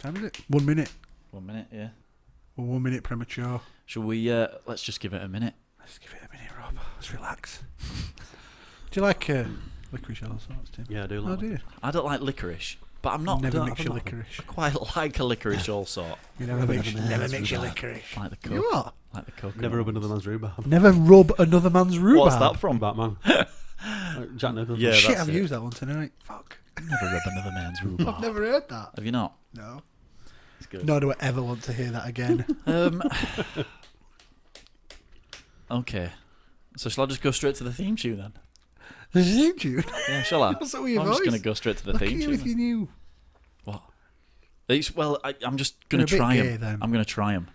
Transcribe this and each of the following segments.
Time is it? 1 minute. 1 minute, yeah. We're 1 minute premature. Shall we, let's just give it a minute. Let's give it a minute, Rob. Let's relax. Do you like licorice all sorts, Tim? Yeah, I do like do you? I don't like licorice, but I'm not... Never I mix your licorice. I quite like a licorice all sort. You never mix your licorice. Like the coke. You what? Like the coke. Never rub another man's rhubarb. Never rub another man's rhubarb. What's that from? Batman. Jack Nicholson. Yeah, Shit, that's I've it. used that one tonight. Fuck. Never rub another man's rhubarb. I've never heard that. Have you not? No. It's good. Nor do I ever want to hear that again. Okay. So shall I just go straight to the theme tune then? The theme tune? Yeah, shall I? What's up with your I'm just voice? going to go straight to the Look theme at you tune. with your new... What? I'm just going You're to a bit try gay, them. then. I'm going to try them.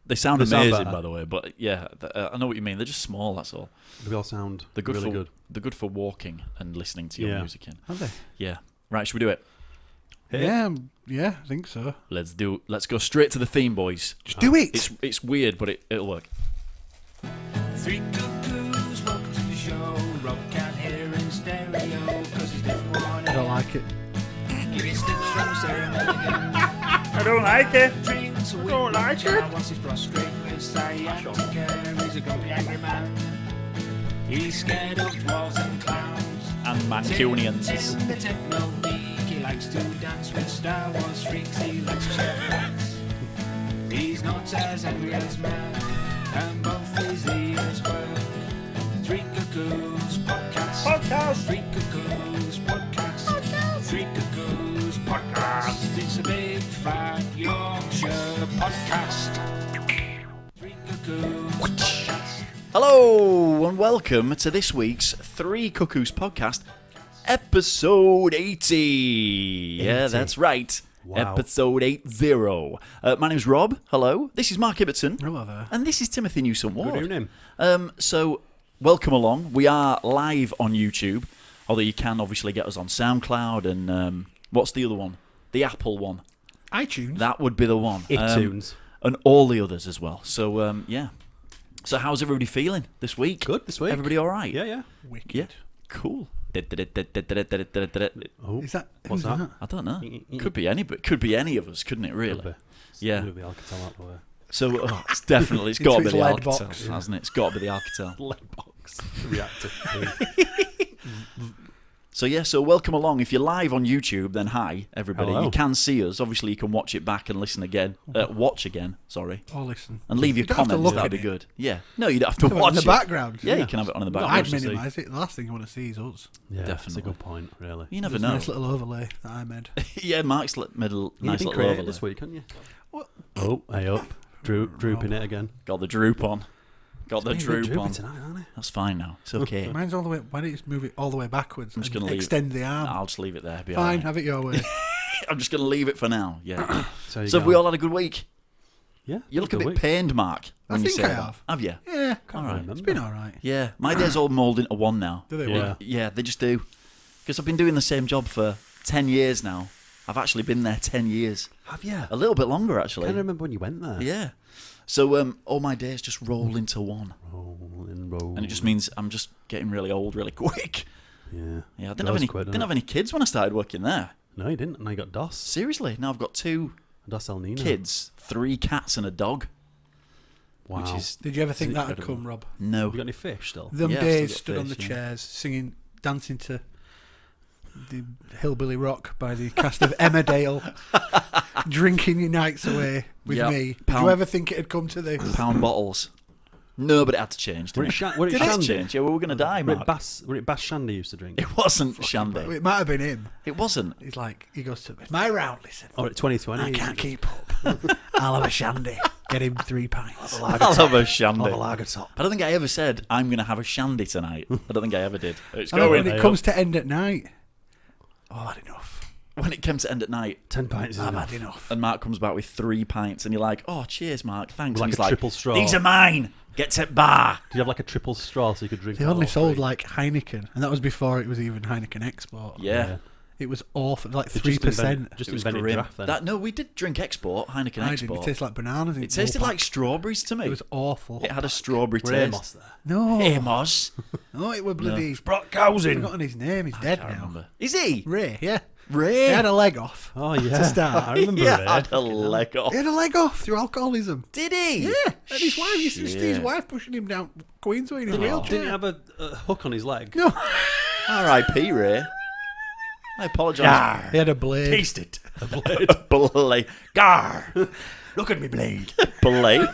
They sound They sound amazing, better. by the way. But yeah, I know what you mean. They're just small. That's all. They all sound They're good really for good. They're good for walking and listening to your Yeah. music in. Have they? Yeah. Right. Should we do it? Hey. Yeah, I think so. Let's go straight to the theme, boys. Just do it. It's weird, but it'll work. Three cuckoos, welcome to the show. Rob can't hear in stereo, cause he's different one. I don't like it. Distance from ceremony. I don't like it. Drinks a week. Don't like it. Once he's prostrate with sciatica, he's a grumpy angry man. He's scared of dwarves and clowns. And Tim Mancunians. the techno-geek, he likes to dance with Star Wars freaks, he likes chef facts. He's not as angry as mad, and both his ears work. Three Cuckoos podcast. Three Cuckoos podcast. Three Cuckoos podcast. It's a big fat Yorkshire podcast. Three Cuckoos podcast. Hello and welcome to this week's Three Cuckoos podcast, episode 80. Yeah, that's right. Wow. Episode 80. My name's Rob. Hello. This is Mark Ibbotson. Hello there. And this is Timothy Newsom-Ward. Good evening. So, welcome along. We are live on YouTube, although you can obviously get us on SoundCloud and what's the other one? The Apple one. iTunes. That would be the one. iTunes. And all the others as well. So, yeah. So, how's everybody feeling this week? Good this week. Everybody all right? Yeah. Wicked. Yeah. Cool. I Oh, Is that... what's who's that? don't know. Could be any, but could be any of us, couldn't it? Really? Could be. Yeah. Maybe Alcatel out the way. So it's definitely it's got to be Into the its lead Alcatel, box. hasn't it? It's got to be the Alcatel. Lead box. Reactive. So yeah, so welcome along. If you're live on YouTube, then hi everybody. Hello. You can see us. Obviously, you can watch it back and listen again. Watch again, sorry, Oh, listen. and leave your You don't have to comments. look That'd at be it. good. Yeah. No, you don't have to Have it watch in the it. background. Yeah, you can have it on in the I'd background. to see. minimise it. The last thing you want to see is us. Yeah, that's a Definitely. good point, really. You never There's a know. nice little overlay that I made. Yeah, Mark's middle You've nice been little creative overlay. this week, haven't you? What? Oh, hey up. Drooping it again. Got the droop on. Got the Being a bit droop droopy on. tonight, aren't it? That's fine now. It's okay. Mine's all the way... Why don't you just move it all the way backwards I'm just and gonna leave it. extend the arm? I'll just leave it there. Be Fine, alright. have it your way. I'm just going to leave it for now. Yeah. So, So have we all had a good week? Yeah. You look a good bit week. pained, Mark. I When you think say I that. have. Have you? Yeah, All right. it's been all right. Yeah. My days all mould into one now. Do they? Yeah. Yeah, they just do. Because I've been doing the same job for 10 years now. I've actually been there 10 years. Have you? A little bit longer, I actually. can't remember when you went there. Yeah. So all my days just roll into one. Roll. And it just means I'm just getting really old really quick. Yeah. Yeah, I didn't have any kids when I started working there. No, you didn't. And I got DOS. Seriously. Now I've got 2 DOS El Nino. kids, 3 cats and a dog. Wow. Which is Did you ever think It's that would incredible. come, Rob? no. Have you got any fish still? Them Yeah, I've still days got stood on the fish, yeah. chairs, singing, dancing to the Hillbilly Rock by the cast of Emmerdale, drinking your nights away with Yep. me. Did Pound- you ever think it'd come to this? Pound bottles. No, but it had to change. Were Didn't it, it? were it It had to Shandy? change. Yeah, we were going to die, Were Mark. it Bass Shandy used to drink? It wasn't Shandy. It might have been him. It wasn't. He's like, he goes to my round, listen. Or at 2020? I can't keep up. I'll have a shandy. Get him 3 pints. I'll have a shandy. I'll have a lager top. I don't think I ever said I'm going to have a shandy tonight. I don't think I ever did. It's I know, going. when it comes to end at night, I've had enough. When it came to end at night, 10 pints is I've enough. had enough. and Mark comes back with 3 pints, and you're like, "Oh, cheers, Mark. Thanks." Like and he's a like, triple straw. "These are mine. Get to bar." Did you have like a triple straw so you could drink They all only sold 3? like Heineken, and that was before it was even Heineken Export. Yeah. It was awful, like They just 3%. Just It was invented grim. draft then. No, we did drink export, Heineken I did. It export. tasted like bananas. It tasted like strawberries to me. It was awful. It had a strawberry Were taste. Amos there? No. Amos. No, it was bloody. Brought cows I've in. forgotten his name. He's dead I can't now. remember. Is he? Ray, yeah. Ray. He had a leg off. Oh yeah, To start. I remember He Ray. had a leg off. He had a leg off through alcoholism. Did he? Yeah, and his wife used to see his Shit. wife pushing him down Queensway in his Didn't wheelchair. he have a hook on his leg? No, R.I.P. Ray. I apologise. he had a blade. Taste it. A blade. Blade. Gar. Look at me blade. Blade.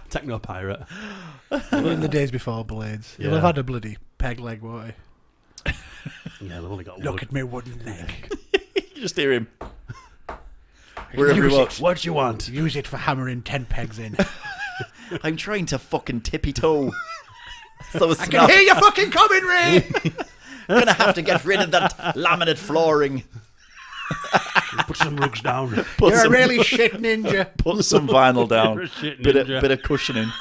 Techno pirate. In the days before blades. He'll Yeah. have had a bloody peg leg, won't he? Yeah, they've only got Look wood. at me wooden leg. You just hear him. Wherever he Use walks. What do you want? Use it for hammering 10 pegs in. I'm trying to fucking tippy toe. So I can hear you fucking coming, Ray! I'm gonna have to get rid of that laminate flooring. Put some rugs down. Put You're a some, really shit ninja. put some vinyl down. You're a shit Bit ninja. of cushioning.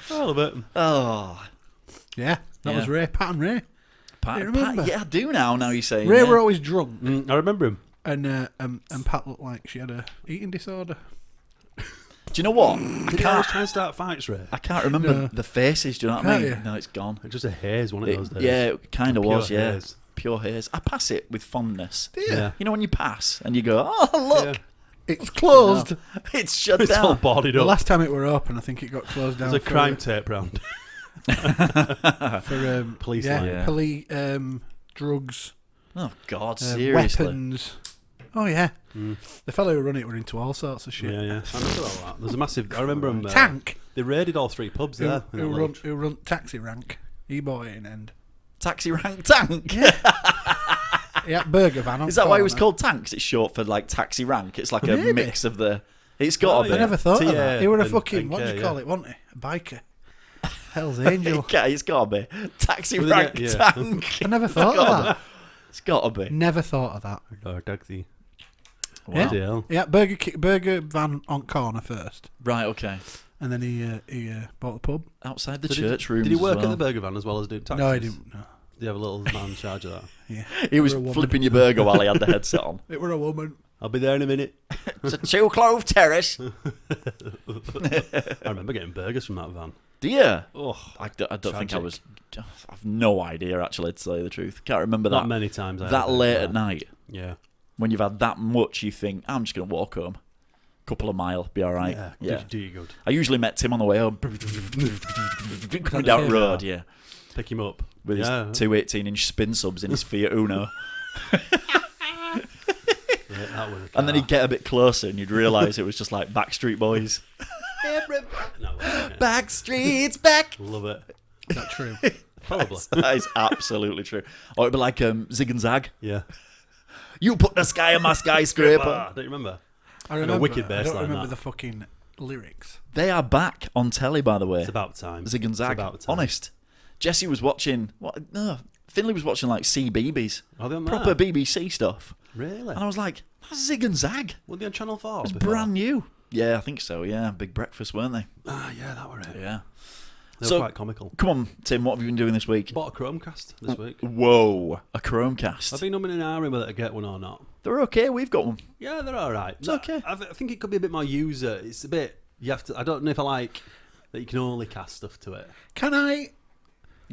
Oh, a bit. Oh, Yeah, that Yeah. was Ray. Pat and Ray. Pat, You remember? yeah, I do now. Now you say. Ray yeah. were always drunk, I remember him. and Pat looked like she had a eating disorder. Do you know what? Did he always try and start fights, Ray? I can't remember No. the faces. Do you know what I Can't mean? you? No, it's gone. It was just a haze, one of those days. Yeah, it kind of Pure was. Yeah, haze. pure haze. I pass it with fondness. Yeah. You know when you pass and you go, oh look, Yeah. It's closed. it's shut It's all down. boarded The up. last time it were open, I think it got closed down. There's a crime tape round. for Police yeah, line. Yeah. drugs, Oh God, seriously. weapons. Oh yeah, the fellow who run it were into all sorts of shit. Yeah, yeah. I remember all that. There's a massive. I remember them. Tank, They raided all 3 pubs who, there. in that lodge. who run taxi rank. He bought it in end. Taxi rank tank. Yeah, burger van. On Is that why it was corner. called tanks? It's short for like taxi rank. It's like a Maybe. mix of the. It's got Oh, to yeah. I never thought of Tia that. He were a and- fucking and what do Kay, you call yeah. it? Wasn't he? A biker. Hell's Angel. Okay, it's got to be taxi Well, rank yeah. tank. I never thought of that. It's got to be. Never thought of that. Oh, taxi. Yeah. Bloody hell. Yeah, burger van on corner first, Right. Okay. and then he bought the pub. Outside the So church rooms. Did he work as well. at the burger van as well as doing taxis? No, he didn't. No. Did you have a little man in charge of that? Yeah, He was We're a woman. flipping your burger while he had the headset on. it were a woman. I'll be there in a minute. It's a 2-clove terrace. I remember getting burgers from that van. Do you? Oh, I don't think I Tragic. was. I've no idea actually, to tell you the truth. Can't remember not that. many times. I had That a late burger. at night, Yeah. when you've had that much, you think I'm just gonna walk home. Couple of mile, be all right. Yeah. Do you good? I usually met Tim on the way home. Coming the down same road, yeah. Pick him up. With Yeah. his 2 18-inch spin subs in his Fiat Uno. Yeah, that was a And then he'd get a bit closer and you'd realise it was just like Backstreet Boys. No, yeah. Backstreet's back! Love it. Is that true? Probably. That is absolutely true. Or it'd be like Zig and Zag. Yeah. You put the sky on my skyscraper. Don't you remember? I a remember. wicked I bass don't line, remember that. the fucking lyrics. They are back on telly, by the way. It's about time. Zig and Zag. It's about time. Honest. Jesse was watching. What? No, Finley was watching like CBeebies. Are they on Proper there? BBC stuff. Really? And I was like, that's Zig and Zag. Were they on Channel 4? It's before? brand new. Yeah, I think so. Yeah, Big Breakfast, weren't they? Ah, yeah, that were it. Yeah. They So- were quite comical. Come on, Tim, what have you been doing this week? Bought a Chromecast this week. Whoa, a Chromecast. I've been umming and ahhing whether to get one or not. They're okay, we've got one. Yeah, they're all right. It's okay. I think it could be a bit more user. It's a bit. You have to. I don't know if I like that you can only cast stuff to it. Can I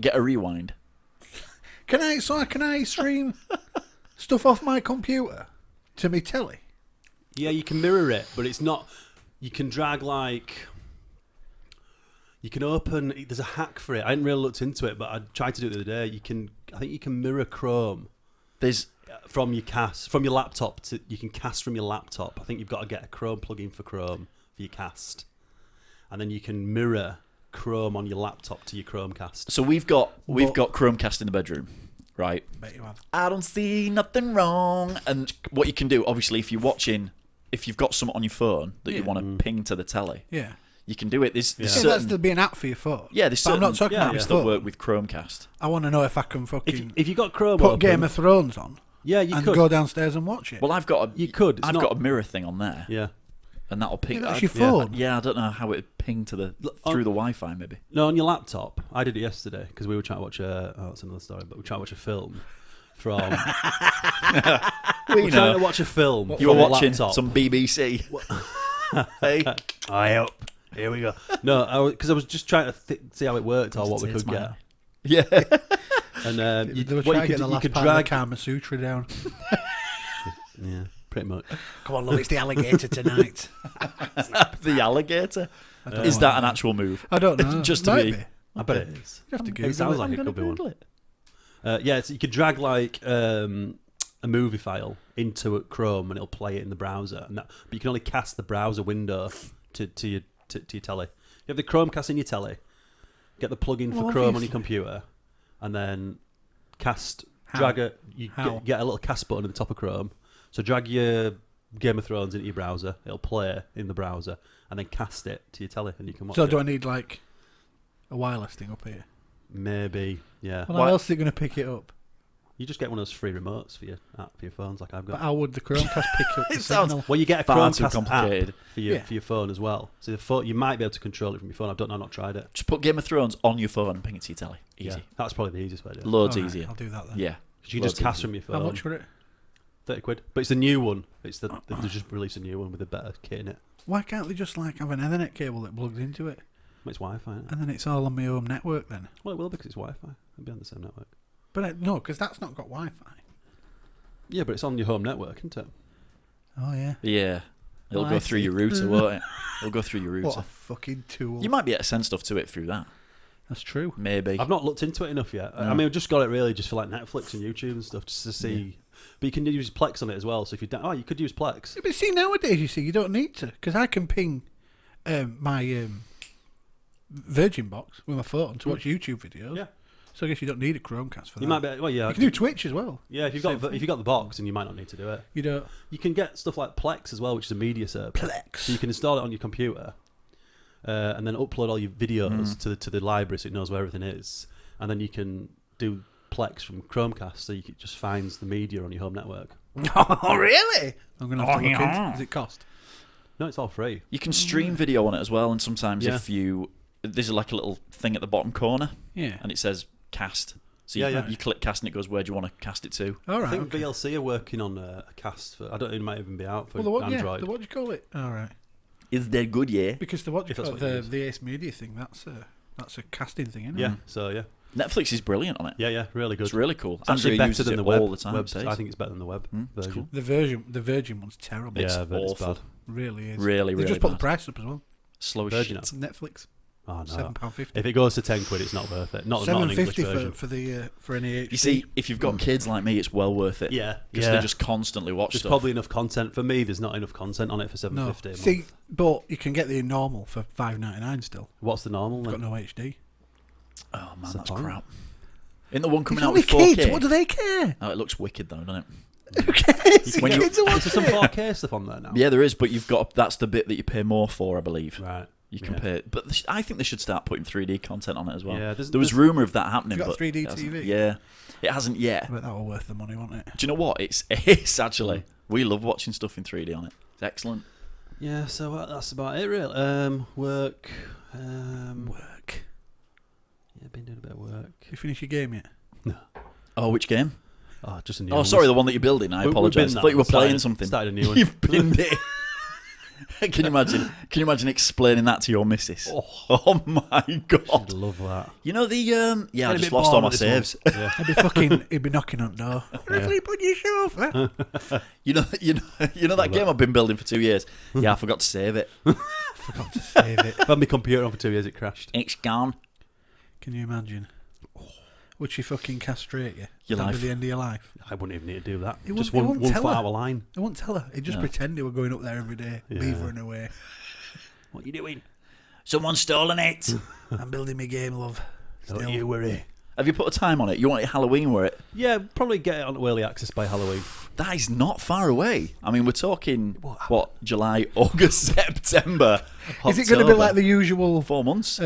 Get a rewind. can I stream stuff off my computer to me telly? Yeah, you can mirror it, but it's not. You can drag like. You can open. There's a hack for it. I hadn't really looked into it, but I tried to do it the other day. You can. I think you can mirror Chrome There's from your laptop. You can cast from your laptop. I think you've got to get a Chrome plugin for Chrome for your cast, and then you can mirror Chrome on your laptop to your Chromecast. so we've got Chromecast in the bedroom, right? Bet you have. I don't see nothing wrong. And what you can do, obviously, if you're watching, if you've got something on your phone that you Yeah. want to ping to the telly, Yeah. you can do it. There's Yeah, certain, that's to be an app for your phone. yeah, there's But I'm certain not talking about yeah. my apps phone. that work with Chromecast. I want to know if I can fucking If you got Chrome put open, Game of Thrones on yeah, you and could. go downstairs and watch it. Well, I've got You could. It's I've not- got a mirror thing on there, Yeah. and that'll ping. Yeah, that's your yeah, phone. Yeah, I don't know how it ping to the through the Wi-Fi. Maybe. No, on your laptop. I did it yesterday because we were trying to watch that's another story, but we were trying to watch a film from. We We're trying to watch a film. You were from a watching laptop. some BBC. Hey, I hope. Here we go. No, because I was just trying to see how it worked or what we could get. Yeah. And They were what trying to get the last could part of the drag. Kama Sutra down. Yeah, pretty much. Come on, love, it's the alligator tonight. The alligator? don't Is know. that an actual move? I don't know. Just to Might be. be. I bet it is. You have to Google It sounds it. like I'm it gonna could be one. Google it. Yeah, so you could drag like a movie file into a Chrome and it'll play it in the browser. But you can only cast the browser window to your telly. You have the Chromecast in your telly. Get the plugin for Well, Chrome on obviously. your computer, and then cast. How? Drag it. You How? get a little cast button at the top of Chrome. So drag your Game of Thrones into your browser. It'll play in the browser, and then cast it to your telly, and you can watch So it. do I need like a wireless thing up here? Maybe, yeah. Well, how else is it going to pick it up? You just get one of those free remotes for your phones, like I've got. But how would the Chromecast pick up the It sounds- signal? Well, you get a Far too Chromecast complicated. app for your Yeah. for your phone as well. So the phone, you might be able to control it from your phone. I've not tried it. Just put Game of Thrones on your phone and ping it to your telly. Easy. Yeah, that's probably the easiest way to do it. Loads All right, easier. I'll do that then. Yeah. 'Cause you can just Loads cast easier. from your How phone. much for it? £30. But it's the new one. It's they just released a new one with a better kit in it. Why can't they just like have an Ethernet cable that plugs into it, It's Wi-Fi. Isn't it? and then it's all on my home network then? Well, it will because it's Wi-Fi. It'll be on the same network. But no, because that's not got Wi-Fi. Yeah, but it's on your home network, isn't it? Oh yeah. Yeah. It'll Oh, go I through see. your router, won't it? It'll go through your What a router. fucking tool. You might be able to send stuff to it through that. That's true. Maybe. I've not looked into it enough yet. No. I mean, I've just got it really just for like Netflix and YouTube and stuff, just to see. But you can use Plex on it as well. So if you you could use Plex. Yeah, but see, nowadays you see you don't need to, because I can ping my Virgin box with my phone to watch YouTube videos. Yeah. So I guess you don't need a Chromecast for that. You might be. Well, yeah. You can do Twitch as well. Yeah, if you've Same got thing. the box, and you might not need to do it. You don't. You can get stuff like Plex as well, which is a media service. Plex. So you can install it on your computer, and then upload all your videos to the library, so it knows where everything is, and then you can do Plex from Chromecast, so you can just finds the media on your home network. Oh really? I'm gonna have to look into. Does it cost? No, it's all free. You can stream video on it as well, and sometimes Yeah. if you... There's like a little thing at the bottom corner, Yeah. and it says cast. So Yeah, you click cast and it goes, where do you want to cast it to? All I right. think Okay. VLC are working on a cast for. I don't know, it might even be out for Well, the what? Yeah. Android. The what do you call it? All right. Is that good, yeah? Because the what do you If that's call it? what you The Ace Media thing. That's a casting thing, isn't it? Yeah, so yeah, Netflix is brilliant on it. yeah, really good. It's really cool. It's actually Andrea better uses than it the web. all the time. Web- says. I think it's better than the web it's version. cool. The Virgin one's terrible. It's Yeah, but it's awful. bad. Really is. Really, They really just put the bad. price up as well. Slow as Virgin shit. Netflix. Oh no! £7.50. If it goes to £10, it's not worth it. Not an English £7.50 version. for any HD. You see, if you've got kids like me, it's well worth it. Yeah, Because they just constantly watch There's stuff. probably enough content for me. There's not enough content on it for no. £7.50. a month. See, but you can get the normal for $5.99 still. What's the normal? It's got Then? no HD. Oh man, What's the that's point? crap. Isn't the one coming It's out only with 4K? kids. What do they care? Oh, it looks wicked though, doesn't it? Who cares? When you- Kids are Is there some watching 4K stuff on there now? Yeah, there is, but you've got that's the bit that you pay more for, I believe. Right. You can Yeah. pay, but I think they should start putting 3D content on it as well. Yeah, there was rumour of that happening. Have you got but 3D it hasn't. TV? Yeah, it hasn't yet. But that were worth the money, wasn't it? Do you know what? It's actually we love watching stuff in 3D on it. It's excellent. Yeah, so that's about it, really. Work. Work. Yeah, been doing a bit of work. You finish your game yet? Oh, which game? Oh, just a new Oh, one. sorry, the one that you're building. I We've apologise. been I thought you were that. playing something. Started a new one. You've been there. Can you imagine? Can you imagine explaining that to your missus? Oh my god! I'd love that. You know the yeah, I Had a just bit lost all bored my with this saves. one. Yeah. He'd be knocking on the door. Sleep on your sofa. You know that game I've been building for 2 years. Yeah, I forgot to save it. Forgot to save it. I've had my computer on for 2 years. It crashed. It's gone. Can you imagine? Would she fucking castrate you? Your That'd life. be the end of your life. I wouldn't even need to do that. He Just wouldn't- he one wouldn't foot tell her. out of line. I won't tell her. He'd just No. pretend he were going up there every day, Yeah. beavering away. What you doing? Someone's stolen it. I'm building my game, love. Don't Still. you worry. Have you put a time on it? You want it Halloween, were it? Yeah, probably get it on early access by Halloween. That is not far away. I mean, we're talking what July, August, September. Is it going to be like the usual 4 months?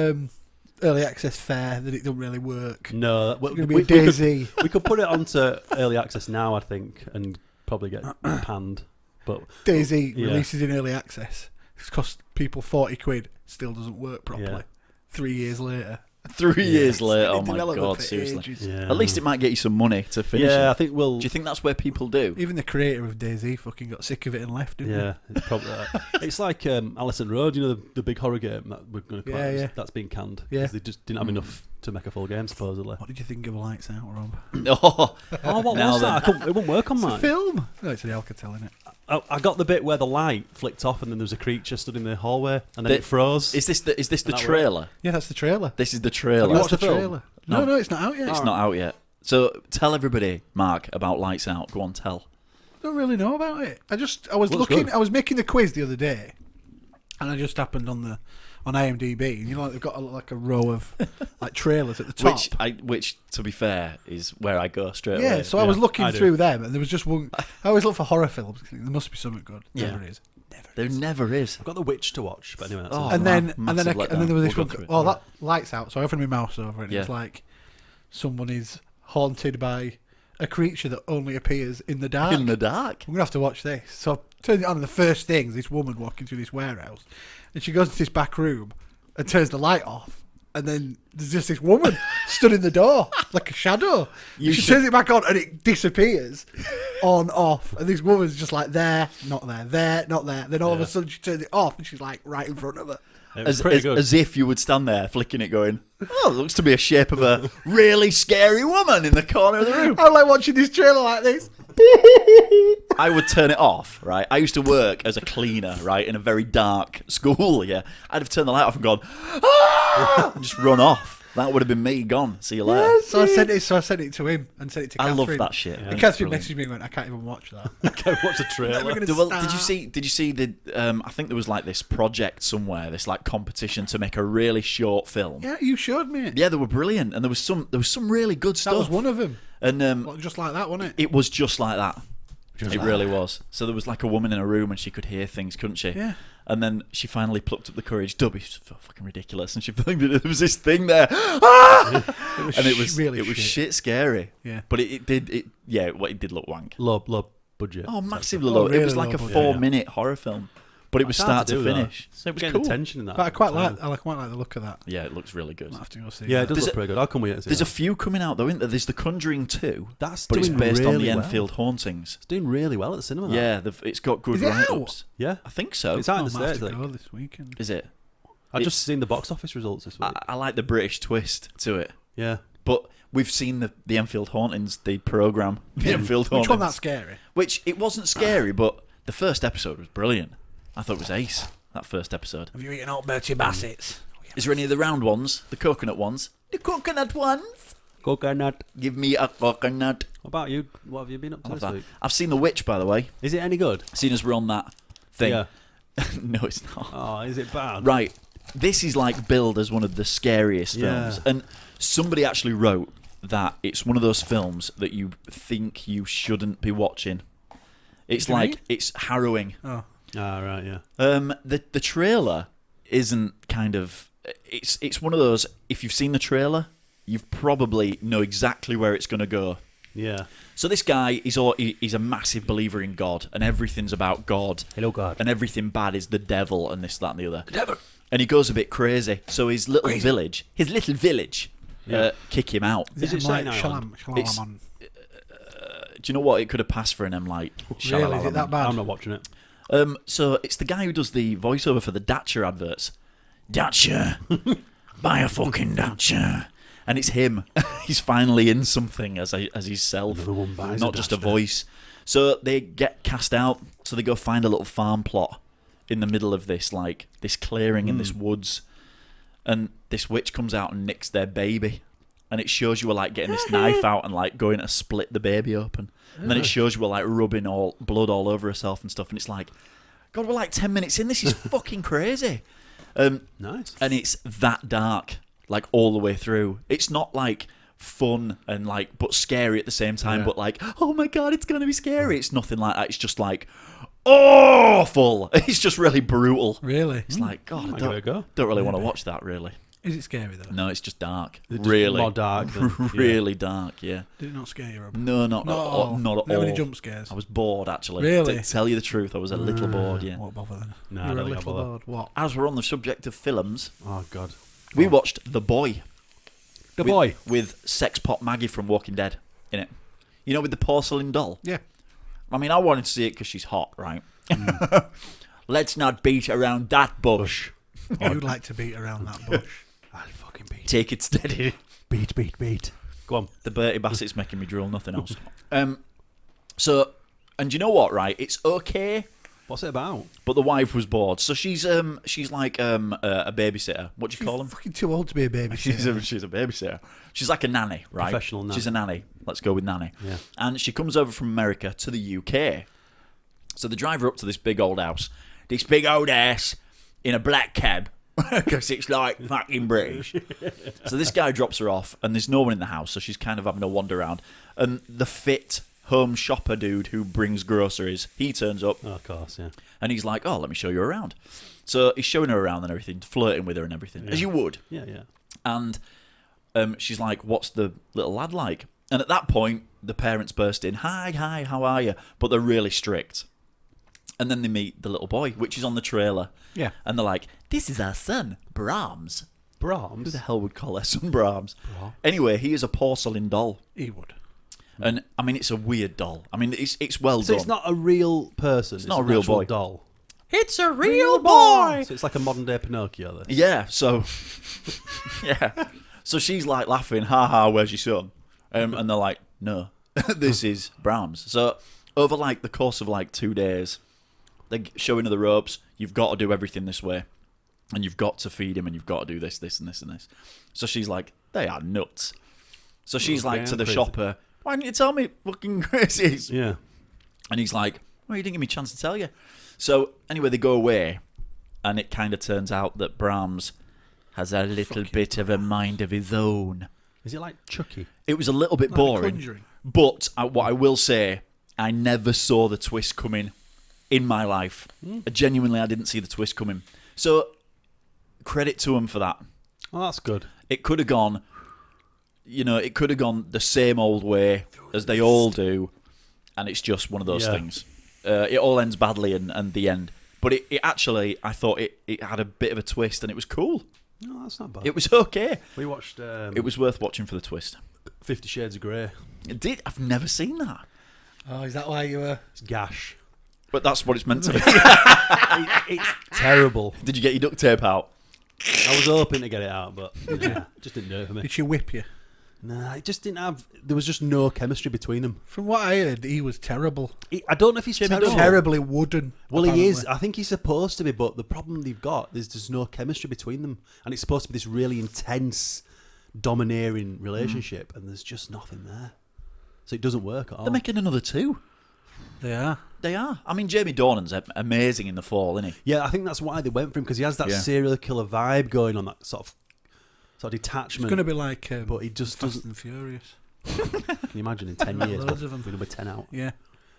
early access fair that it don't really work? No, It's going to be a Daisy. we could put it onto early access now, I think, and probably get panned. But Daisy Yeah. releases in early access. It's cost people £40. Still doesn't work properly. Yeah. 3 years later. 3 years later. Been Oh in my development god, for seriously. ages. yeah. At least it might get you some money to finish Yeah, I it. think we'll. Do you think that's where people do? Even the creator of Daisy fucking got sick of it and left, didn't Yeah, it's probably. It's like Alison Road, you know, the big horror game that we're going to play. Yeah, yeah. That's been canned. Yeah. 'cause they just didn't have enough to make a full game, supposedly. What did you think of Lights Out, Rob? Oh, Oh, what Now was that? It wouldn't work on It's a mine. film. No, it's an Alcatel, isn't it? I got the bit where the light flicked off and then there was a creature stood in the hallway and then it froze. is this the And that trailer? Yeah, that's the trailer. This is the Have you trailer. watched the the film? trailer? No, No. it's not out yet. It's not out yet. So tell everybody, Mark, about Lights Out. Go on, tell. Don't really know about it. I was Looks looking. good. I was making the quiz the other day, and I just happened on IMDb, and like they've got a row of like trailers at the top. Which to be fair is where I go straight Yeah, away. so I was looking I do. through them, and there was just one. I always look for horror films. There must be something good. Yeah. Never is. There never is. I've got The Witch to watch, but anyway, that's Oh, it. And then massive and then there was this letdown. We'll one. go through it. Oh, that Lights Out. So I opened my mouse over it. And Yeah. It's like someone is haunted by a creature that only appears in the dark. In the dark. I'm gonna have to watch this. So I turned it on, and the first thing is this woman walking through this warehouse, and she goes into this back room and turns the light off, and then there's just this woman stood in the door like a shadow. You She should- turns it back on, and it disappears on off, and this woman's just like there, not there, not there. Then all of a sudden she turns it off, and she's like right in front of her. It was pretty good. As if you would stand there flicking it going, oh, it looks to be a shape of a really scary woman in the corner of the room. I'm like watching this trailer like this. I would turn it off, right? I used to work as a cleaner, right, in a very dark school, yeah. I'd have turned the light off and gone, ah! And just run off. That would have been me gone. See you later. So I sent it to him and sent it to I Catherine. love that shit. And It's Catherine brilliant. messaged me and went, I can't even watch that. Go watch the We're trailer. gonna Well, start. did you see the? I think there was like this project somewhere, this like competition to make a really short film. Yeah, you showed me it. Yeah, they were brilliant, and there was some really good stuff. That was one of them. And Well, just like that, wasn't it? it was just like that. Just It like really was. So there was like a woman in a room and she could hear things, couldn't she? Yeah. And then she finally plucked up the courage. Dubby's fucking ridiculous. And she found that there was this thing there. Ah! And it was really shit scary. Yeah. But it did look wank. low budget. Oh, massively Oh, low. It really was like low a budget. 4-minute horror film. But it was It's hard start to do, though. finish. So it was Getting cool. attention in that. But I quite time. like the look of that. Yeah, it looks really good. I'll have to go see Yeah, that. it does There's look a- pretty good. I'll come with you. There's a few coming out though, isn't there? There's The Conjuring 2, That's but it's doing based on really the well. Enfield hauntings. It's doing really well at the cinema. that. Yeah, it's got good Is it out? write-ups. Yeah. I think so. It's out in I the might have States. to I think. go this weekend. Is it? I've just seen the box office results this week. I like the British twist to it. Yeah. But we've seen the Enfield Hauntings, the programme. The Enfield Hauntings. Which one that's scary? Which it wasn't scary, but the first episode was brilliant. I thought it was ace, that first episode. Have you eaten all Bertie Bassett's? Is there any of the round ones? The coconut ones? The coconut ones? Coconut. Give me a coconut. What about you? What have you been up I to love this that. week? I've seen The Witch, by the way. Is it any good? Seeing as we're on that thing. Yeah. No, it's not. Oh, is it bad? Right. This is like billed as one of the scariest films. Yeah. And somebody actually wrote that it's one of those films that you think you shouldn't be watching. It's What do you like, mean? it's harrowing. Oh, Ah, right, yeah. The trailer isn't kind of... It's one of those, if you've seen the trailer, you probably know exactly where it's going to go. Yeah. So this guy, he's a massive believer in God, and everything's about God. Hello, God. And everything bad is the devil and this, that, and the other. The devil. And he goes a bit crazy. So his little village, Yeah. kick him out. Is it like Shine Island? It's- Shyamalan? Do you know what? It could have passed for an M Light. Really? Is it that bad? I'm not watching it. So it's the guy who does the voiceover for the Dacia adverts. Dacia, buy a fucking Dacia. And it's him. He's finally in something as himself, Another one buys not a just a Dacia. voice. So they get cast out. So they go find a little farm plot in the middle of this clearing in this woods, and this witch comes out and nicks their baby. And it shows you like getting this knife out and like going to split the baby open. And then it shows you like rubbing blood all over herself and stuff. And it's like, God, we're like 10 minutes in. This is fucking crazy. Nice. And it's that dark, like all the way through. It's not like fun and like, but scary at the same time. Yeah. But like, oh my God, it's going to be scary. It's nothing like that. It's just like awful. It's just really brutal. Really? It's like, God, I Might give it a go. don't really want to watch that really. Is it scary though? No, it's just dark. Is it just Really. more dark than- yeah. Really dark, yeah. Did it not scare you, Rob? No, not at all. Not at Never all. any jump scares? I was bored, actually. Really? To tell you the truth, I was a little bored, yeah. What bother then? Nah, I You're a don't think little I'll bother. bored. What? As we're on the subject of films, Oh, God. we watched The Boy. The with- Boy. With Sex Pot Maggie from Walking Dead in it. You know, with the porcelain doll? Yeah. I mean, I wanted to see it because she's hot, right? Let's not beat around that bush. You'd like to beat around that bush. I'll fucking beat Take it steady. Beat. Go on. The Bertie Bassett's making me drool, nothing else. So, and you know what, right? It's okay, What's it about? but the wife was bored. So she's like a babysitter. What do you call them? Fucking too old to be a baby. She's a babysitter. She's like a nanny, right? Professional nanny. She's a nanny. Let's go with nanny. Yeah. And she comes over from America to the UK. So they drive her up to this big old house. This big old ass in a black cab. Because it's like fucking British. So this guy drops her off, and there's no one in the house, so she's kind of having a wander around. And the fit home shopper dude who brings groceries, he turns up, Oh, of course, yeah. and he's like, "Oh, let me show you around." So he's showing her around and everything, flirting with her and everything, as you would. Yeah. And she's like, "What's the little lad like?" And at that point, the parents burst in, "Hi, how are you?" But they're really strict. And then they meet the little boy, which is on the trailer. Yeah. And they're like, "This is our son, Brahms." Who Brahms? the hell would call their son Brahms? Brahms. Anyway, he is a porcelain doll. He would. And, I mean, it's a weird doll. I mean, it's well So done. it's not a real person. It's not a an real actual boy. doll. It's a real boy! So it's like a modern day Pinocchio. This. Yeah, so... yeah. So she's like laughing, ha, where's your son? And they're like, no, this is Brahms. So over like the course of like 2 days, they're showing her the ropes. You've got to do everything this way. And you've got to feed him, and you've got to do this, and this, and this. So she's like, they are nuts. So she's like to the crazy. shopper, why didn't you tell me fucking crazy? Yeah. And he's like, well, you didn't give me a chance to tell you. So anyway, they go away, and it kind of turns out that Brahms has a little bit of a mind of his own. Is it like Chucky? It was a little bit Like The boring, Conjuring. but what I will say, I never saw the twist coming in my life. Genuinely, I didn't see the twist coming. So credit to him for that. Oh, that's good. It could have gone, it could have gone the same old way as they all do, and it's just one of those Yeah. things. It all ends badly and the end. But it actually, I thought it had a bit of a twist, and it was cool. No, that's not bad. It was okay. We watched It was worth watching for the twist. 50 Shades of Grey. It did. I've never seen that. Oh, is that why you were? It's gash. But that's what it's meant to be. It's terrible. Did you get your duct tape out? I was hoping to get it out, but yeah, just didn't do it for me. Did she whip you? Nah, it just didn't have. There was just no chemistry between them. From what I heard, he was terrible. I don't know if he's terrible. Terribly wooden. Well, he is. apparently. I think he's supposed to be, but the problem they've got is there's no chemistry between them, and it's supposed to be this really intense, domineering relationship, and there's just nothing there. So it doesn't work at all. They're making another 2. They are. They are. I mean, Jamie Dornan's amazing in The Fall, isn't he? Yeah, I think that's why they went for him, because he has that Yeah. serial killer vibe going on, that sort of It's detachment. going to be like but he just Fast doesn't. and Furious. Can you imagine in 10 years? Loads of them. We're number 10 out. Yeah.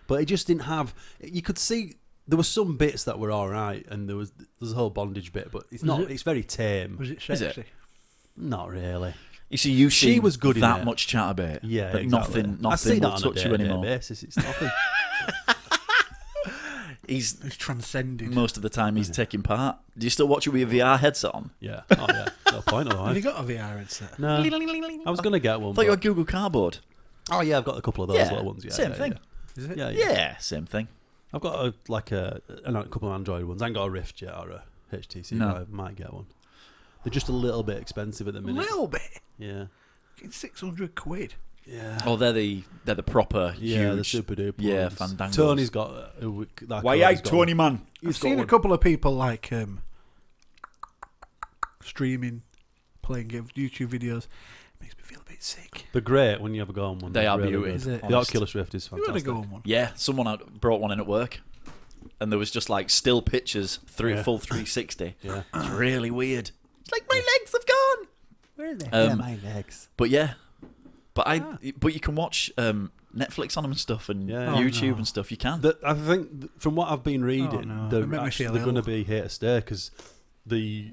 But it just didn't have. You could see there were some bits that were all right, and there's a whole bondage bit, but it's not. it? It's very tame. Was it Is sexy? it? Not really. You see, you She see was good in that it. much chatterbait. Yeah, but exactly. nothing I see will that on a touch you day-to-day anymore. basis. It's nothing. He's It's transcended. most of the time he's taking part. Do you still watch it with your VR headset on? Yeah. Oh yeah. No point Have otherwise. you got a VR headset? No. I was gonna get one. I thought you but- had Google Cardboard. Oh yeah, I've got a couple of those Yeah, little ones. Yeah, same yeah, thing. Yeah. Is it? Yeah, Yeah, same thing. I've got a couple of Android ones. I ain't got a Rift yet or a HTC. No. But I might get one. They're just a little bit expensive at the A minute. little bit. Yeah. It's 600 quid. Yeah. Oh, they're the proper Yeah, the huge. super duper. Yeah, ones. Fandangos. Tony's got. Why, aye, Tony, man? I've seen a couple of people like streaming, playing games, YouTube videos. Makes me feel a bit sick. They're great when you have a go on one. They They're are really beauty. good. Is it? The honest. Oculus Rift is You want to fantastic. go on one? Yeah, someone brought one in at work, and there was just like still pictures through Yeah. full 360. Yeah. It's really weird. It's like my legs have gone. Where are they? Yeah, my legs. But yeah, but you can watch Netflix on them and stuff, and Yeah. YouTube Oh, no. and stuff. You can. I think from what I've been reading, no. It they're made me actually feel they're going to ill. be here to stay because the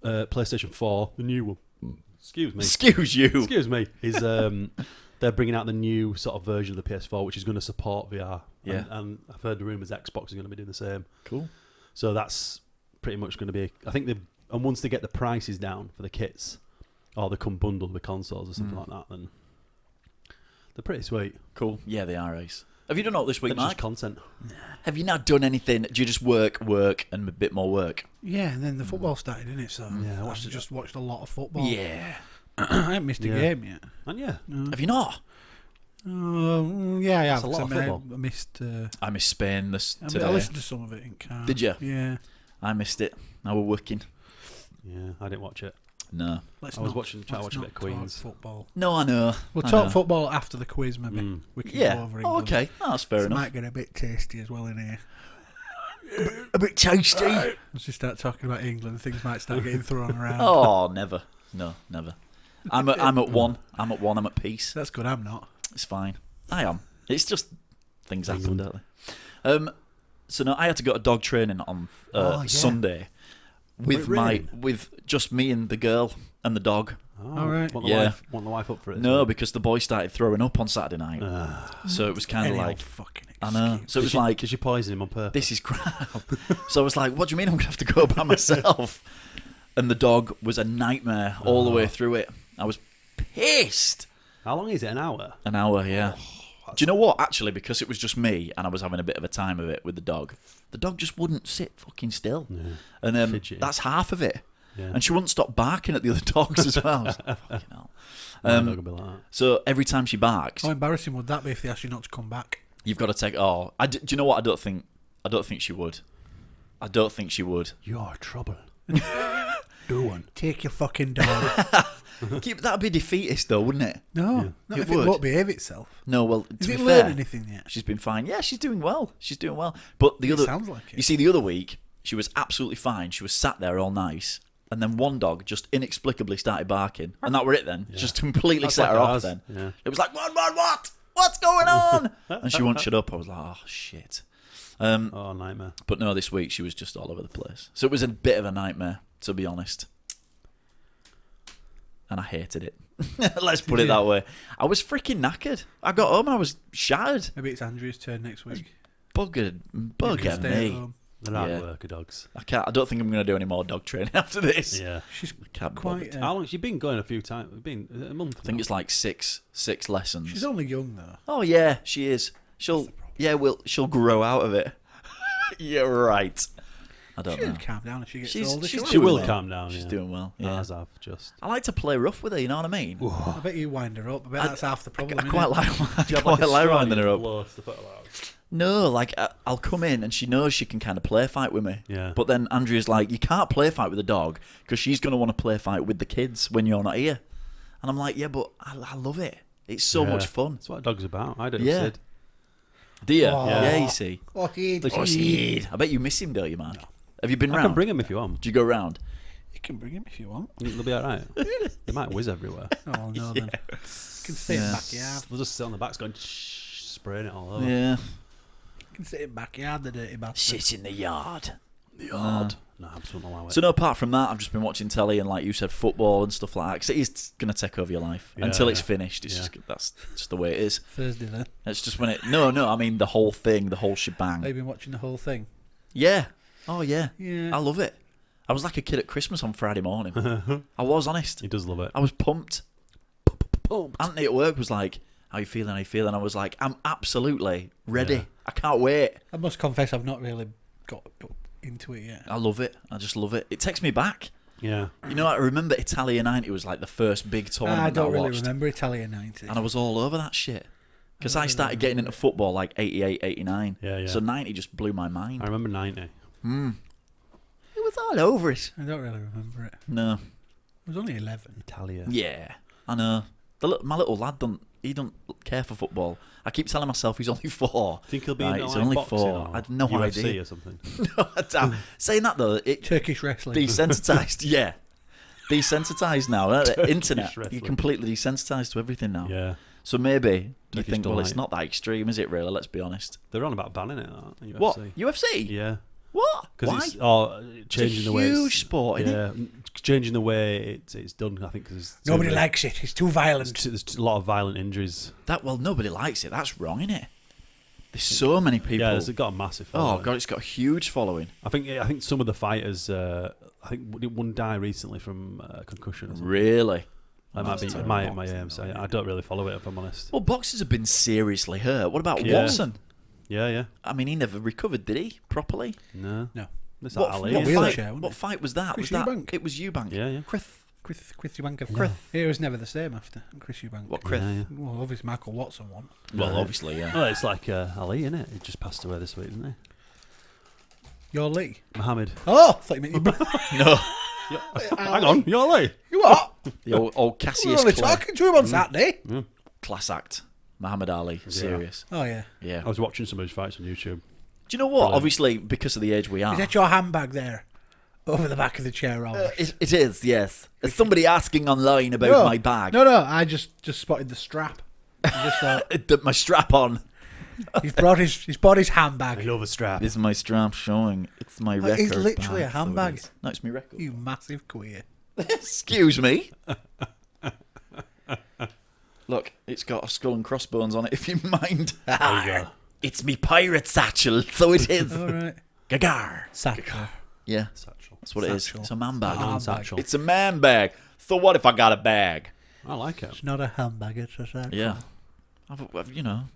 PlayStation 4, the new one. Excuse me. Excuse you. Excuse me. Is they're bringing out the new sort of version of the PS4, which is going to support VR. Yeah. And I've heard the rumours Xbox is going to be doing the same. Cool. So that's pretty much going to be. I think and once they get the prices down for the kits, or they come bundled with consoles or something like that, then they're pretty sweet. Cool. Yeah, they are ace. Have you done all this week, They're just Mark? content. Have you not done anything? Do you just work, and a bit more work? Yeah, and then the football started, didn't it? So Yeah, I I watched it. just watched a lot of football. Yeah. I haven't missed a Yeah. game yet. And yeah, Have you not? Yeah, I have. That's a lot of 'cause football. I missed. I missed Spain I today. listened to some of it in car. Did you? Yeah. I missed it. I was working. yeah, I didn't watch it. No. Let's I was not- watching, trying to let's watch a bit of not talk Queens. football. No, I know. We'll I talk know. football after the quiz, maybe. Mm. We can go Yeah. over Oh, England. okay. No, that's fair It enough. might get a bit tasty as well in here. A bit tasty. Once you start talking about England, things might start getting thrown around. Oh, never. No, never. I'm at one. I'm at one. I'm at peace. That's good. I'm not. It's fine. I am. It's just things happen, don't they? So no, I had to go to dog training on yeah. Sunday with Wait, really? with just me and the girl and the dog. Oh, All right. Want Yeah. the wife up for it? No, because the boy started throwing up on Saturday night, so it was kind of Any like old fucking I know. excuse. So it was like did you poison him on purpose? this is crap. So I was like, what do you mean I'm gonna have to go by myself? And the dog was a nightmare all the way through it. I was pissed. How long is it? An hour? An hour, yeah. Do you know what? Actually, because it was just me and I was having a bit of a time of it with the dog just wouldn't sit fucking still. Yeah. And Fidgety. that's half of it. Yeah. And she wouldn't stop barking at the other dogs as well. I was like, fucking hell. My dog will be like that. So every time she barks, How embarrassing would that be if they asked you not to come back? you've got to take. Oh, do you know what? I don't think she would. I don't think she would. You're trouble. Do one. Take your fucking dog. That'd be defeatist, though, wouldn't it? No, not It if would. it won't behave itself. No, well, Has to it be learned fair, anything yet? she's been fine. Yeah, she's doing well. She's doing well. But the It other, sounds like it. you see, the other week she was absolutely fine. She was sat there all nice, and then one dog just inexplicably started barking, and that were it. Then just completely That's set like her off. ours. Then Yeah. it was like, what? What's going on? And she won't shut up. I was like, oh shit. Oh, nightmare. But no, this week she was just all over the place. So it was a bit of a nightmare, to be honest. And I hated it. Let's put it that way. I was freaking knackered. I got home and I was shattered. Maybe it's Andrew's turn next week. Bugger Stay at me. home. They're hard Yeah. worker dogs. I don't think I'm going to do any more dog training after this. Yeah. She's Can't be quite. bothered. How long? She's been going a few times. Is it a month? I think it's like six lessons. She's only young though. Oh yeah, she is. She'll grow out of it. You're right. I don't know. She'll calm down if she gets She's- older. she's She'll She doing will well. calm down. She's yeah. doing well. Yeah. Ours have just. I like to play rough with her. You know what I mean? I bet you wind her up. I bet that's half the problem. I quite innit? like. I quite like winding her up. To put her out? No, like I'll come in and she knows she can kind of play fight with me. Yeah. But then Andrea's like, you can't play fight with a dog because she's going to want to play fight with the kids when you're not here. And I'm like, yeah, but I love it. It's so Yeah. much fun. That's what a dog's about. I do. Yeah. Sid. Do you? Oh. Yeah, you see. Oh, Sid. Oh, Sid. I bet you miss him, don't you, Mark? Have you been I round? can bring him if you want. Do you go round? You can bring him if you want. They'll be alright. They might whiz everywhere. Oh no, then. You can sit in Yeah. backyard. They'll just sit on the backs going shh, spraying it all over. Yeah. You can sit in backyard, the dirty bastard. Sit in the yard. The yard. No, I just won't allow it. So no, apart from that, I've just been watching telly and, like you said, football and stuff like that. Because it is going to take over your life Yeah, until it's yeah. finished. It's Yeah. that's just the way it is. Thursday then. It's just when it. No, I mean the whole thing, the whole shebang. Have you been watching the whole thing? Yeah. Oh yeah. Yeah. I love it. I was like a kid at Christmas on Friday morning. I was honest. He does love it. I was pumped. Pumped. Anthony at work was like, "How you feeling? How you feeling?" I was like, "I'm absolutely ready. Yeah. I can't wait." I must confess, I've not really got into it yet. I love it. I just love it. It takes me back. Yeah. You know, I remember Italia 90 was like the first big tournament I don't that I really watched. remember Italia 90. And I was all over that shit. Because I started getting into football like 88, 89. Yeah, yeah. So 90 just blew my mind. I remember 90. It was all over it. I don't really remember it. No. I was only 11. Italia. Yeah, I know. My little lad don't care for football. I keep telling myself he's only 4. Think he'll be Right, in he's like only boxing 4. or I had no UFC idea. or something. No, damn. Saying that though, it Turkish wrestling. desensitized. Yeah, desensitized now. The internet, wrestling. you're completely desensitized to everything now. Yeah. So maybe you Turkish think, well, it's delight. not that extreme, is it? Really? Let's be honest. They're on about banning it. That, UFC. What UFC? Yeah. What? Because Why? it's changing It's a the way huge it's, sport, isn't yeah, changing the way it's done. I think because Nobody likes it. It's too violent. There's a lot of violent injuries. Nobody likes it. That's wrong, isn't it? There's so many people. Yeah, it's got a massive. Oh Following. god, it's got a huge following. I think some of the fighters. I think one died recently from concussion. Or something. Really? That might be terrible. my aim. So I don't really follow it if I'm honest. Well, boxers have been seriously hurt. What about Yeah. Watson? Yeah. I mean, he never recovered, did he? Properly? No. No. It's What, like what, Ali. wheelchair, fight, wasn't what it? fight was that? Chris Was that Eubank. it was Eubank. Yeah. Chris Eubank. Yeah. It was never the same after Chris Eubank. What, Chris? Yeah. Well, obviously Michael Watson won. Well, obviously, yeah. Oh, it's like Ali, isn't it? He just passed away this week, didn't he? You're Lee. Mohammed. Oh, I thought you meant your brother. No, Hang on, you're Ali. You what? the old We were Cassius only Clay. talking to him on Saturday. Class act. Muhammad Ali. Serious. Oh, yeah. Yeah. I was watching some of his fights on YouTube. Do you know what? Obviously, because of the age we are. Is that your handbag there? Over the back of the chair, It is, yes. There's somebody asking online about my bag. No, I just spotted the strap. I just thought, My strap on. he's brought his handbag. love a strap. This is my strap showing. It's my record. It's literally bag, a handbag. so it is. No, it's my record. You massive queer. Excuse me. Look, it's got a skull and crossbones on it, if you mind. There you go. It's me pirate satchel, so it is. All right. Gagar. Satchel. Yeah, Satchel. that's what it is. Satchel. It's a man bag. Ah. Satchel. It's a man bag. So what if I got a bag? I like it. It's not a handbag, it's a satchel. Yeah.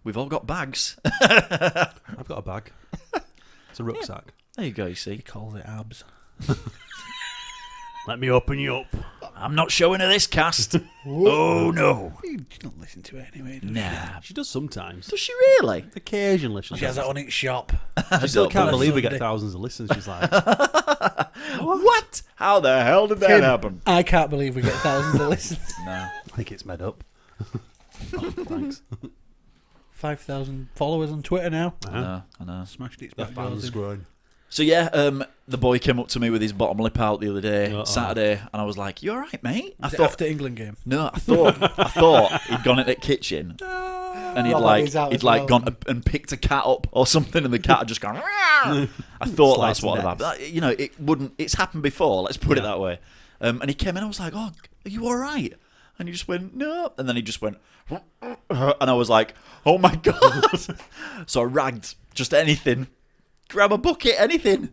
We've all got bags. I've got a bag. It's a rucksack. There you go, you see. He calls it abs. Let me open you up. I'm not showing her this cast. Oh, no. You don't listen to it anyway, does Nah. She does sometimes. Does she really? Occasionally. she? She has it on its shop. I Still don't can't believe we Sunday. get thousands of listens. She's like, What? How the hell did that Tim, happen? I can't believe we get thousands of listens. No. I think it's made up. Oh, thanks. 5,000 followers on Twitter now. I know. Smashed its The back doors fans in. growing. So yeah, the boy came up to me with his bottom lip out the other day, Uh-oh. Saturday, and I was like, "You all right, mate?" I Was it thought, after England game. no, I thought he'd gone in the kitchen and he'd Well, like he's out he'd as like well. gone and picked a cat up or something, and the cat had just gone. "Rawr." I thought that's what it Slicing happened. You know, it wouldn't. It's happened before. Let's put it that way. And he came in. I was like, "Oh, are you all right?" And he just went, "No," and then he just went, and I was like, "Oh my god!" So I ragged just anything, grab a bucket, anything.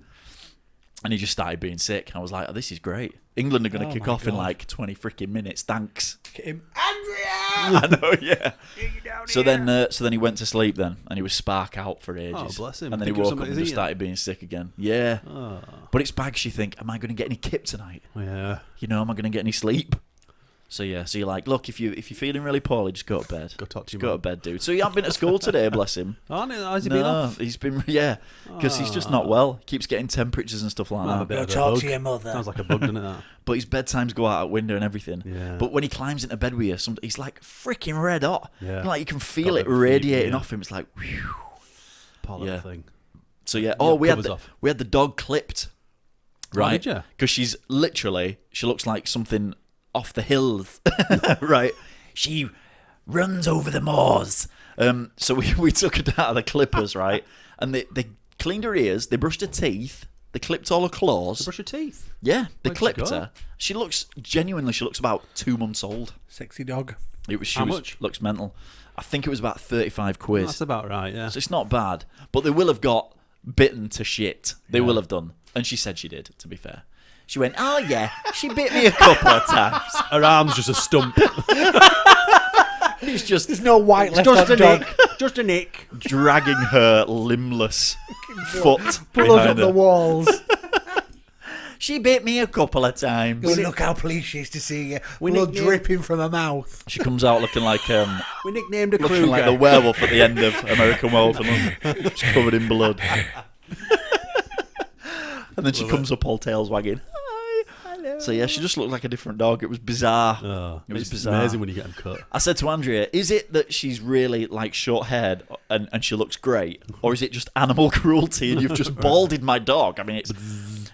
And he just started being sick. And I was like, oh, this is great. England are going to kick my off in God. like 20 freaking minutes. Thanks. Get him. I know, yeah. So then he went to sleep then. And he was spark out for ages. Oh, bless him. And then he Think of woke up something and he's just eating. started being sick again. Yeah. Oh. But it's bags you think, am I going to get any kip tonight? Yeah. You know, am I going to get any sleep? So yeah, so you're like, look, if you're feeling really poorly, just go to bed. Go talk to Just your go to mum. bed, dude. So he hasn't been to school today, bless him. Oh, no, has he been No, off? he's been because he's just not well. He keeps getting temperatures and stuff like Oh, a that. bit Go of a talk bug. to your mother. Sounds like a bug, doesn't it? That? But his bedtimes go out window and everything. Yeah. But when he climbs into bed with you, he's like freaking red hot. Yeah. Like you can feel Got it the fever, radiating yeah. off him. It's like, whew. Poor little Yeah. thing. So yeah. Yeah, Oh, we had covers off. the dog clipped. Oh, Right. did ya? Because she looks like something off the hills. Right. She runs over the moors. So we took her down to the clippers, right? And they cleaned her ears. They brushed her teeth. They clipped all her claws. Brush your teeth. Yeah, they Where'd she clipped go? her. She looks about 2 months old. Sexy dog. How much? Looks mental. I think it was about 35 quid. That's about right, yeah. So it's not bad. But they will have got bitten to shit. They will have done. And she said she did, to be fair. She went, oh yeah, she bit me a couple of times. Her arm's just a stump. He's just There's no white left on dog. Just a nick. dragging her limbless foot Blood behind up the her. walls. She bit me a couple of times. Go, look how pleased she is to see you. We Blood nicknamed- dripping from her mouth. She comes out looking like We nicknamed her looking Kruger. like the werewolf at the end of American Werewolf in London. She's covered in blood. And then she comes up all tails wagging. Hi, hello. So yeah, she just looked like a different dog. It was bizarre. Oh, It was it's bizarre. amazing when you get them cut. I said to Andrea, is it that she's really like short haired and she looks great? Or is it just animal cruelty and you've just balded my dog? I mean, it's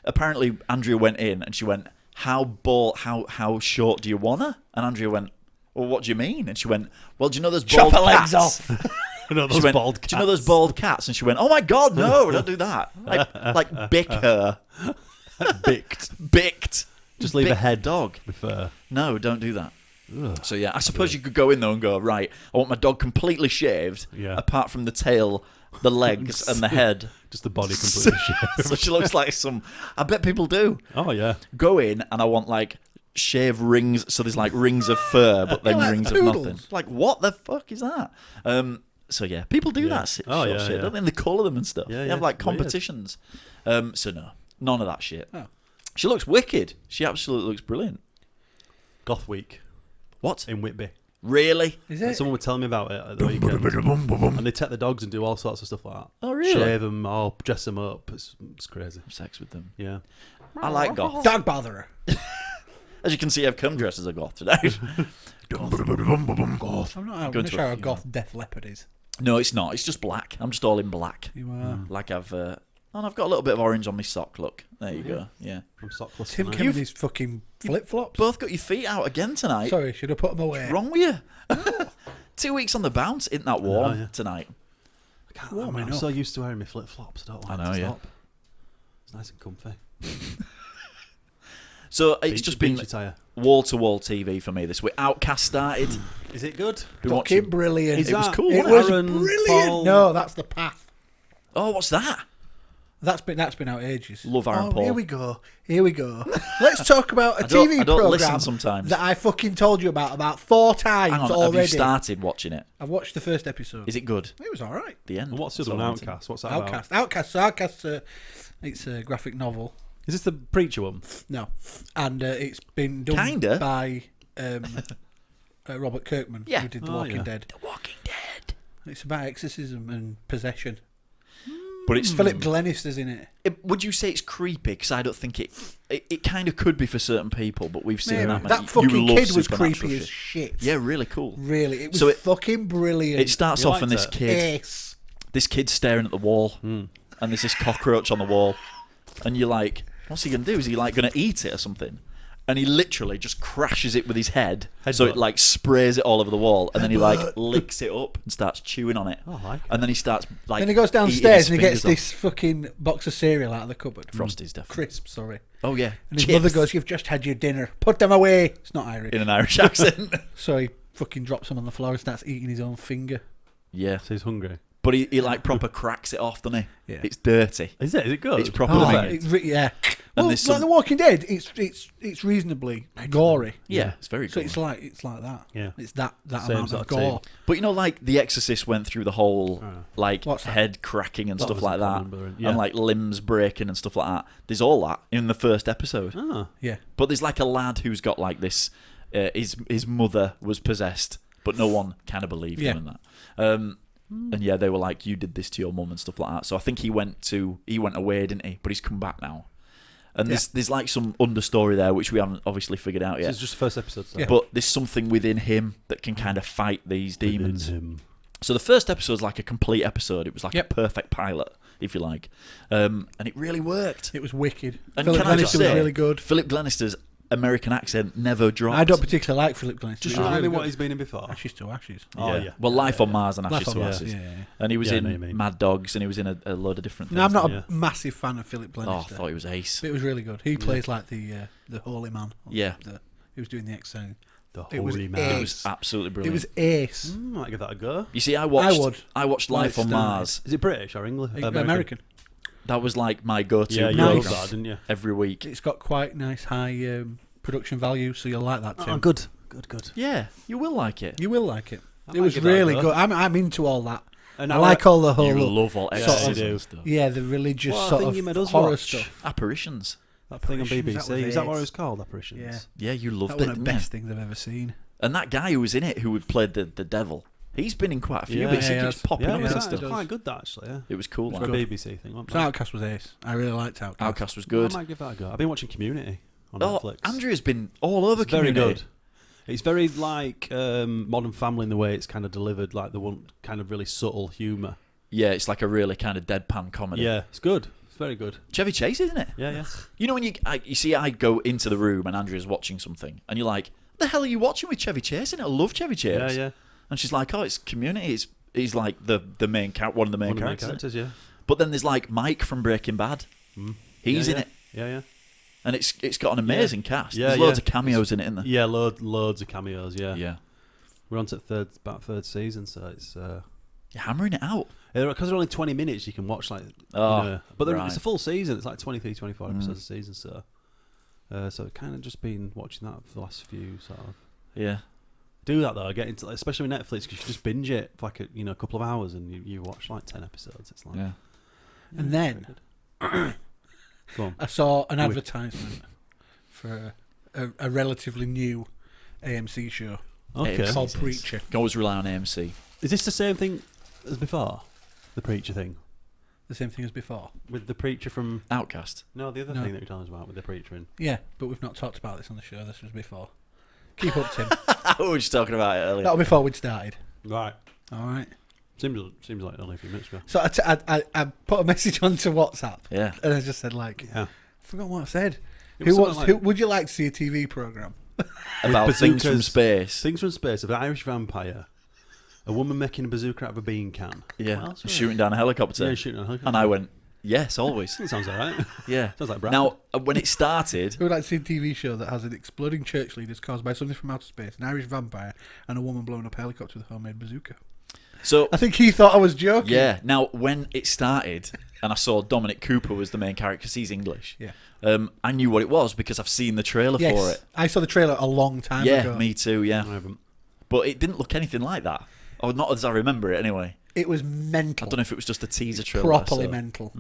apparently Andrea went in and she went, how short do you want her? And Andrea went, well, what do you mean? And she went, well, do you know there's bald Chop her legs cats? off. No, She those went, bald do you know those bald cats? And she went, oh my God, no, don't do that. Like bick her. Bicked. Just leave a Bicked head dog. with No, don't do that. So yeah, I suppose you could go in though and go, right, I want my dog completely shaved, Yeah. apart from the tail, the legs, and the head. just the body completely shaved. So she looks like some. I bet people do Oh yeah. go in, and I want like shave rings. So there's like rings of fur, but then like rings poodles. of nothing. Like what the fuck is that? So yeah, people do that shit, Oh, yeah, shit, yeah. don't they? And they colour them and stuff. Yeah, They yeah. have like Weird. competitions. So no, none of that shit. Oh. She looks wicked. She absolutely looks brilliant. Goth Week What? in Whitby. Really? Is it? Someone was telling me about it at the weekend. And they take the dogs and do all sorts of stuff like that. Oh, really? Shave them or dress them up. It's crazy. Sex with them. Yeah. I like goth. Dog botherer. As you can see, I've come dressed as a goth today. Goth. I'm not Going sure to how a a goth Def Leppard is. No, it's not. It's just black. I'm just all in black. You are. Like and I've got a little bit of orange on my sock. Look, there you go. Yeah. I'm sockless Tim tonight. came in his fucking flip flops. Both got your feet out again tonight. Sorry, should have put them away. What's wrong with you? 2 weeks on the bounce. Isn't that warm yeah. tonight? Warm I'm enough. so used to wearing my flip flops. I don't want I know, to yeah. stop. It's nice and comfy. So it's just been beach attire. wall-to-wall TV for me this week. Outcast started. Is it good? Been Fucking watching. brilliant. Is It was that cool, It wasn't was Aaron brilliant. Paul? No, that's The Path. Oh, what's that? That's been out ages. Love Aaron oh, Paul. Here we go. Let's talk about a I don't TV listen program sometimes. that I fucking told you about 4 times Hang on, already. have you started watching it? I've watched the first episode. Is it good? It was all right. The end. And what's the That's other one? all I wanted. Outcast. What's that Outcast. Outcast. It's a graphic novel. about? Is this the preacher one? No, and it's been done Kinda. by Robert Kirkman, Yeah. who did The Oh, Walking yeah. Dead. The Walking Dead. It's about exorcism and possession. But it's Philip Glenister's in it. Would you say it's creepy? Because I don't think it kind of could be for certain people, but we've seen Mate, that. that You fucking love kid was supernatural creepy as shit. shit. Yeah, really cool. Really, it was So fucking brilliant. It starts You off and liked this it? kid, Ace. this kid's staring at the wall, and there's this cockroach on the wall, and you're like, what's he gonna do? Is he like gonna eat it or something? And he literally just crashes it with his head, so it like sprays it all over the wall, and then he like licks it up and starts chewing on it. Oh, I like it. And then he starts like. Then he goes eating downstairs his and he gets fingers this fucking box of cereal out of the cupboard. Frosties, definitely. Crisps, sorry. Oh yeah. And his Chips mother goes, "You've just had your dinner. Put them away." It's not Irish. in an Irish accent. So he fucking drops them on the floor and starts eating his own finger. Yeah, So he's hungry. but he like proper cracks it off, doesn't he? Yeah. It's dirty. Is it? Is it good? It's proper Oh, banging. yeah. And Well, there's like some- The Walking Dead, it's reasonably gory. Yeah, it's very So good. it's like that. Yeah. It's that Same amount sort of of gore. team. But you know, like The Exorcist went through the whole like What's that? head cracking and That stuff was like a that, common brother, yeah. and like limbs breaking and stuff like that. There's all that in the first episode. Ah. Yeah. But there's like a lad who's got like this. His mother was possessed, but no one kind of believed him in that. And yeah, they were like, "You did this to your mum" and stuff like that. So I think he went away, didn't he? But he's come back now. And there's like some understory there which we haven't obviously figured out So yet. it's just the first episode. So. Yeah. But there's something within him that can kind of fight these demons. Within him. So the first episode's like a complete episode. It was like Yep. a perfect pilot, if you like, and it really worked. It was wicked. And Philip can I just Glenister was say, really good. Philip Glenister's American accent never dropped. I don't particularly like Philip Glenister. Just He was remind me really what good. he's been in before. Ashes to Ashes. Oh, yeah. Well, Life on Mars and Ashes Life to on Ashes. Mars, yeah. And he was Yeah, I know what you in mean. Mad Dogs, and he was in a load of different things. No, I'm not Yeah. a massive fan of Philip Oh, I Glenister. thought he was ace. But it was really good. He plays like the holy man. Yeah. He was doing the X-Sound. The It was holy ace. man. It was absolutely It brilliant. was ace. Might give that a go. You see, I would. watched Life on Like Mars. Is it British or English? American. That was like my go-to Yeah, you Nice. love program that, didn't you? every week. It's got quite nice high production value, so you'll like that too. Oh, good. Good. Yeah, you will like it. You will like it. I It might was give that a really go. good. I'm into all that. And I like all the whole You love all sort exorcism of- and stuff. yeah, the religious Well, I sort think you made of us horror watch stuff. Apparitions. that thing on Apparitions, BBC. that was Is that what it ace. was called? Apparitions. Yeah. Yeah, you That loved one it, of the didn't you? best things I've ever seen. And that guy who was in it, who had played the devil, he's been in quite a few Yeah, bits. yeah, He he keeps has. popping Yeah, up yeah, and that's stuff. does. quite good. That actually. Yeah. It was cool. For Like. a BBC thing. Wasn't So it? Outcast was ace. I really liked Outcast. Outcast was good. I might give that a go. I've been watching Community on Oh, Netflix. Andrea's been all over It's very Community. good. It's very like Modern Family in the way it's kind of delivered, like the one kind of really subtle humour. Yeah, it's like a really kind of deadpan comedy. Yeah, it's good. It's very good. Chevy Chase, isn't it? Yeah, yeah. You know when you see I go into the room and Andrea's watching something and you're like, "The hell are you watching with Chevy Chase in it? I love Chevy Chase." Yeah, yeah. And she's like, "Oh, it's Community. He's like the main one of the main One of the main characters." characters, yeah. But then there's like Mike from Breaking Bad. He's Yeah, in yeah. it, Yeah, yeah. and it's got an amazing cast. Yeah, There's loads yeah. of cameos in it, isn't there? Yeah, loads of cameos, yeah. Yeah. We're on to about third season, so it's... You're hammering it out. because they're only 20 minutes, you can watch like... Oh, but right. it's a full season. It's like 23, 24 episodes a season, so... so I've kind of just been watching that for the last few, sort of... Yeah. Do that though, get into especially with Netflix, because you just binge it for like a couple of hours and you watch like 10 episodes. It's like... Yeah. And then Go on. I saw an advertisement for a relatively new AMC show Okay. AMC. called Jesus. Preacher. Can always rely on AMC. Is this the same thing as before? The preacher thing The same thing as before. with the preacher from Outcast. no, the other No. thing that you're telling us about with the preacher in. Yeah, but we've not talked about this on the show. This was before. Keep up, Tim. We were just talking about it earlier. That was before we'd started. Right. All right. Seems like only a few minutes ago. So I put a message onto WhatsApp, Yeah. and I just said like, Yeah. I forgot what I said. It was Who wants? something Who would you like to see a TV program? About things from bazookas. space. Things from space. Of an Irish vampire. A woman making a bazooka out of a bean can. Yeah. What else was Shooting down a helicopter. Yeah, shooting on a helicopter. And I went, yes, always. That sounds alright. Yeah. Sounds like Brad. Now, when it started, Who would like to see a TV show that has an exploding church leaders caused by something from outer space, an Irish vampire, and a woman blowing up a helicopter with a homemade bazooka? so I think he thought I was joking. yeah. Now, when it started, and I saw Dominic Cooper was the main character because he's English. Yeah. I knew what it was because I've seen the trailer Yes. for it. I saw the trailer a long time Yeah, ago. me too. Yeah, I haven't. but it didn't look anything like that, or not as I remember it anyway. It was I mental. don't know if it was just a teaser trailer. I Properly saw. mental.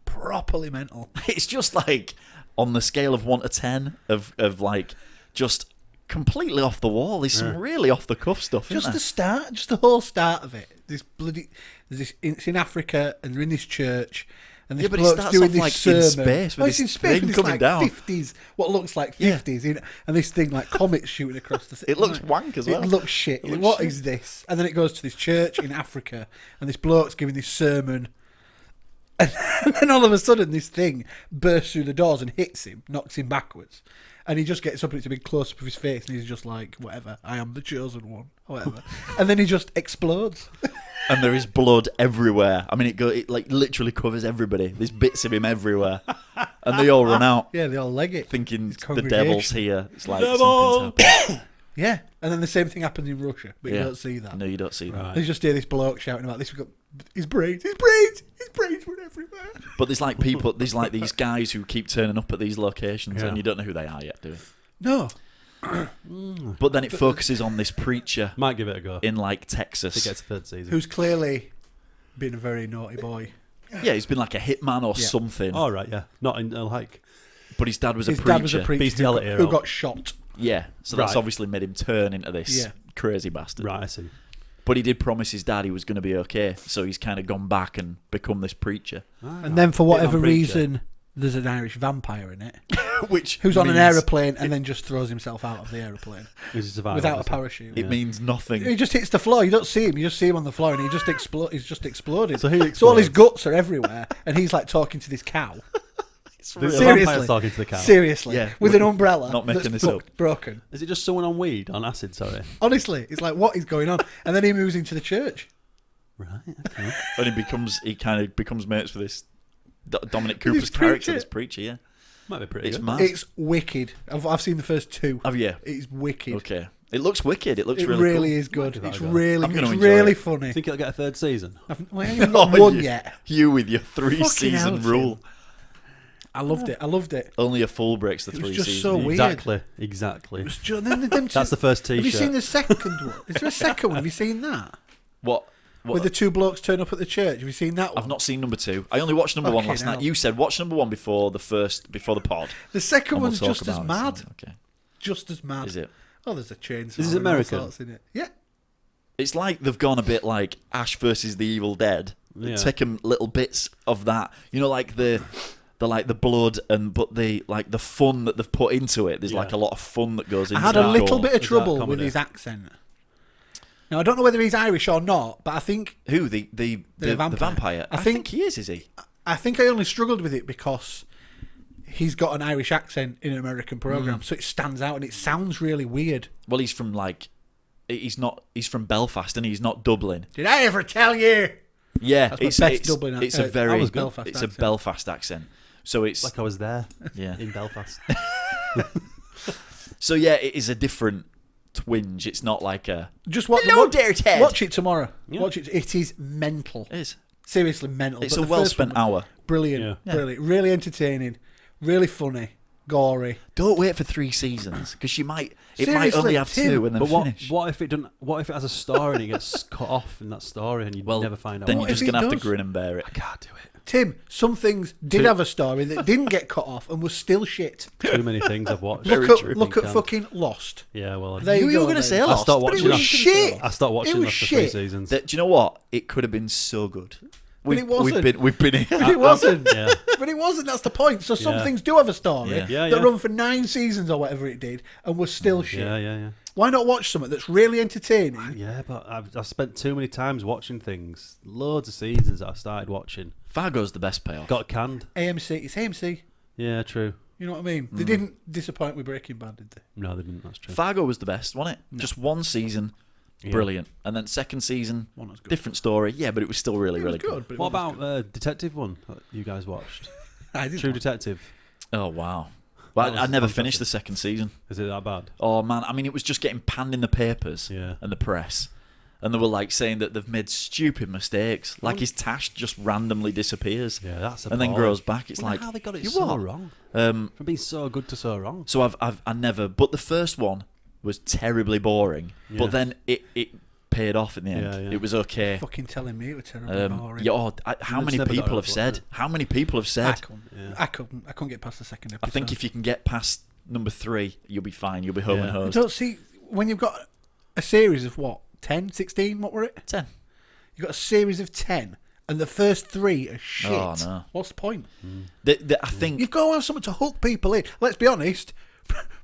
Properly mental. It's just like on the scale of 1 to 10 of like just completely off the wall. There's some really off the cuff stuff. Just isn't the start, just the whole start of it. It's in Africa, and they're in this church, and this Yeah, but it bloke's starts doing off, this like, sermon. in space with it's this in space, thing and it's coming like down. 50s, what looks like Yeah. 50s, and this thing like comets shooting across the. It looks wank as well. It looks shit. It looks What shit. is this? And then it goes to this church in Africa, and this bloke's giving this sermon. And then all of a sudden, this thing bursts through the doors and hits him, knocks him backwards. And he just gets up, and it's a big close up of his face, and he's just like, whatever, I am the chosen one, whatever. And then he just explodes. And there is blood everywhere. I mean, it like literally covers everybody. There's bits of him everywhere, and they all run out Yeah, they all leg it. thinking the congregation. devil's here. It's like Devil! something's happened. Yeah, and then the same thing happens in Russia, but you Yeah. don't see that. No, you don't see that. Right. You just hear this bloke shouting about this. We've got his brains were everywhere. But there's like people, there's like these guys who keep turning up at these locations, Yeah. and you don't know who they are yet, do you? No, But then it focuses on this preacher Might give it a go. in like If it Texas. gets a third season. who's clearly been a very naughty boy. Yeah, he's been like a hitman or Yeah. something. All right, yeah. Not in like. But his dad was His a preacher. dad was a preacher Bestiality who hero. got shot. Yeah, so that's Right. obviously made him turn into this Yeah. crazy bastard. Right, I see. But he did promise his dad he was going to be okay, so he's kind of gone back and become this preacher. And then for whatever Hitman preacher. reason, there's an Irish vampire in it Which who's on an means- aeroplane and then just throws himself out of the aeroplane He's a survivor, without a obviously. parachute. It means nothing. He just hits the floor. You don't see him. You just see him on the floor, and he just He's just exploded. So he So all his explodes. guts are everywhere, and he's like talking to this cow. It's The real. Seriously. vampire's talking to the cow. Seriously, Yeah. with an umbrella. Not making that's this up. Broken. Is it just someone on weed, on acid, sorry? Honestly, it's like, what is going on? And then he moves into the church. Right, okay. And he kind of becomes mates with this Dominic Cooper's This character, preacher. this preacher. Yeah, Might be pretty it's good. mad. It's wicked. I've seen the first two. Oh yeah. It's wicked. Okay. It looks wicked. It looks It really, really cool. is good. give that It's a go. really, I'm gonna it's enjoy really it. funny. Think it'll get a third season? We ain't got Oh, one you- yet. You with your 3 Fucking season hell, rule. Tim. I loved it. I loved it. Only a fool breaks the It was 3 just seasons. so weird. Exactly. It was them two- That's the first Have you T-shirt. seen the second one? Is there a second one? Have you seen that? What? Where the two blokes turn up at the church. Have you seen that one? I've not seen number 2. I only watched number 1 Fucking last night. hell. You said watch number 1 before the pod. The second And we'll one's talk just as about it. mad. Okay. Just as mad. Is it? Oh, there's a chainsaw. This is and all American? sorts in it. Yeah. It's like they've gone a bit like Ash versus the Evil Dead. Yeah. Taken little bits of that. You know, like the blood but the like the fun that they've put into it. There's Yeah. like a lot of fun that goes I into had a that. little bit of Is that trouble with comedy? his accent. Now, I don't know whether he's Irish or not, but I think Who the vampire? I I think- think he is he? I only struggled with it because he's got an Irish accent in an American program, so it stands out and it sounds really weird. Well, he's from he's from Belfast and he's not Dublin. Did I ever tell you? Yeah, That's my it's best it's, Dublin it's a accent. very I was Belfast it's accent. a Belfast accent. So it's Like I was there yeah. in Belfast. So yeah, it is a different twinge. It's not like a Just watch, Hello there, Ted. watch it tomorrow. Yeah. Watch it. It is mental. it is. Seriously mental. It's But a the well first spent one, hour. Brilliant. Yeah. Brilliant. Really entertaining. Really funny. Gory. Don't wait for 3 seasons because it might Seriously, only have Tim. 2 and then But finish. what if it has a story and it gets cut off in that story and you Well, never find out? then what you're if just it gonna have to does? grin and bear it. I can't do it. Tim, some things did have a story that didn't get cut off and was still shit. Too many things I've watched. Look at fucking Lost. Yeah, well, There You you were go, going to then. say I Lost. stopped But it watching. was shit. I stopped watching It was after 3 shit. seasons. Do you know what? It could have been so good. But it wasn't. We've been here. But it wasn't. Yeah. But it wasn't. That's the point. So some Yeah. things do have a story Yeah. Yeah, that yeah. run for 9 seasons or whatever it did, and was still shit. Yeah. Why not watch something that's really entertaining? Yeah, but I've spent too many times watching things. Loads of seasons that I started watching. Fargo's the best payoff. Got canned. AMC. It's AMC. Yeah, true. You know what I mean? They didn't disappoint with Breaking Bad, did they? No, they didn't. That's true. Fargo was the best, wasn't it? Just one season, Yeah. brilliant. And then second season, One was good. different story. Yeah, but it was still really, It was really good. but it What wasn't about Detective one that you guys watched? I didn't True watch- Detective. Oh, wow. Well, That I was never fantastic. finished the second season. Is it that bad? Oh, man. I mean, it was just getting panned in the papers Yeah. and the press. And they were like saying that they've made stupid mistakes. Like his tash just randomly disappears Yeah, that's and then grows back. It's Wonder like, how they got it you so what? wrong. Um, From being so good to so wrong. so I never, but the first one was terribly boring. Yeah. But then it paid off in the end. Yeah, yeah. It was okay. Fucking telling me it was terribly boring. Yeah, how It's many never got people around have to said? watching How many people have I said? couldn't. Yeah. I couldn't get past the second episode. I think if you can get past number 3, you'll be fine. You'll be home Yeah. and I hosed. don't see when you've got a series of what 10, 16, what were it? 10. You've got a series of 10, and the first 3 are shit. Oh, no. What's the point? I think. You've got to have something to hook people in. Let's be honest.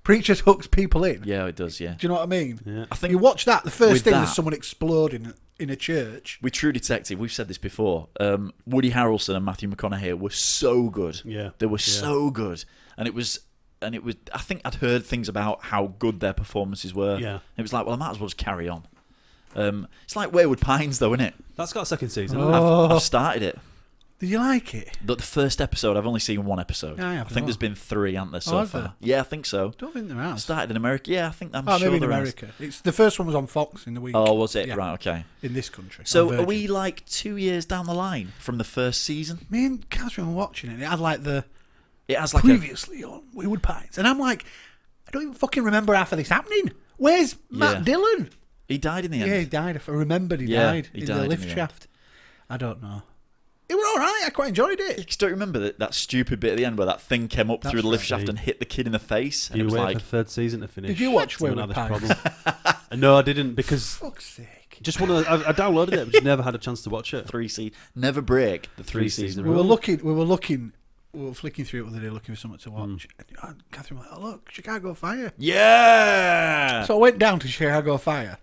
Preachers hooks people in. Yeah, it does. Yeah. Do you know what I mean? Yeah. I think You watch that. The first with thing that- was someone exploding in a church. with True Detective, we've said this before. Woody Harrelson and Matthew McConaughey were so good. Yeah. They were Yeah. so good, and it was. I think I'd heard things about how good their performances were. Yeah. It was like, well, I might as well just carry on. It's like Wayward Pines, though, isn't it? That's got a second season. Oh. I've started it. Did you like it? The first episode, I've only seen one episode. I have think not. there's been 3, aren't there, so has far? there? Yeah, I think so. Don't think there has. Started in America. Yeah, I think I'm Oh, sure maybe in there has. America. It's the first one was on Fox in the week. Oh, was it? Yeah. Right, okay. In this country. So on are Virgin. we like 2 years down the line from the first season? Me and Catherine were watching it. It had like the It has like previously on Wayward Pines, and I'm like, I don't even fucking remember half of this happening. Where's Matt Dillon? he died in the end. Yeah, he died. I remembered he Yeah, died he in died the in lift the end. shaft. I don't know. It was all right. I quite enjoyed it. Just don't remember that stupid bit at the end where that thing came up That's through the lift right. shaft and hit the kid in the face, and You it was wait like, for the third season to finish. Did you watch We're gonna Wayward have Pines? this problem. No, I didn't because Fuck's sake. just one of I downloaded it, but just never had a chance to watch it. 3 season, never break the 3 3 season We rule. were flicking through it the other day looking for something to watch. And Catherine went, oh, look, Chicago Fire. Yeah. So I went down to Chicago Fire.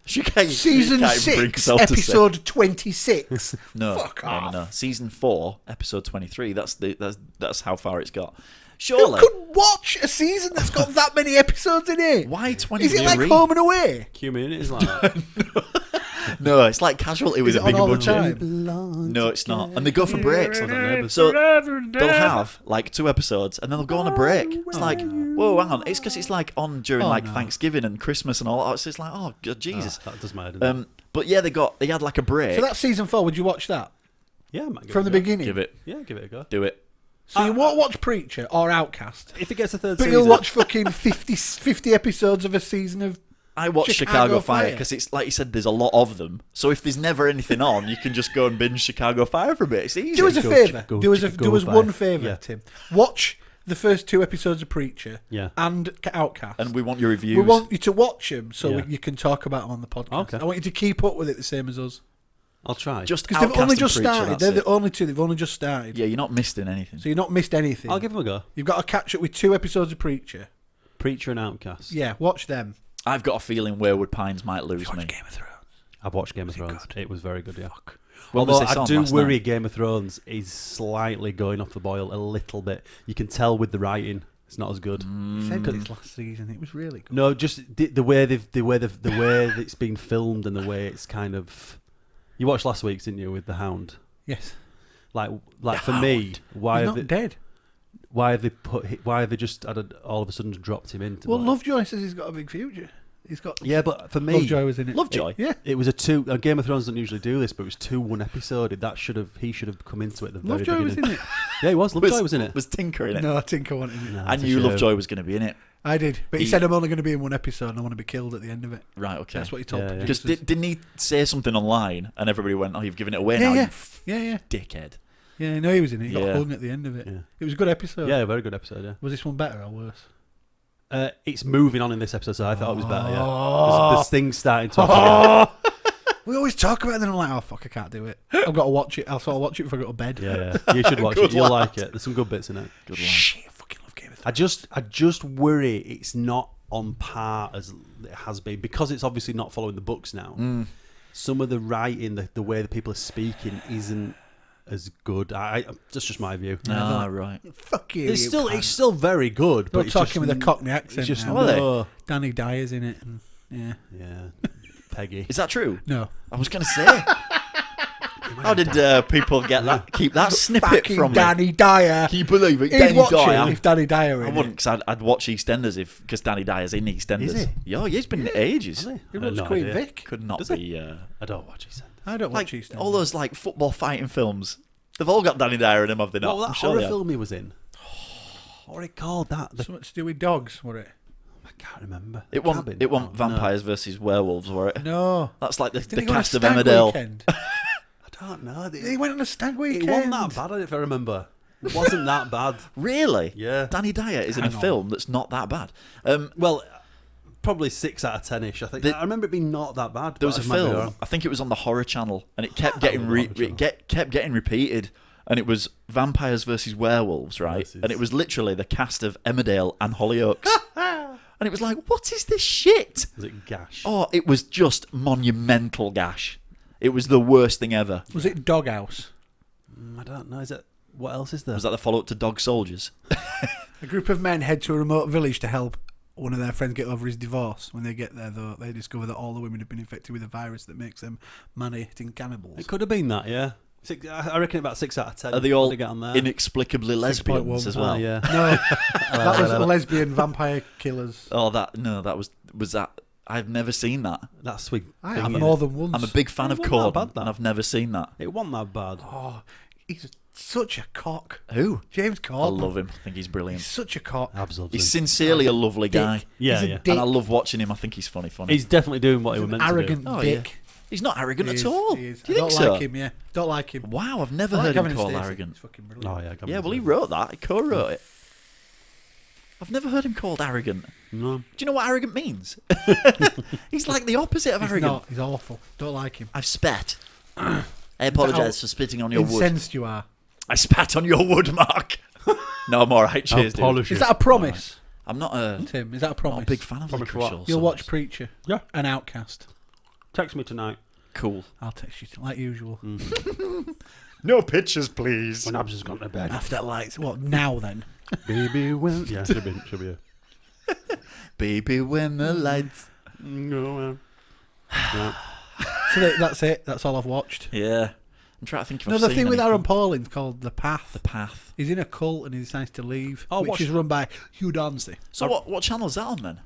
She can't, Season she can't bring 6, herself to say- episode 26. No, Fuck no, off. no. Season 4, episode 23. That's how far it's got. Who Surely. could watch a season that's got that many episodes in it? Why 23? Is it like Home and Away? Community is like that. No, it's like Casualty with Is a it bigger on all the budget. time? No, it's not. And they go for breaks. Sounds like neighbours. So they'll have like 2 episodes and then they'll go on a break. It's like, whoa, hang on. It's because it's like on during Oh, like no. Thanksgiving and Christmas and all that. So it's like, oh, God, Jesus. That does my head in. But yeah, they had like a break. So that's season 4. Would you watch that? Yeah, I might give From it the a go. beginning? Give it. Yeah, give it a go. Do it. So you won't watch Preacher or Outcast, If it gets a third but season, you'll watch fucking 50 episodes of a season of... I watched Chicago Chicago Fire Fire. because it's like you said, there's a lot of them. So if there's never anything on, you can just go and binge Chicago Fire for a bit. It's easy. Do us a Go, favour. go, Do us go one Fire. favour, Yeah. Tim. Watch the first 2 episodes of Preacher Yeah. and Outcast. And we want your reviews. we want you to watch them so Yeah. you can talk about them on the podcast. Okay. I want you to keep up with it the same as us. I'll try. just Because they've Outcast only and just Preacher, started. that's They're it. the only 2. They've only just started. Yeah, you're not missing anything. So you've not missed anything. I'll give them a go. You've got to catch up with 2 episodes of Preacher. Preacher and Outcast. Yeah, watch them. I've got a feeling Wayward Pines might lose Watch me. Game of Thrones. I've watched Game of Was it Thrones. good? It was very good, yeah. When was Although this I on do last worry night? Game of Thrones is slightly going off the boil a little bit. You can tell with the writing, it's not as good. You said this last season. It was really good. No, just the way the way it's been filmed and the way it's kind of. You watched last week's, didn't you, with the Hound? Yes. Like for me, why He's have not they, dead. why have they just all of a sudden dropped him into? Well, Lovejoy says he's got a big future. He's got... Yeah, but for me, Lovejoy was in it. Lovejoy? Yeah. it was a 2. Game of Thrones doesn't usually do this, but it was 2 episode. He should have come into it at the very Lovejoy beginning. was in it. Yeah, he was. Lovejoy was in it. Was Tinker in it? No, I think I wanted it. No, I it's a knew shame. Lovejoy was going to be in it. I did. But he He- said I'm only going to be in 1 episode and I want to be killed at the end of it. Right, okay. That's what he told Yeah, yeah. Because producers. didn't he say something online and everybody went, oh, you've given it away Yeah, now, yeah. you Yeah, yeah. dickhead. Yeah, no, he was in it. He got Yeah. hung at the end of it. Yeah. It was a good episode. Yeah, very good episode. Yeah. Was this one better or worse? It's moving on in this episode, so I thought it was better. Yeah. Oh. There's things starting to. Happen. We always talk about it, and then I'm like, oh fuck, I can't do it. I've got to watch it. I'll sort of watch it before I go to bed. Yeah, you should watch Good it. You'll lad. like it. There's some good bits in it. Good one. Shit, I fucking love Game of Thrones. I just worry it's not on par as it has been because it's obviously not following the books now. Some of the writing, the way the people are speaking, isn't as good. That's just my view. Ah, right. Fuck you. It's you still cunt. it's still very good. They're But it's talking just, with a Cockney accent. It's just now. Are they? no. Danny Dyer's in it. And, yeah. Yeah, Peggy. Is that true? No. I was going to say. How did people get that? Keep that snippet Fucking from me? Danny Dyer. Can you believe it? He'd Danny watch Dyer. it if Danny Dyer were I in wouldn't, it. because I'd watch EastEnders because Danny Dyer's in EastEnders. Is he? Yeah, he's been in it ages. Really? He I had loves no Queen idea. Vic. Could not Does be. I don't watch EastEnders. I don't Like watch EastEnders. all those like football fighting films. They've all got Danny Dyer in them, have they not? What was I'm that sure horror they have. film he was in? What are it called? Something to do with dogs, were it? I can't remember. It wasn't. Cabin? It wasn't No, vampires versus werewolves, were it? No. That's like the Didn't he go on a cast of stag Emmerdale. weekend? I don't know. He went on a stag It weekend. wasn't that bad, if I remember. It wasn't that bad. Really? Yeah. Danny Dyer is in a Hang on. film that's not that bad. Well, probably 6 out of 10ish. I think. I remember it being not that bad. There was a but I might be film. wrong. I think it was on the Horror Channel, and it kept getting Horror Channel. kept getting repeated. And it was vampires versus werewolves, right? Versus. And it was literally the cast of Emmerdale and Hollyoaks. And it was like, what is this shit? Was it Gash? Oh, it was just monumental gash. It was the worst thing ever. Was it Doghouse? I don't know. Is it? What else is there? Was that the follow-up to Dog Soldiers? A group of men head to a remote village to help one of their friends get over his divorce. When they get there, though, they discover that all the women have been infected with a virus that makes them man-eating cannibals. It could have been that. Yeah. I reckon about 6 out of 10. Are they all What did I get on there? inexplicably lesbians 6.1. as well? yeah. No, that was lesbian vampire killers. Oh, that was that. I've never seen that. That's sweet. I thing, have innit? more than once. I'm a big fan It of wasn't that Cohan, bad, that. and I've never seen that. It wasn't that bad. Oh, he's such a cock. Who? James I Corden. love him. I think he's He's brilliant. such a cock. Absolutely. He's sincerely a lovely guy. Dick. Yeah, He's a yeah. dick. And I love watching him. I think he's funny. He's definitely doing what he He's was an meant arrogant Oh, dick. He's not arrogant He at is, all. he is. Do you I think don't so? like him, yeah. Don't like him. Wow, I've never I like heard him Gavin called Stacey. arrogant. He's fucking to do. brilliant. Oh, yeah. Yeah, well, he wrote that. He co-wrote it. I've never heard him called arrogant. No. Do you know what arrogant means? He's like the opposite of He's arrogant. not. He's awful. Don't like him. I've spat. I apologise for spitting on your wood. Incensed you are. I spat on your wood, Mark. No, I'm alright. Cheers, dude. Polish Is it. that a promise, I'm not a, Tim? Is that a not promise? a big fan of Promise licorice what? or You'll watch something. Preacher. Yeah. And Outcast. Text me tonight. Cool. I'll text you like usual. No pictures, please. When Abs has gone to bed. After lights. What now then? Baby, when... Yeah, should be. Baby, when the lights. No, yeah. So that's it. That's all I've watched. Yeah. I'm trying to think if No, I've the seen thing with anything. Aaron Pauling's called The Path. The Path. He's in a cult and he decides to leave, Oh, which watch- is run by Hugh Dancy. So what channel is that on then?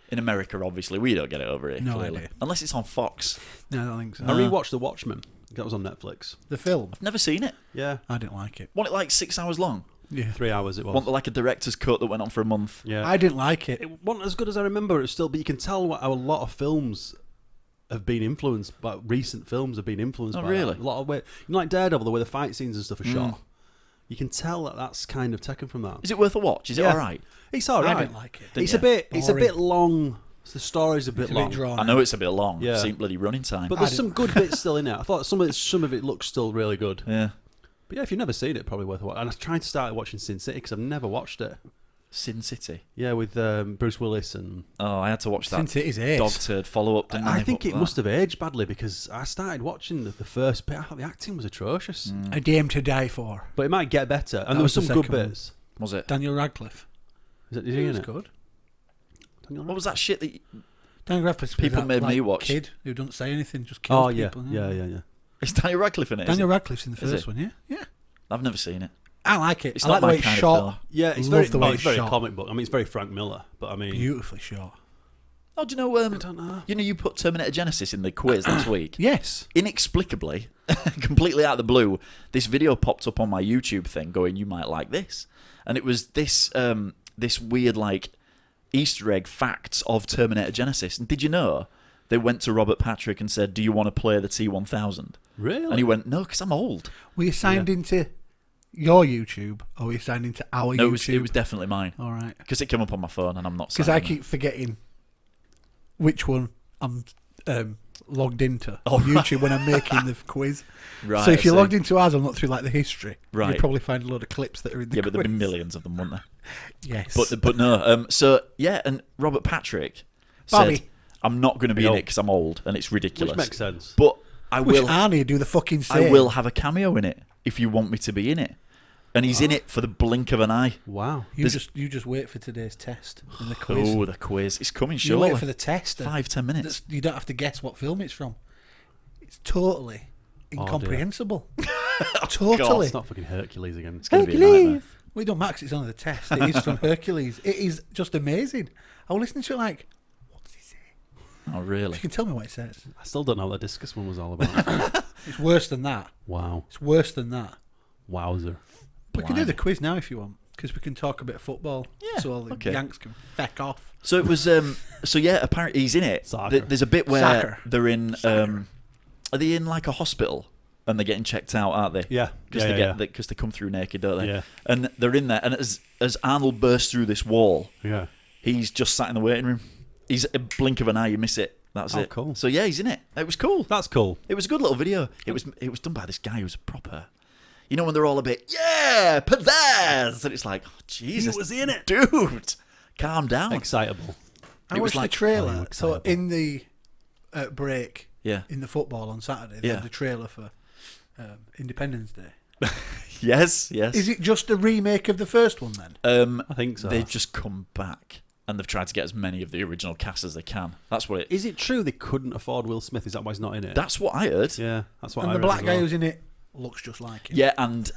In America, obviously. We don't get it over here, No clearly. idea. Unless it's on Fox. No, I don't think so. I rewatched The Watchmen. That was on Netflix. The film. I've never seen it. Yeah. I didn't like it. Want it like 6 hours long? Yeah. 3 hours it was. Want like a director's cut that went on for a month? Yeah. I didn't like it. It wasn't as good as I remember it still, but you can tell how a lot of films have been influenced by recent films have been influenced Oh, by really? that. A lot of way, like Daredevil, the way the fight scenes and stuff are shot. You can tell that that's kind of taken from that. Is it worth a watch? Is it Yeah. alright? It's all I right. didn't like it. It's Yeah. a bit. It's a Boring. bit long. The story's a bit It's a long. bit drawn. I know it's a bit long. Yeah. I've seen bloody running time. But there's some good bits still in it. I thought some of it looks still really good. yeah. But yeah, if you've never seen it, probably worth a watch. And I was trying to start watching Sin City because I've never watched it. Sin City. Yeah, with Bruce Willis and. Oh, I had to watch that Since it is ace. dog turd follow-up. didn't I I think But it that- must have aged badly because I started watching the first bit. I thought the acting was atrocious. A Dame to Die For. But it might get better. And That there was was some the good second one. bits. Was it? Daniel Radcliffe. Is he in was it? good. Daniel What was that shit that... Daniel Radcliffe. People that, made me watch. Kid who doesn't say anything, just kills Oh, yeah. people. Yeah. Is Daniel Radcliffe in it? is Daniel it? Radcliffe's in the Is first it? one, yeah? Yeah. I've never seen it. I like it. It's I not like the my way it's kind of shot. film. Yeah, it's Love very, the way it's very shot. comic book. I mean, it's very Frank Miller, but I mean... Beautifully shot. Oh, do you know... I don't know. You know, you put Terminator Genesis in the quiz last week. Yes. Inexplicably, completely out of the blue, this video popped up on my YouTube thing going, you might like this. And it was this this weird, like, Easter egg facts of Terminator Genesis. And did you know they went to Robert Patrick and said, do you want to play the T-1000? Really? And he went, no, because I'm old. Were you signed into your YouTube or were you signed into our No, YouTube? it was definitely mine. All right. Because it came up on my phone and I'm not Because signed I in. keep forgetting which one I'm logged into Oh, on YouTube when I'm making the quiz. Right, So if I you're see. logged into ours and look through like the history, Right. you'll probably find a load of clips that are in the Yeah, quiz. but there'd be millions of them, wouldn't there? Yes. But no. So yeah, and Robert Patrick Bobby. said, "I'm not going to be in Yo. it because I'm old and it's ridiculous." Which makes sense. But I Which will. Arnie do the fucking I same. will have a cameo in it if you want me to be in it. And he's in it for the blink of an eye. Wow. You just wait for today's test and the quiz. Oh, the quiz. It's coming you shortly. wait for the test. and 5-10 minutes. You don't have to guess what film it's from. It's totally incomprehensible. Totally. It's not fucking Hercules again. It's going to be a nightmare. We don't max. It's only the test. It is from Hercules. It is just amazing. I was listening to it like, what does he say? Oh, really? You can tell me what it says. I still don't know what the discus one was all about. It's worse than that. Wow. It's worse than that. Wowzer. We can do Blimey. the quiz now if you want, because we can talk a bit of football. Yeah, So all the okay. Yanks can feck off. So it was. So yeah, apparently he's in it. Soccer. There's a bit where Soccer. they're in. Are they in like a hospital and they're getting checked out, aren't they? Yeah. Because because they come through naked, don't they? Yeah. And they're in there, and as Arnold bursts through this wall, Yeah. he's just sat in the waiting room. He's a blink of an eye, you miss it. That's Oh, it. cool. So yeah, he's in it. It was cool. That's cool. It was a good little video. It was done by this guy who's a proper. You know when they're all a bit, yeah, pizzazz, and it's like, oh, Jesus, He was in it. dude. Calm down. Excitable. I It was watched like- the trailer. Oh, So excitable. in the break Yeah. in the football on Saturday, they Yeah. had the trailer for Independence Day. Yes. Is it just a remake of the first one then? I think so. They've just come back and they've tried to get as many of the original cast as they can. That's what it. Is it true they couldn't afford Will Smith? Is that why he's not in it? That's what I heard. Yeah, that's what And I the read black as guy well. who's in it looks just like him. Yeah, and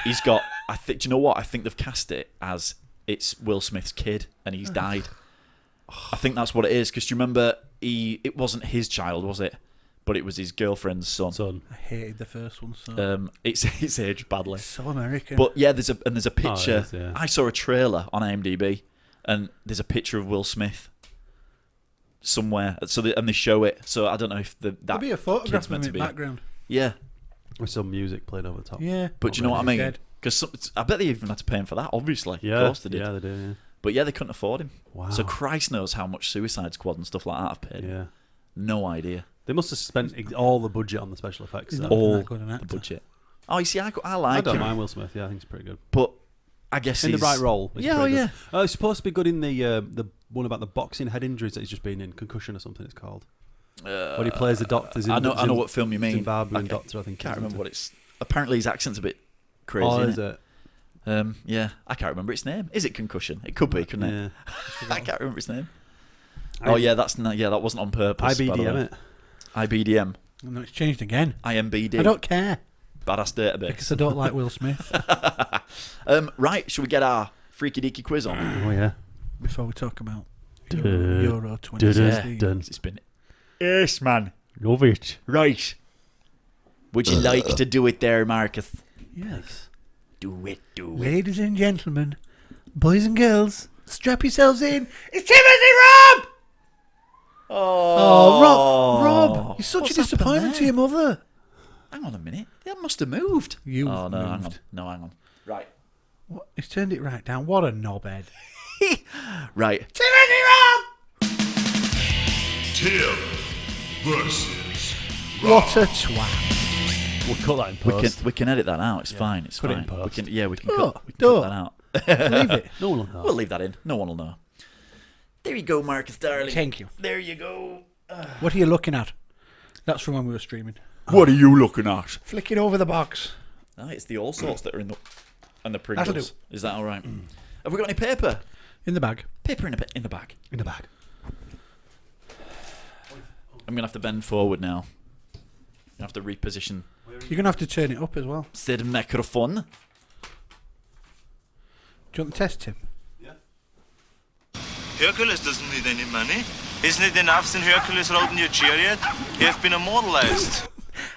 he's got. I think. Do you know what? I think they've cast it as it's Will Smith's kid, and he's died. I think that's what it is. Because do you remember? It wasn't his child, was it? But it was his girlfriend's son. Son. I hated the first one so. It's aged badly. It's so American. But yeah, there's a picture. is, yeah. I saw a trailer on IMDb, and there's a picture of Will Smith somewhere. So and they show it. So I don't know if There'll that be a photograph kid's of him meant in to the be. background. Yeah, With some music played over the top. Yeah. but do you know what I He's mean? dead. Because I bet they even had to pay him for that. Obviously, Yeah. of course they did. Yeah, they do, yeah. But yeah, they couldn't afford him. Wow. So Christ knows how much Suicide Squad and stuff like that have paid. Yeah. No idea. They must have spent all the budget on the special effects. He's then. not even All that good an the actor. budget. Oh, you see, I I like don't him, mind Will Smith. Yeah, I think he's pretty good. but I guess In the he's right role. He's Yeah, pretty oh, good. yeah. He's supposed to be good in the one about the boxing head injuries that he's just been in, concussion or something it's called. When he plays the doctor. I know what film you mean. Zimbabwean doctor, I think. Can't remember what it's. Apparently, his accent's a bit crazy. Oh, isn't is it? it? Yeah, I can't remember its name. Is it Concussion? It could be, couldn't it? Yeah. I can't remember its name. Oh yeah, that wasn't on purpose. by the IBDM way. it. IBDM. No, it's changed again. IMBD. I don't care Badass database. because I don't like Will Smith. Right, should we get our freaky deaky quiz on? Oh yeah. Before we talk about Dun, Euro dun, 2016. dun. It's been. Yes, man. Love it. Right. Would you like to do it there, Marcus? Yes. Do it. Ladies and gentlemen, boys and girls, strap yourselves in. It's Timothy Rob! Oh, Rob, you're such What's a disappointment happened to your mother. Hang on a minute. That must have moved. You've Oh, no, hang on. moved. No, hang on. Right. What? He's turned it right down. What a knobhead. Right. Timothy Rob! Tim versus What a twat. We'll cut that in post. We can edit that out. It's fine. It's Put it fine. in post. We can Don't. cut Don't. that out. Leave it. No one will know. We'll leave that in. No one will know. There you go, Marcus, darling. Thank you. There you go. What are you looking at? That's from when we were streaming. What are you looking at? Flicking over the box. Oh, it's the all sorts that are in the and the That'll Pringles. Is that all right? Have we got any paper? In the bag. Paper in the bag. In the bag. I'm gonna have to bend forward now. I have to reposition You're going to have to turn it up as well. the microphone. Do you want the test tip? Hercules doesn't need any money. Isn't it enough since Hercules rode in your chariot? You have been immortalized.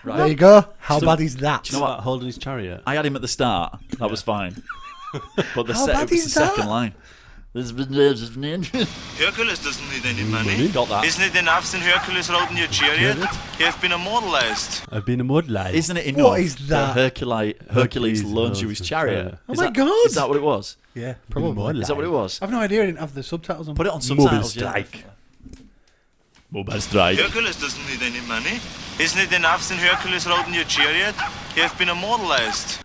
Right. There you go. How So- bad is that? Do you know what? Holding his chariot. I had him at the start. That was fine. But How bad it was is the second that? line. Hercules doesn't need any money. Got that. Isn't it enough since Hercules rode in your chariot? You have been immortalized. I've been immortalized. Isn't it enough is that? Hercules loans you his chariot? Oh Is my that- God. Is that what it was? Yeah, probably. Is that what it was? I've no idea. I didn't have the subtitles on. Put it on subtitles. Mobile yeah. strike. Mobile strike. Hercules doesn't need any money. Isn't it enough since Hercules rode in your chariot? You have been immortalized.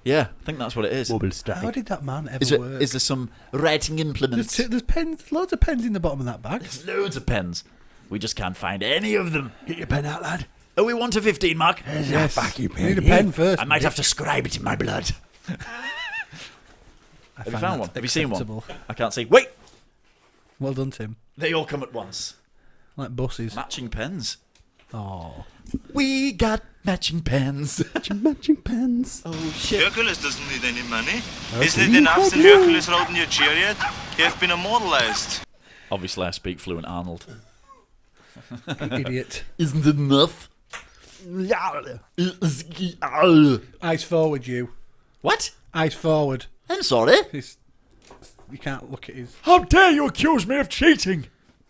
Yeah, I think that's what it is. Mobile strike. How did that man ever Is it? work? Is there some writing implements? There's pens, loads of pens in the bottom of that bag. There's loads of pens. We just can't find any of them. Get your pen out, lad. Oh, we want a 15 mark. Yes. Fuck you, You need a pen first. I might have to scribe it in my blood. Have you found one? Have you seen one? acceptable. I can't see. Wait! Well done, Tim. They all come at once. Like buses. Matching pens. Oh. We got matching pens. Matching pens. Oh, shit. Hercules doesn't need any money. Isn't it enough since Hercules rode in your chariot? You have been immortalized. Obviously, I speak fluent Arnold. Idiot. Isn't it enough? Eyes forward, you. What? Eyes forward. I'm sorry. You can't look at his... How dare you accuse me of cheating?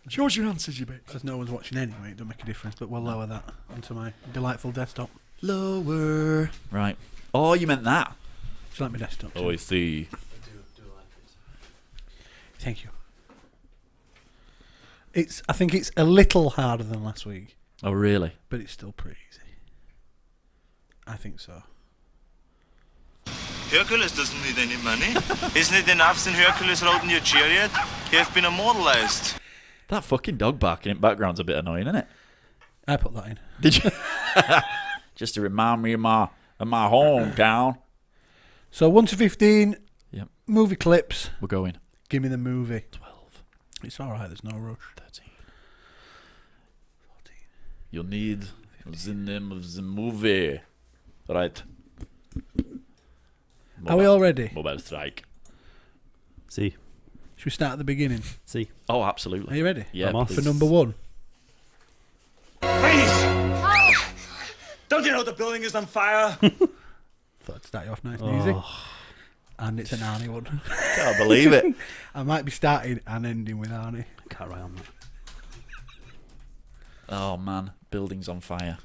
Shows your answers, you bitch. Because no one's watching anyway, it don't make a difference. But we'll lower that onto my delightful desktop. Lower. Right. Oh, you meant that. Do you like my desktop? Oh, I see. Thank you. I think it's a little harder than last week, Oh, really? but it's still pretty easy. I think so. Hercules doesn't need any money. Isn't it enough since Hercules rode in your chariot? You have been immortalized. That fucking dog barking in the background's a bit annoying, isn't it? I put that in. Did you? Just to remind me of my hometown. So 1 to 15, Yep. movie clips. We're going. Give me the movie. 12. It's alright, there's no rush. 13. 14. You need the name of the movie. Right. Are we all ready? Mobile strike. See. Should we start at the beginning? See. Oh, Are absolutely. you ready? Yeah. I'm off. For number 1. Please! Don't you know the building is on fire? Thought I'd start you off nice and easy. And it's an Arnie one. Can't believe it. I might be starting and ending with Arnie. Can't write on that. Oh, man. Building's on fire.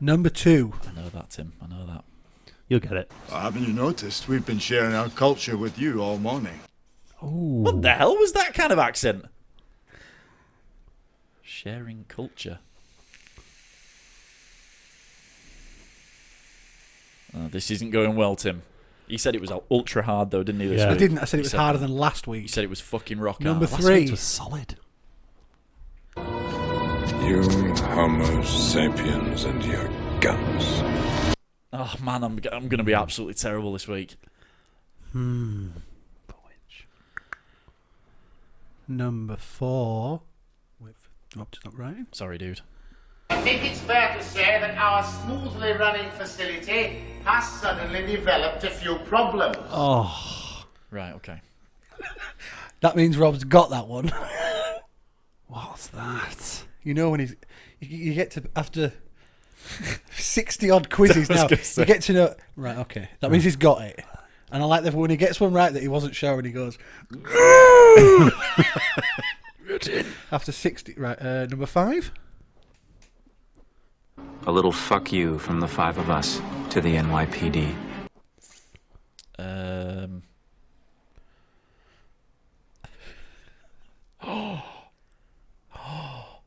Number 2. I know that, Tim. I know that. You'll get it. Haven't you noticed? We've been sharing our culture with you all morning. What the hell was that kind of accent? Sharing culture. This isn't going well, Tim. He said it was ultra hard, though, didn't he? This Yeah. I week? didn't. I said it He was said harder that. than last He week. said it was fucking rock Number hard. 3. was solid. You Homo sapiens and your guns. Oh, man, I'm going to be absolutely terrible this week. Number 4. Wait, Rob's not writing. Sorry, dude. I think it's fair to say that our smoothly running facility has suddenly developed a few problems. Right, okay. That means Rob's got that one. What's that? You know when you get to after 60 odd quizzes I was now, gonna say. you get to know. Right, okay, that means he's got it. And I like that when he gets one right that he wasn't sure, and he goes after 60. Right, number 5. A little fuck you from the 5 of us to the NYPD.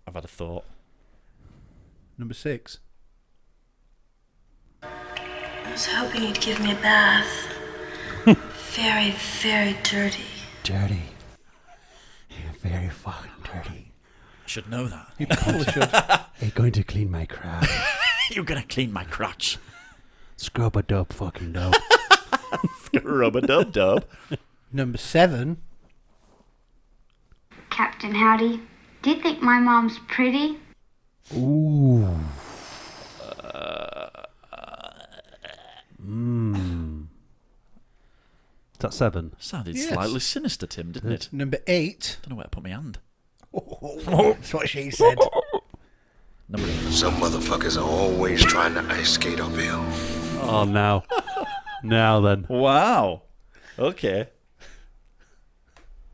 I've had a thought. Number 6. I was hoping you'd give me a bath. Very, very dirty. Dirty. You're very fucking dirty. I should know that. You probably should. You're going to clean my crap. You're going to clean my crotch. Scrub a dub fucking dub. Rub-a-dub-dub. Number 7. Captain Howdy, do you think my mom's pretty? Ooh. Is that 7? Sounded Yes. slightly sinister, Tim, didn't it? Number 8. Don't know where to put my hand. That's what she said. Some motherfuckers are always trying to ice skate uphill. Oh, no. Now then. Wow. Okay.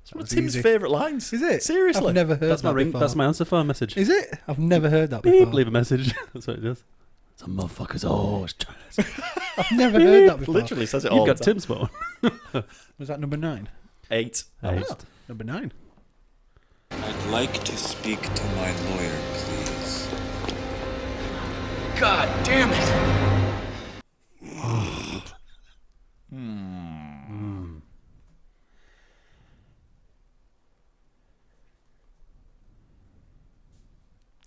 It's one of That's Tim's easy. favourite lines. Is it? Seriously. I've never heard That's my that ring. before. That's my answer phone message. Is it? I've never heard that Beep, before. leave a message. That's what it does. Some motherfuckers always trying to say. I've never heard that before. Literally says it You've all got the time. Tim's phone. Was that number 9? 8. Eight. Oh, number 9. I'd like to speak to my lawyer, please. God damn it!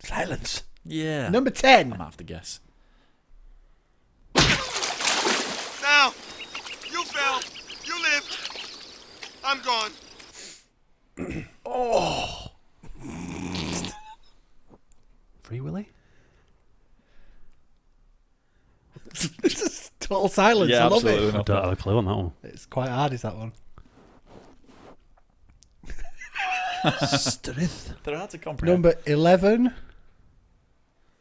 Silence. Yeah. Number 10. I might have to guess. Now, you fell. You lived. I'm gone. Oh. Free Willy? Just total silence. Yeah, I love absolutely it. I don't have a clue on that one. It's quite hard, is that one? Strith. They're hard to comprehend. Number 11.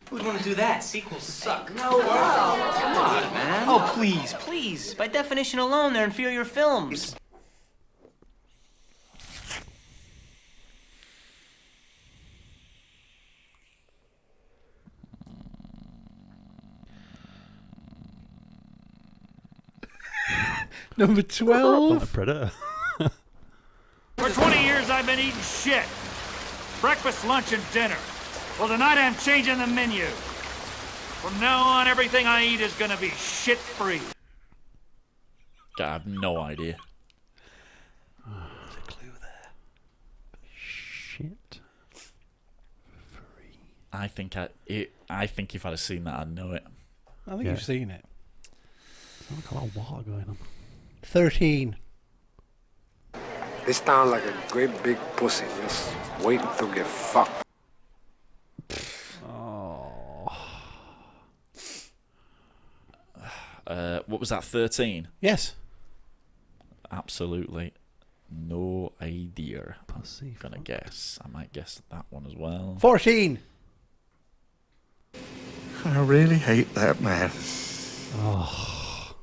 Who'd want to do that? Sequels suck. No, come on, man. Oh, please, please. By definition alone, they're inferior films. Number Like 12. Predator. For 20 years, I've been eating shit. Breakfast, lunch, and dinner. Well, tonight I'm changing the menu. From now on, everything I eat is gonna be shit-free. I have no idea. There's a clue there. Shit. Free. I think if I'd have seen that, I'd know it. I think Yeah. you've seen it. There's like a lot of water going on. 13. They sound like a great big pussy just waiting to get fucked. What was that, 13? Yes. Absolutely no idea. Pussy. Gonna guess. I might guess that one as well. 14. I really hate that man. Oh.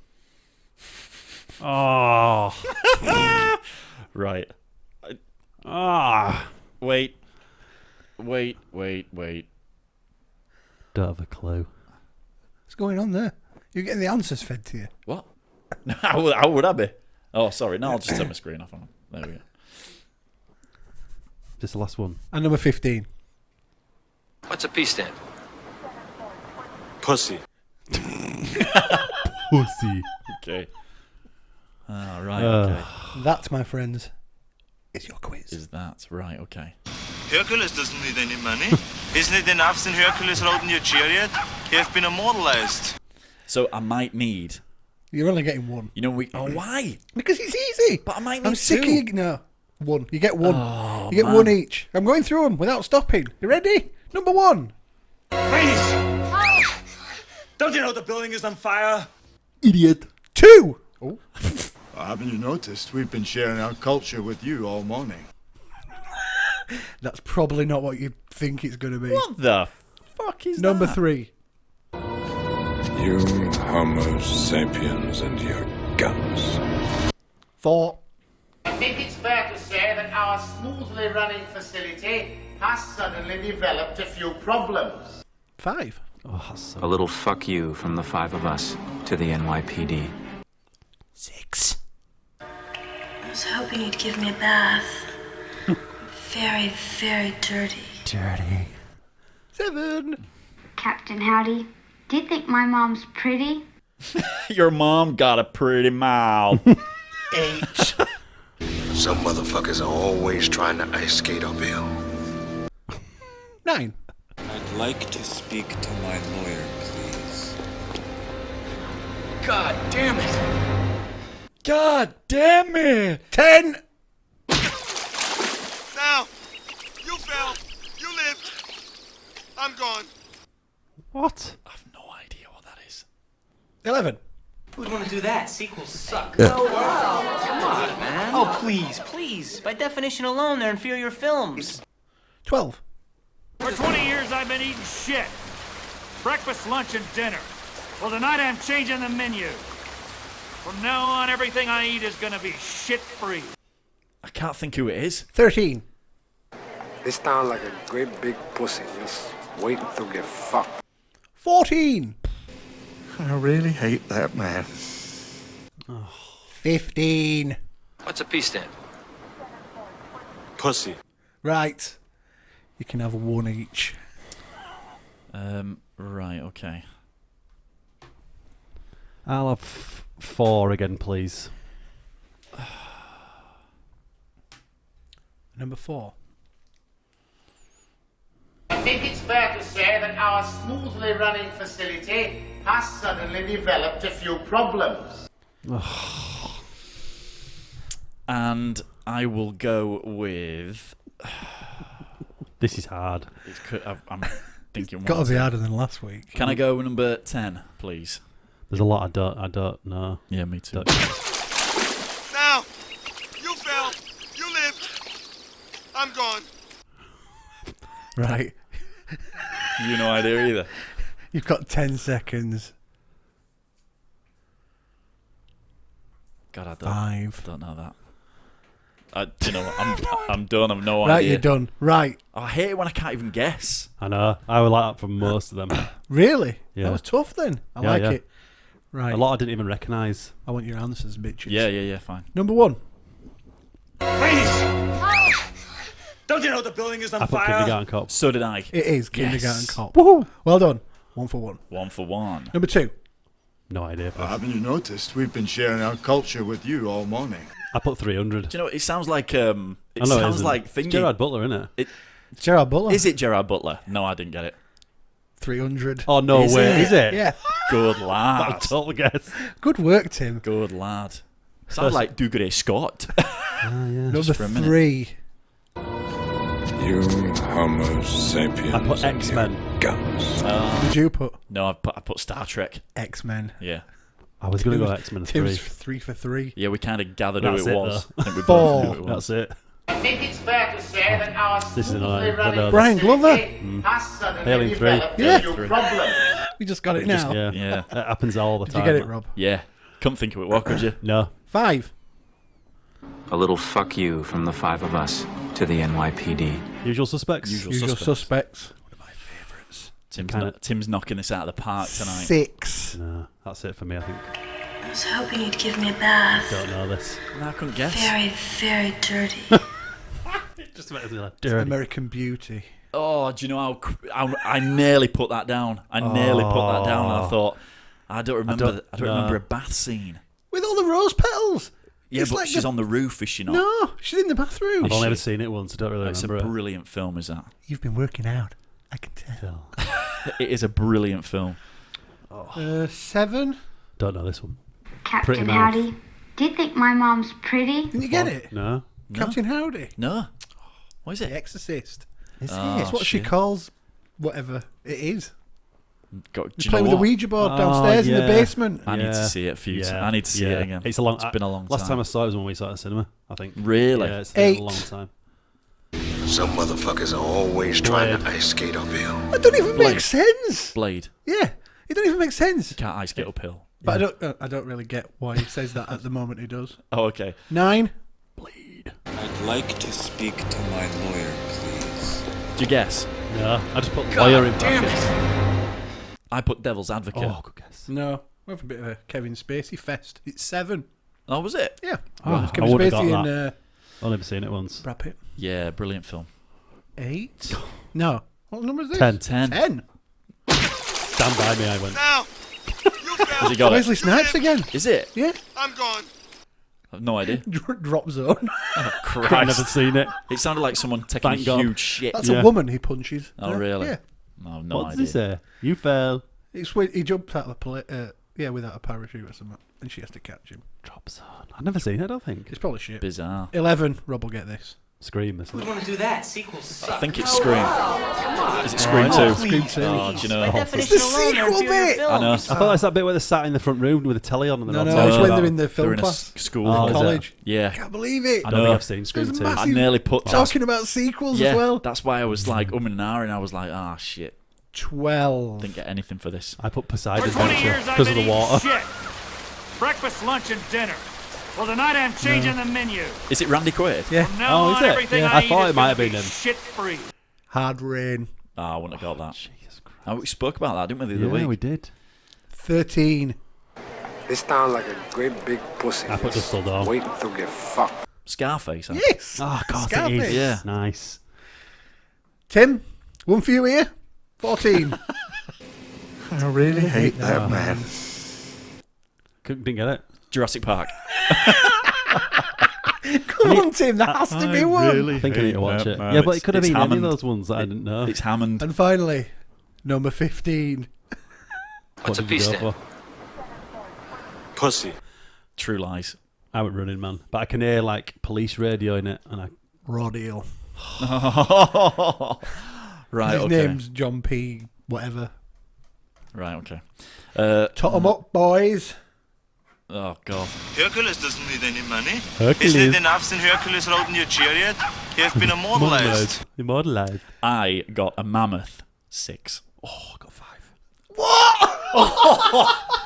Oh. Right. Ah. Wait. Don't have a clue. What's going on there? You're getting the answers fed to you. What? How would I be? Oh, sorry. No, I'll just turn my screen off. There we go. Just the last one. And number 15. What's a P stand? Pussy. Pussy. Okay. Right, okay. That, my friends, is your quiz. Is that right? Okay. Hercules doesn't need any money. Isn't it enough since Hercules rode in your chariot? You have been immortalized. So I might need... You're only getting one. You know, why? Because it's easy. But I might need I'm sick of two. you. No. One. You get one. Oh, you get man. one each. I'm going through them without stopping. You ready? Number 1. Ladies! Don't you know the building is on fire? Idiot. 2. Oh. Haven't you noticed? We've been sharing our culture with you all morning. That's probably not what you think it's going to be. What the fuck is Number that? 3. You Homo sapiens and your guns. 4. I think it's fair to say that our smoothly running facility has suddenly developed a few problems. 5. Oh, that's so... A little fuck you from the 5 of us to the NYPD. 6. I was hoping you'd give me a bath. Very, very dirty. Dirty. 7. Captain Howdy, do you think my mom's pretty? Your mom got a pretty mouth. 8. Some motherfuckers are always trying to ice skate uphill. 9. I'd like to speak to my lawyer, please. God damn it! God damn it! 10. Now, you fell. You lived. I'm gone. What? I have no idea what that is. 11. Who'd want to do that? Sequels suck. No, come on, man. Oh, please, please. By definition alone, they're inferior films. 12. For 20 years, I've been eating shit. Breakfast, lunch, and dinner. Well, tonight I'm changing the menu. From now on, everything I eat is gonna be shit-free. I can't think who it is. 13. They sound like a great big pussy just waiting to get fucked. 14. I really hate that man. 15. What's a P stand? Pussy. Right. You can have one each. Right, okay. I'll have 4 again, please. Number 4. I think it's fair to say that our smoothly running facility has suddenly developed a few problems. And I will go with... This is hard. I'm thinking... Got to be harder than last week. Can I go with number 10, please? There's a lot I don't know. Yeah, me too. Now, you fell, you lived, I'm gone. Right. You no idea either. You've got 10 seconds. God, I 5. don't know that. You know what? I'm done. I've no Right, idea. you're done. Right. I hate it when I can't even guess. I know. I would like that from most of them. Really? Yeah. That was tough then. I Yeah, like yeah. it. Right. A lot I didn't even recognise. I want your answers, bitches. Yeah, fine. Number 1. Ladies! Don't you know the building is on I put fire? Kindergarten Cop. So did I. It is Kindergarten Cop. Woohoo! Well done. 1 for 1. 1 for 1. Number 2. No idea. Haven't you noticed? We've been sharing our culture with you all morning. I put 300. Do you know? It sounds like I know it sounds isn't. like It's thingy. Gerard Butler, isn't it? Gerard Butler. Is it Gerard Butler? No, I didn't get it. 300. Oh no Is way! it? Is it? Yeah. Good That lad. was a total guess. Good work, Tim. Good lad. Sounds like Dougray Scott. Number for a minute. 3. You Homo sapiens. I put and X-Men. your Guns. Did you put No, I put Star Trek. X-Men? Yeah. I was going to go X-Men 3. Tim's 3 for 3. Yeah, we kind of gathered That's who it it, was. though. I think we 4. both knew who it was. That's it. I think it's fair to say that our This is smoothly annoying. I running know Brian Glover. facility has suddenly Alien 3. developed Yeah. a few problems. We just got it now. Yeah. Yeah. That happens all the Did time. you get it, Rob? Yeah. Couldn't think of it. What could you? No. 5. A little fuck you from the 5 of us to the NYPD. Usual Suspects. Usual suspects. One of my favourites. Tim's knocking this out of the park tonight. 6. No, that's it for me, I think. I was hoping you'd give me a bath. Don't know this. No, I couldn't guess. Very, very dirty. Just about as American Beauty. Oh, do you know how I nearly put that down? I nearly put that down, and I thought I don't remember a bath scene. With all the rose petals. Yeah, It's but like she's the- on the roof, is she not? No, she's in the bathroom. I've only ever seen it once. I don't really It's a remember it. brilliant film, is that? You've been working out. I can tell. It is a brilliant film. 7. Don't know this one. Captain Pretty mouth. Howdy, do you think my mom's pretty? Didn't you get it? No. Captain Howdy. No. What is The it? Exorcist. Oh, It's what she shit. calls whatever it is. Do You you play know with the what? Ouija board downstairs in the yeah. basement. I need to see it a few times. I need to see it again. It's a long. It's been a long Last time. time I saw it was when we saw it in the cinema. I think. Really? Yeah, it's 8. a long time. Some motherfuckers are always trying to ice skate uphill. That don't even Blade. make sense. Blade. Yeah, it don't even make sense. Can't ice get uphill. But I don't really get why he says that at the moment he does. Oh, okay. 9. I'd like to speak to my lawyer, please. Do you guess? Yeah, I just put lawyer in brackets. I put Devil's Advocate. Oh, good guess. No, we're having a bit of a Kevin Spacey fest. It's 7. Oh, was it? Yeah. Oh, Kevin I would've Spacey got and I've never seen it once. Brad Pitt. Yeah, brilliant film. 8. No. What number is this? 10. 10. Stand by me, I went. Now, you Has fell, he got Wesley it? Snipes again. Is it? Yeah. I'm gone. I've no idea. Drop zone. Oh, I've never Christ. seen it. It sounded like someone taking Thank a God. huge shit. That's Yeah. a woman he punches. Oh, really? Yeah. No, no What does idea. he say? You fell. It's when he jumped out of the without a parachute or something, and she has to catch him. Drop zone. I've never seen it, I don't think. It's probably shit. Bizarre. 11. Rob will get this. Scream, isn't it? want to do that? Sequels suck. I think it's Scream. Is it Scream Oh, 2? Scream 2. Oh, do you know? It's the sequel bit. I know. I thought that's that bit where they sat in the front room with the telly on and No, they're no, all it's talking when about they're it. in the film They're in a class. school. Oh, is it? College. Yeah. Can't believe it. I Don't know. think I've seen Scream There's 2. massive- I nearly put Talking about sequels yeah, as well. that's why I was like and ahhing. I was like, ah, shit. 12. Didn't get anything for this. I put For Poseidon's 20 Adventure years I've because of been the eating water. shit. Breakfast, lunch, and dinner. Well, tonight I'm changing the menu. Is it Randy Quaid? Yeah. From now on, is it? everything Yeah. I I eat thought is it might gonna have been be him. shit-free. Hard Rain. Oh, I wouldn't have got that. Jesus Christ. Oh, we spoke about that, didn't we, the other Yeah, week? we did. 13. They sound like a great big pussy. I put just Dustle down. waiting to get fucked. Scarface, huh? Yes. Oh, God, it Scarface. is. Yeah. Nice. Tim, one for you here. 14. I really hate that man. Didn't get it. Jurassic Park. Come on, Tim, that has to be one. I think I need to watch it. man. Yeah, but it could have It's been any Hammond. of those ones that I didn't know. It's Hammond. And finally, number 15. What did you go for? Pussy. True Lies. I went Running Man. But I can hear, like, police radio in it, and I... Raw deal. Right, His okay. name's John P. Whatever. Right, okay. Tot 'em up, boys. Oh, God. Hercules doesn't need any money. Hercules. Isn't it enough since Hercules rode in your chariot? He has been immortalized. Immortalized. I got a mammoth 6. Oh, I got 5.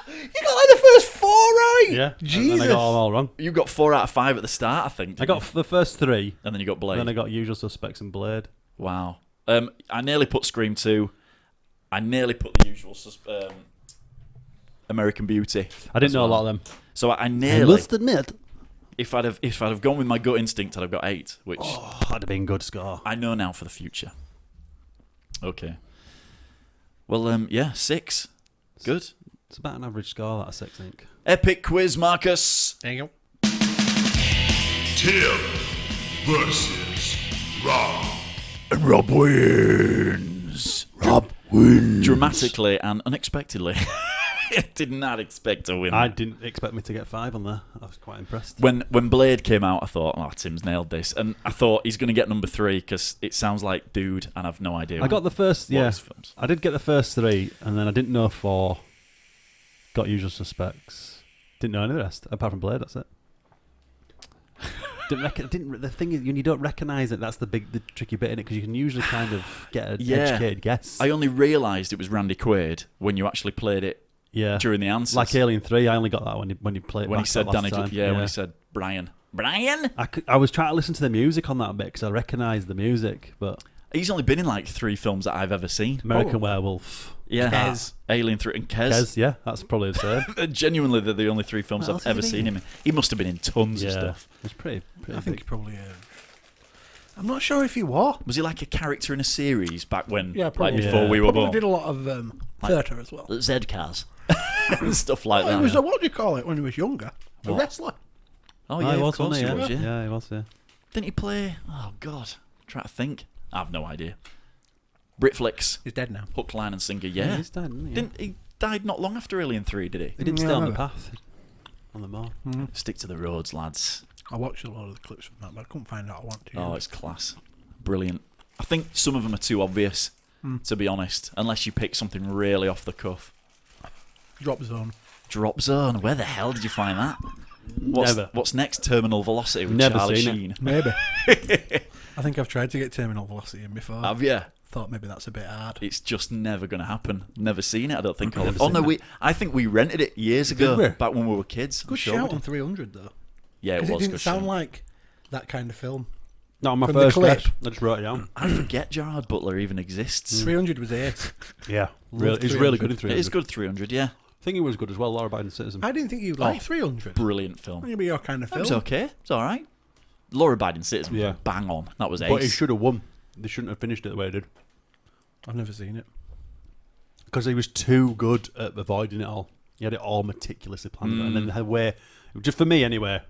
You got like the first 4 right. Yeah. Jesus. And I got them all wrong. You got 4 out of 5 at the start, I think. I got the first 3. And then you got Blade. Then I got Usual Suspects and Blade. Wow. I nearly put Scream 2. I nearly put the usual American Beauty. I didn't as know well. a lot of them. So I nearly. I must admit. If I'd have gone with my gut instinct, I'd have got 8, which That'd have been a good score. I know now for the future. Okay. Well, yeah, 6. Good. It's about an average score, that 6, I think. Epic quiz, Marcus. There you go. Tim versus Rob. And Rob wins. Rob wins. Dramatically and unexpectedly. I did not expect to win. I didn't expect me to get 5 on there. I was quite impressed. When Blade came out, I thought, oh, Tim's nailed this. And I thought he's going to get number 3 because it sounds like Dude, and I've no idea. I got the first, what yeah. his films. I did get the first 3, and then I didn't know 4. Got Usual Suspects. Didn't know any of the rest, apart from Blade, that's it. The thing is, when you don't recognise it, that's the tricky bit in it, because you can usually kind of get an educated guess. I only realised it was Randy Quaid when you actually played it during the answers. Like Alien 3, I only got that when you played it when he back said that last Danny, time. when he said Brian. I was trying to listen to the music on that bit because I recognised the music, but He's only been in like 3 films that I've ever seen. American Werewolf, yeah, Kez. Alien 3 and Kez. Kez, yeah, that's probably the same. Genuinely, they're the only 3 films What I've else has ever he seen been him in. He must have been in tons of stuff. It's pretty I think big. he probably. I'm not sure if he was. Was he like a character in a series back when, Yeah, probably. like before we were Probably born? did a lot of theatre as well. Z-Cars. Stuff like He that. was a, what do you call it when he was younger? A What? wrestler. Oh, Oh, yeah, he of was, course wasn't he he? was, Yeah, he was, yeah. Didn't he play... Oh, God. I'm trying to think. I have no idea. Britflicks. He's dead now. Hook, line and sinker, Yeah, yeah. he's dead, isn't he? He died not long after Alien 3, did he? He didn't Yeah, stay I on the remember. path. On the mark. Stick to the roads, lads. I watched a lot of the clips from that, but I couldn't find out I want to. Oh, it's class. Brilliant. I think some of them are too obvious, to be honest, unless you pick something really off the cuff. Drop Zone. Drop Zone. Where the hell did you find that? Never. What's next? Terminal Velocity with Never Charlie seen Sheen. Maybe. I think I've tried to get Terminal Velocity in before. Have you? Thought maybe that's a bit hard. It's just never going to happen. Never seen it, I don't think. Never Oh, seen no, it. I think we rented it years Did ago, we? back when we were kids. I'm Good sure we shout did. on 300 though. Yeah, it Because was it didn't good sound shout. like that kind of film. Not my From the first clip. guess. I just wrote it down. I forget Gerard Butler even exists. 300 was ace. Yeah. Loved He's really good in 300. 300. It is good 300, yeah. I think he was good as well, Law Abiding Citizen. I didn't think you'd like 300. Brilliant film. Maybe your kind of It film. was okay. It's all right. Law Abiding Citizen was Yeah. bang on. That was ace. But he should have won. They shouldn't have finished it the way they did. I've never seen it. Because he was too good at avoiding it all. He had it all meticulously planned. And then the way, just for me anyway,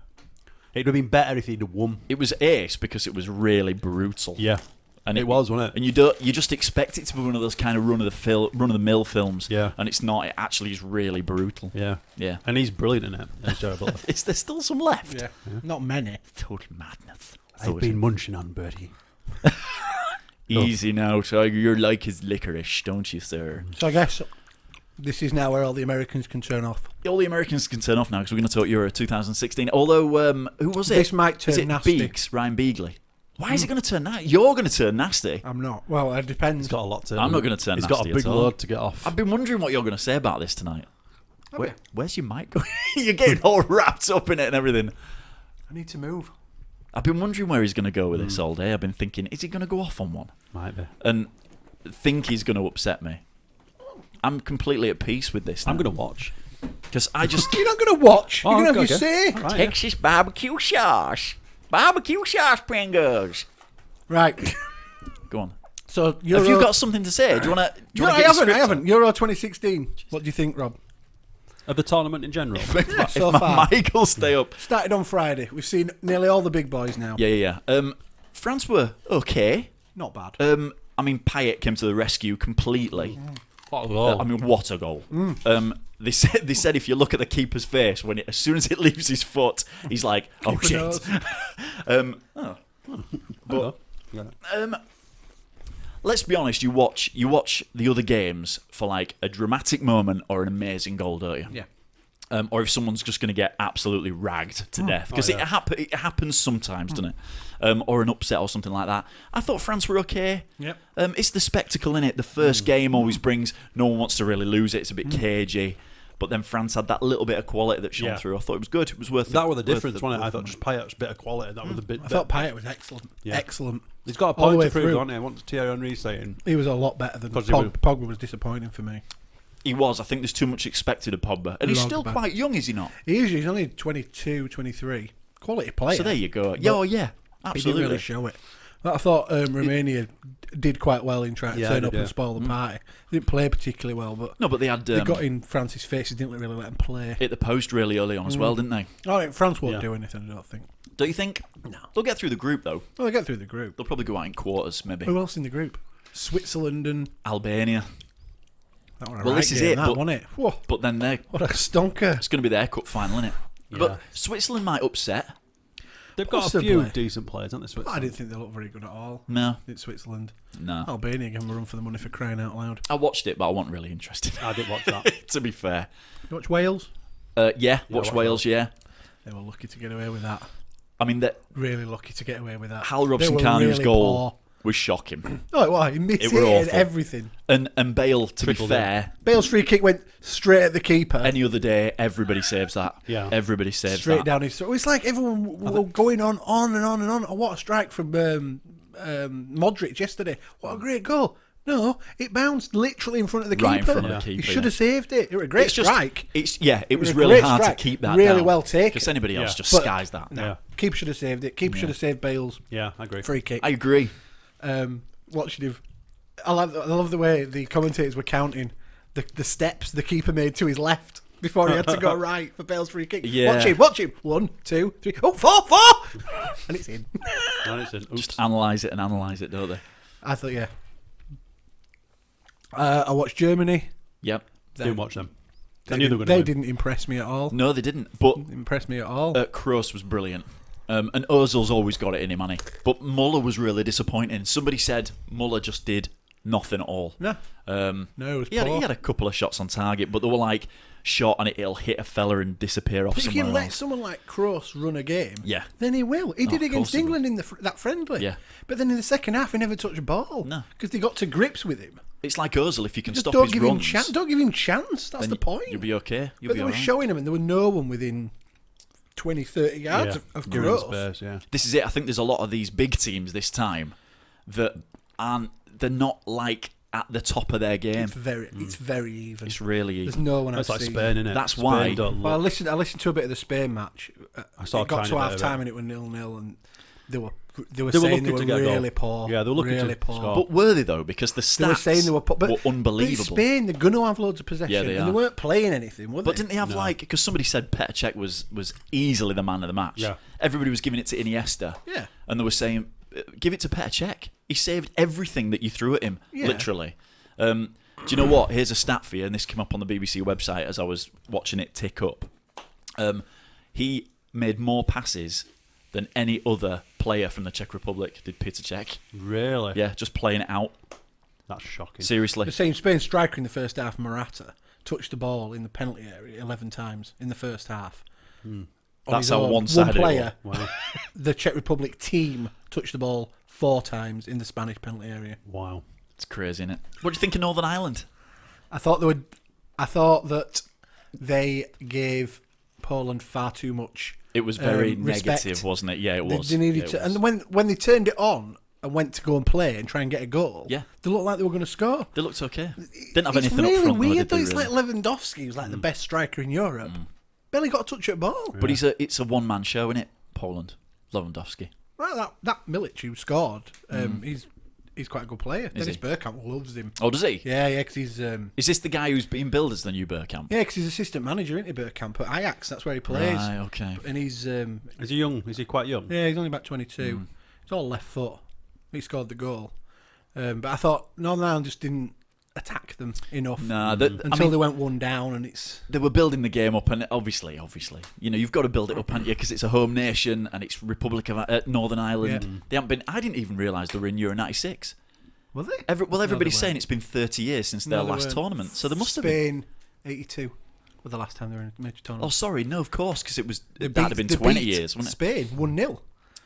it would have been better if he'd have won. It was ace because it was really brutal. Yeah. And It was, wasn't it? And you just expect it to be one of those kind of run of the mill films. Yeah. And it's not. It actually is really brutal. Yeah. Yeah. And he's brilliant in it. That's Gerard Butler. Is there still some left? Yeah. Not many. Total madness. I've been munching on Bertie. Easy now, Tiger. You're like his licorice, don't you, sir? So I guess this is now where all the Americans can turn off. All the Americans can turn off now because we're going to talk Euro 2016. Although, who was it? This might turn Is it nasty. Beeks, Ryan Beagley? Why is it going to turn nasty? You're going to turn nasty. I'm not. Well, it depends. He's got a lot to I'm not going to turn He's nasty got a big at all. load to get off. I've been wondering what you're going to say about this tonight. Where's your mic going? You're getting all wrapped up in it and everything. I need to move. I've been wondering where he's going to go with this all day. I've been thinking, is he going to go off on one? Might be. And think he's going to upset me. I'm completely at peace with this now. I'm going to watch. Because I just... You're not going to watch. Oh, You're going to have okay. your say. All right, Texas barbecue sauce. Barbecue sauce, Pringles. Right. Go on. So Have you got something to say? Do you want to No, I haven't. Euro 2016. What do you think, Rob? Of the tournament in general. If So my far. mic will stay up. Started on Friday. We've seen nearly all the big boys now. Yeah. France were okay. Not bad. I mean, Payet came to the rescue completely. What a goal. What a goal. They said if you look at the keeper's face, as soon as it leaves his foot, he's like, oh Keeper shit. knows. Let's be honest, you watch the other games for like a dramatic moment or an amazing goal, don't you? Yeah. Or if someone's just going to get absolutely ragged to death. Because it happens sometimes, doesn't it? Or an upset or something like that. I thought France were okay. Yep. It's the spectacle in it. The first game always brings... No one wants to really lose it. It's a bit cagey. But then France had that little bit of quality that shone through. I thought it was good. It was worth it. That was the difference, wasn't it? I thought just Payet's bit of quality. That was the bit. I thought Payet was excellent. Yeah. Excellent. He's got a All the point way to prove, through. hasn't he? What's Thierry Henry saying? He was a lot better than Because he was- Pogba was disappointing for me. He was. I think there's too much expected of Pogba. And he's still Drogba. quite young, is he not? He is. He's only 22, 23. Quality player. So there you go. But Yeah, He absolutely. didn't really show it. But I thought Romania did quite well in trying to turn up and spoil the party. They didn't play particularly well, but No, but they had... they got in France's faces, didn't really let him play. hit the post really early on as well, didn't they? I think France won't do anything, I don't think. Don't you think? No. They'll get through the group, though. Well, they get through the group. They'll probably go out in quarters, maybe. Who else in the group? Switzerland and... Albania. That was a Well, right this is game, it, that, but- wasn't it? Whoa, But then they're... what a stonker. It's going to be their cup final, isn't it? Yeah. But Switzerland might upset. They've got Possibly. a few decent players, haven't they, Switzerland? I didn't think they looked very good at all. No. In Switzerland. No. Albania gave them a run for the money for crying out loud. I watched it, but I wasn't really interested. I did watch that. To be fair. You watch Wales? Yeah, watch Wales, yeah. They were lucky to get away with that. I mean, Really lucky to get away with that. Hal They Robson were Carnew's really goal poor. was shocking. Oh, it was. He It were mitigated awful. everything. And Bale, to Trickled be fair, Bale's free kick went straight at the keeper. any other day, everybody saves that. Yeah. Everybody saves straight that. down his throat. It's like everyone were going on and on and on. Oh, what a strike from Modric yesterday. What a great goal. No, it bounced literally in front of the Right in keeper. front of the keeper, He should have yeah. saved it. It was a great It's just- strike. It was was a really great hard strike. to keep that Really down. well taken. Because anybody else Yeah. just But- skies that. No, Yeah. keeper should have saved it. Keeper should have saved Bale's Yeah, I agree. free kick. I agree. What should have? I love the way the commentators were counting the steps the keeper made to his left before he had to go right for Bale's free kick. Yeah. Watch him. 1, 2, 3. Oh, 4, and it's in. And it's in. Oops. Just analyse it, don't they? I thought, yeah. I watched Germany. Yep. Didn't watch them. They, I knew they were didn't, going to they win. didn't impress me at all. No, they didn't. But Didn't impress me at all. Kroos was brilliant. And Ozil's always got it in him, hasn't he? But Muller was really disappointing. Somebody said Muller just did nothing at all. No. No, it was He had poor. a couple of shots on target, but they were like shot and it'll hit a fella and disappear off But if somewhere you let else. someone like Kroos run a game, Yeah. then he will. He did of course against he will. England in that friendly. Yeah. But then in the second half, he never touched a ball. No. Because they got to grips with him. It's like Ozil, if you can Just stop don't his give him runs, chance. Don't give him chance. That's then the point. You'll be okay. You'll But be they were alright. showing him, and there were no one within 20, 30 yards of You're in Kroos. space, yeah. This is it. I think there's a lot of these big teams this time that they're not like at the top of their game. It's very even. It's really There's even. no one That's I've like seen. Spain, innit? That's Spain why- don't Well, I look- listened to a bit of the Spain match. I saw a it got tiny to bit half of time it. and it was 0-0, and they were They were saying lucky they were to get a goal. really poor. Yeah, they were lucky really to poor. score. But were they though? Because the They were stats saying they were poor. But unbelievable. But Spain, they're going to have loads of possession. Yeah, they and are. they weren't playing anything, were they? But didn't they have because somebody said Petr Cech was easily the man of the match. Yeah. Everybody was giving it to Iniesta. Yeah. And they were saying, give it to Petr Cech. He saved everything that you threw at him, Yeah. literally. Do you know what? Here's a stat for you, and this came up on the BBC website as I was watching it tick up. He made more passes than any other player from the Czech Republic did Petr Cech. Really? Yeah, just playing it out. That's shocking. Seriously. The same Spain striker in the first half, Morata, touched the ball in the penalty area 11 times in the first half. On That's his how own. one-sided One it player, Wow. the Czech Republic team, touched the ball 4 times in the Spanish penalty area. Wow. It's crazy, isn't it? What do you think of Northern Ireland? I thought that they gave Poland far too much. It was very respect. negative, wasn't it? Yeah, it was. They needed to, and when they turned it on and went to go and play and try and get a goal, Yeah. they looked like they were going to score. They looked okay. Didn't have anything really up front. Weird, though, though. did It's they, like really? Lewandowski, who's like the best striker in Europe. Barely got a touch at ball. But it's a one-man show, isn't it? Poland. Lewandowski. Well, that Milic who scored, he's quite a good player. Is Dennis he? Bergkamp loves him. Oh, does he? Yeah, because he's... Is this the guy who's being billed as the new Bergkamp? Yeah, because he's assistant manager, isn't he, Bergkamp, at Ajax. That's where he plays. Right, okay. And he's... Is he young? Is he quite young? Yeah, he's only about 22. He's all left foot. He scored the goal. But I thought Northern Ireland just didn't attack them enough until they went one down, and it's... They were building the game up, and obviously, you've got to build it up, haven't you? Because it's a home nation, and it's Republic of Northern Ireland. Yeah. They haven't been... I didn't even realise they were in Euro 96. Were they? Everybody's saying it's been 30 years since their last tournament, so they must have been. Spain, 82, was the last time they were in a major tournament. Oh, sorry, no, of course, because that'd have been They 20 beat years, wouldn't it? Spain 1-0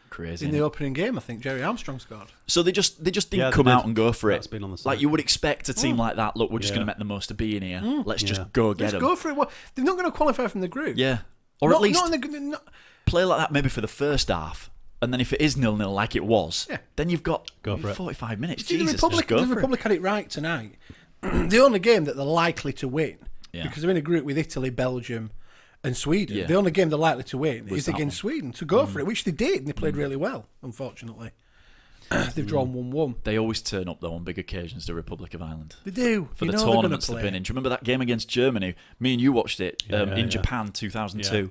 Crazy. in the opening game. I think Jerry Armstrong scored. So they just didn't come out and go for That's it. been on the side. Like you would expect a team like that. Look, we're just going to make the most of being here. Let's just go get Let's them. go for it. Well, they're not going to qualify from the group. Yeah, or Not- at least not in the- not- play like that maybe for the first half, and then if it is 0-0 like it was, then you've got Go for it. 45 minutes. See, Jesus, the Republic, just go the for Republic had it right tonight. The only game that they're likely to win, Yeah. because they're in a group with Italy, Belgium, and Sweden. Yeah. The only game they're likely to win Was is that against one. Sweden. To go for it, which they did, and they played really well. Unfortunately, they've drawn 1-1. They always turn up though on big occasions. The Republic of Ireland. They do For You the know they're tournaments gonna they've play. been in. Do you remember that game against Germany? Me and you watched it in Japan 2002. Yeah.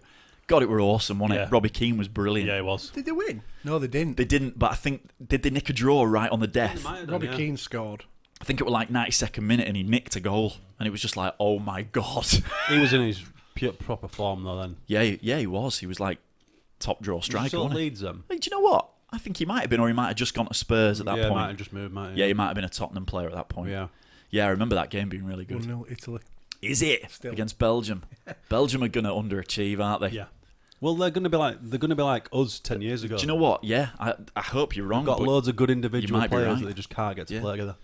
God, it were awesome, wasn't Yeah. it? Robbie Keane was brilliant. Yeah, it was. Did they win? No, they didn't. They didn't, but I think did they nick a draw right on the death? Robbie Keane scored. I think it was like 92nd minute, and he nicked a goal, and it was just like, oh my god. He was in his proper form though. Then He was. He was like top draw striker. still wasn't he? leads them. Hey, do you know what? I think he might have been, or he might have just gone to Spurs at that Yeah, point. might have just moved, might have. Yeah, he might have been a Tottenham player at that point. Yeah, I remember that game being really good. 1-0 Italy. Is it Still. against Belgium? Belgium are going to underachieve, aren't they? Yeah. Well, they're going to be like us 10 years ago. Do you know what? Yeah, I hope you're wrong. They've got but loads of good you individual might be players right. that they just can't get to play together.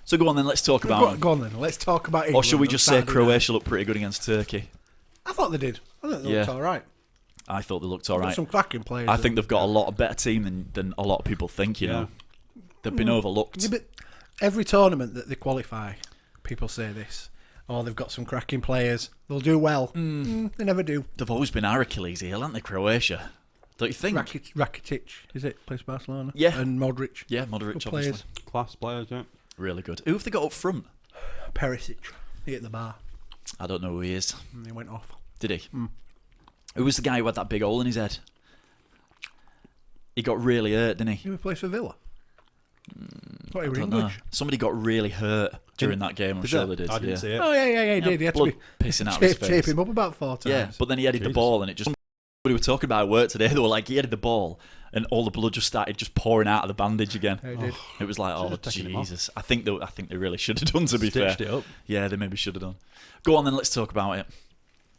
So go on then. Let's talk about. Go on then. Let's talk about England. Or should we just say on Saturday Croatia looked pretty good against Turkey? night. I thought they did. I thought they looked all right. I thought they looked all Got right. some cracking players. I think they've got a lot of better team than a lot of people think. You know, they've been overlooked. Yeah, but every tournament that they qualify, people say this. Oh, they've got some cracking players. They'll do well. They never do. They've always been our Achilles heel, haven't they, Croatia? Don't you think? Rakitic, is it? Plays for Barcelona. Yeah. And Modric. Yeah, Modric, Good obviously. players. Class players, yeah. Really good. Who have they got up front? Perisic. He hit the bar. I don't know who he is. And he went off. Did he? Who was the guy who had that big hole in his head? He got really hurt, didn't he? He plays for Villa. Thought he I were don't know. English. Somebody got really hurt during that game. I'm Did sure they? they did. I didn't see it. Oh, yeah, he did. He had to blood be pissing out of his face. tape him up about 4 times. Yeah, but then he headed the ball, and it just. We were talking about at work today. They were like, he headed the ball, and all the blood just started just pouring out of the bandage again. Yeah, he did. It was like, oh Should've taken him off. Jesus! I think they really should have done. To be fair, Stitched it up. Yeah, they maybe should have done. Go on then. Let's talk about it.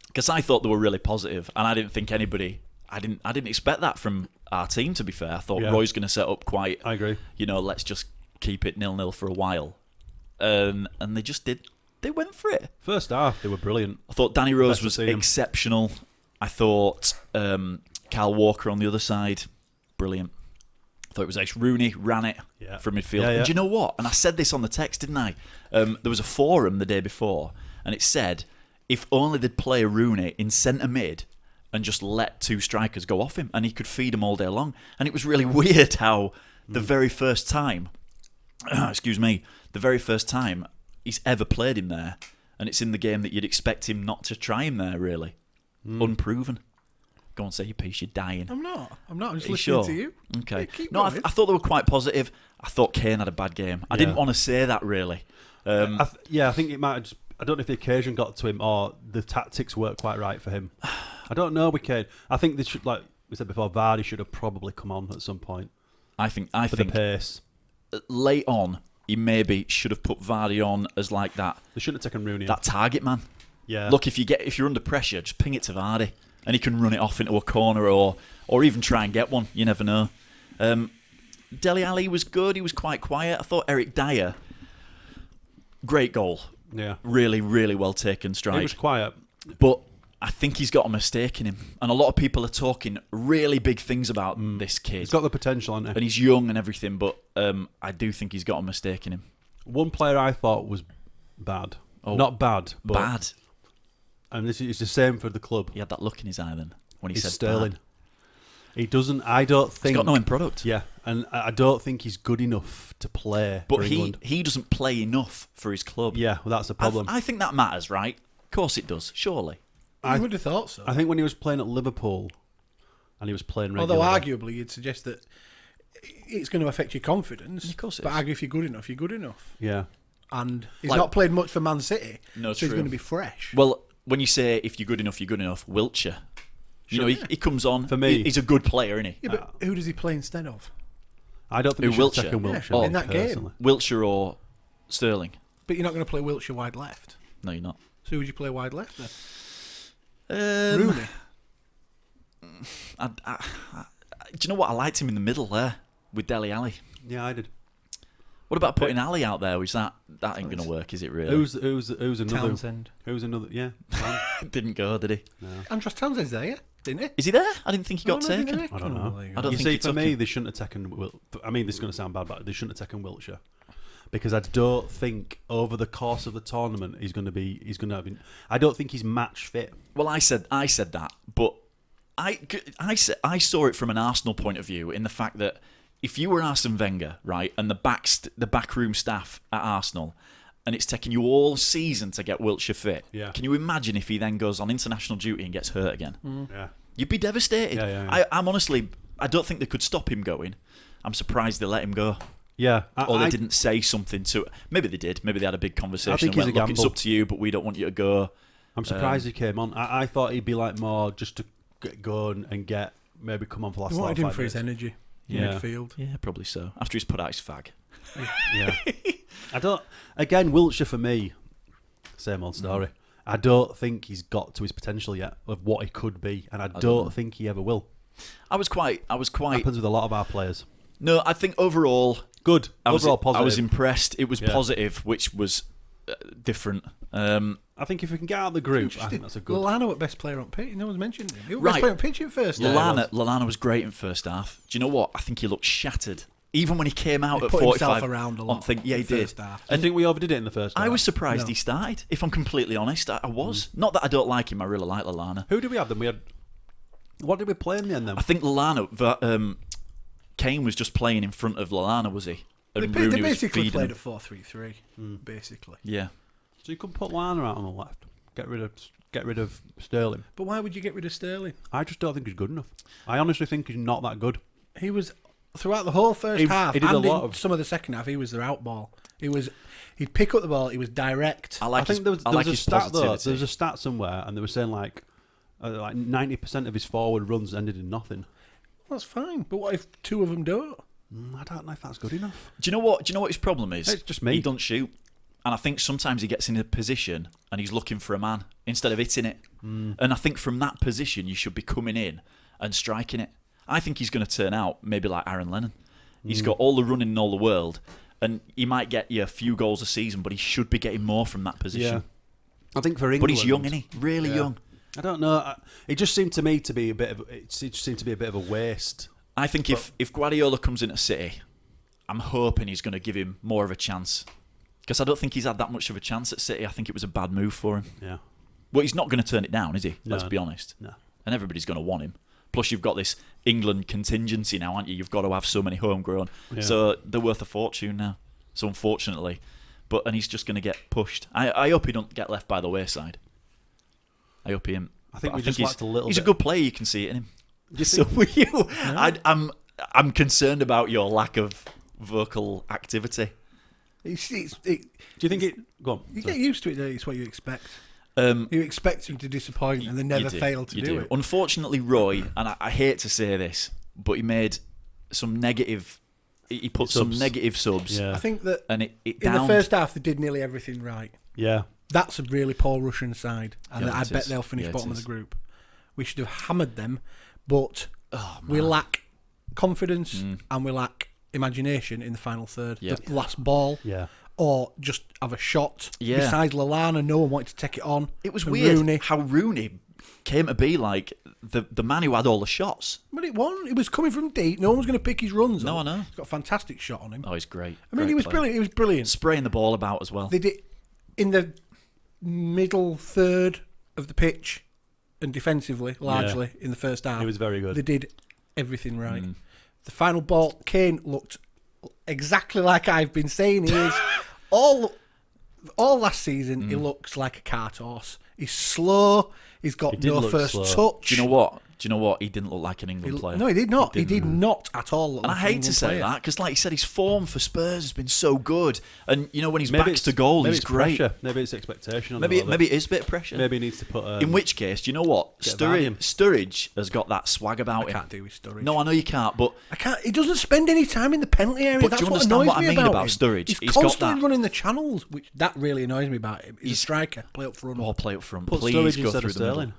Because I thought they were really positive, and I didn't think anybody. I didn't expect that from our team. To be fair, I thought Roy's going to set up quite. I agree. You know, let's just keep it 0-0 for a while, and they just did. They went for it. First half, they were brilliant. I thought Danny Rose Best to was see him. exceptional. I thought Kyle Walker on the other side, brilliant. I thought it was Ace Rooney, ran it from midfield. Yeah, yeah. And do you know what? And I said this on the text, didn't I? There was a forum the day before, and it said, if only they'd play Rooney in centre mid and just let 2 strikers go off him, and he could feed them all day long. And it was really weird how the very first time, the very first time he's ever played him there, and it's in the game that you'd expect him not to try him there, really. Unproven. Go on, say your piece, you're dying. I'm not. I'm just Are you listening sure? to you. Okay. Yeah, keep No, I going. thought they were quite positive. I thought Kane had a bad game. I didn't want to say that, really. I think it might have just... I don't know if the occasion got to him or the tactics weren't quite right for him. I don't know with Kane. I think they should, like we said before, Vardy should have probably come on at some point. I think the pace. Late on, he maybe should have put Vardy on as like that. They shouldn't have taken Rooney. That target man. Yeah. Look, if you're under pressure, just ping it to Vardy, and he can run it off into a corner or even try and get one. You never know. Dele Alli was good. He was quite quiet. I thought Eric Dyer, great goal. Yeah. Really, really well taken strike. He was quiet. But I think he's got a mistake in him. And a lot of people are talking really big things about this kid. He's got the potential, hasn't he? And he's young and everything, but I do think he's got a mistake in him. One player I thought was bad. Oh, not bad, but bad. And this is the same for the club. He had that look in his eye then when he He's said Sterling. bad. He doesn't. I don't think He's got no end product. Yeah, and I don't think he's good enough to play. But for England. he doesn't play enough for his club. Yeah, well, that's the problem. I think that matters, right? Of course it does. Surely. I would have thought so. I think when he was playing at Liverpool, and he was playing regularly. Although arguably you'd suggest that it's going to affect your confidence. Of course it but is. argue if you're good enough, you're good enough. Yeah. And he's Like- not played much for Man City, No, so he's true. going to be fresh. Well, when you say if you're good enough, you're good enough, Wiltshire. You know, he comes on. For me- he's a good player, isn't he? Yeah, but who does he play instead of? I don't think Who, we should Wiltshire? second Wiltshire Yeah, in that game. personally. Wiltshire or Sterling? But you're not going to play Wiltshire wide left. No, you're not. So who would you play wide left then? Rooney. Rooney. Do you know what? I liked him in the middle there with Dele Alli. Yeah, I did. What about putting Ali out there? Is that ain't going to work? Is it really? Who's another? Townsend. Who's another? Yeah. Didn't go, did he? Andros Townsend's there, yeah? Didn't he? Is he there? I didn't think he got Oh, no, taken. didn't he? I don't know. I don't You think see, he for took me, him. they shouldn't have taken. I mean, this is going to sound bad, but they shouldn't have taken Wiltshire because I don't think over the course of the tournament he's going to have. I don't think he's match fit. Well, I said that, but I saw it from an Arsenal point of view in the fact that if you were Arsene Wenger, right, and the backroom staff at Arsenal, and it's taken you all season to get Wiltshire fit, Yeah. can you imagine if he then goes on international duty and gets hurt again? Yeah. You'd be devastated. Yeah. I'm honestly, I don't think they could stop him going. I'm surprised they let him go. Yeah. Or they didn't say something to. Maybe they did. Maybe they had a big conversation. I think and he's went, a look, it's gamble. up to you, but we don't want you to go. I'm surprised he came on. I thought he'd be like more just to get going and maybe come on for the last. They wanted him 5 for his minutes. energy in Yeah. midfield. Yeah, probably so. After he's put out his fag. Yeah. I don't. Again, Wiltshire for me, same old story. I don't think he's got to his potential yet of what he could be, and I don't don't know. think he ever will. I was quite. Happens with a lot of our players. No, I think overall Good. Overall positive. I was impressed. It was Yeah. positive, which was different. I think if we can get out of the group, I think that's a good. Lallana was best player on pitch. No one's mentioned him. He was Right. best player on pitch in first. Lallana was great in first half. Do you know what? I think he looked shattered. Even when he came out He at put 45, himself around a lot yeah, he in did. first half. I think we overdid it in the first half. I was surprised No. he started. If I'm completely honest, I was. Not that I don't like him. I really like Lallana. Who did we have then? We had. What did we play in the end then? I think Lallana. Kane was just playing in front of Lallana, was he? They And Rooney was basically feeding played him. a 4-3-3, basically. Yeah. So you could put Lana out on the left. Get rid of Sterling. But why would you get rid of Sterling? I just don't think he's good enough. I honestly think he's not that good. He was throughout the whole first He half did a and lot in of- some of the second half. He was their out ball. He'd pick up the ball. He was direct. I think there was a his stat though. positivity. There was a stat somewhere, and they were saying like 90% of his forward runs ended in nothing. That's fine. But what if two of them don't? I don't know if that's good enough. Do you know what? his problem is? It's just me. He don't shoot, and I think sometimes he gets in a position and he's looking for a man instead of hitting it. And I think from that position you should be coming in and striking it. I think he's going to turn out maybe like Aaron Lennon. He's got all the running in all the world, and he might get you a few goals a season, but he should be getting more from that position. Yeah. I think for England, But he's young, isn't he? Really young. I don't know. It just seemed to me to be a bit of. It just seemed to be a bit of a waste. I think if Guardiola comes into City, I'm hoping he's going to give him more of a chance. Because I don't think he's had that much of a chance at City. I think it was a bad move for him. Yeah. Well, he's not going to turn it down, is he? No. Let's be honest. No. And everybody's going to want him. Plus, you've got this England contingency now, aren't you? You've got to have so many homegrown. Yeah. So they're worth a fortune now. So unfortunately. And he's just going to get pushed. I hope he don't get left by the wayside. I hope he. I think but we just he's, lacked a little He's bit. a good player. You can see it in him. So think- were you? I'm concerned about your lack of vocal activity. Do you think it? Go on. You get used to it, don't you? It's what you expect. You expect him to disappoint, and they never fail to do it. Unfortunately, Roy, and I hate to say this, but he made some negative. He put some negative subs. Yeah. I think that and it in downed. the first half they did nearly everything right. Yeah. That's a really poor Russian side, and Yeah, I it bet is. they'll finish Yeah, it bottom of is. the group. We should have hammered them, but we lack confidence and we lack imagination in the final third. Yeah. The last ball, Yeah. or just have a shot. Yeah. Besides Lallana, no one wanted to take it on. It was And weird Rooney. how Rooney came to be like the man who had all the shots. But it wasn't. It was coming from deep. No one was going to pick his runs. No, up. I know. He's got a fantastic shot on him. Oh, he's great. I mean, Great he was player. brilliant. He was brilliant. Spraying the ball about as well. They did in the middle third of the pitch and defensively, largely in the first half. He was very good. They did everything right. The final ball, Kane looked exactly like I've been saying he is. all last season, he looks like a cart horse. He's slow. He's got no first touch. Do you know what? He didn't look like an England player. No, he did not. He did not at all. And I hate to say that because, like you said, his form for Spurs has been so good. And you know, when he's Maybe backs to goal, maybe he's it's great. Pressure. Maybe it's expectation. On Maybe him a little it is a bit of pressure. Maybe he needs to put. In which case, do you know what? Get a volume. Sturridge has got that swag about I him. can't do with Sturridge. No, I know you can't, but I can't. He doesn't spend any time in the penalty area. But That's do you what understand annoys what I me mean about him. Sturridge? He's He's got constantly that- running the channels, which that really annoys me about him. He's a striker. Play up front. or play up front. Put Please Sturridge go instead through of the middle. Sterling.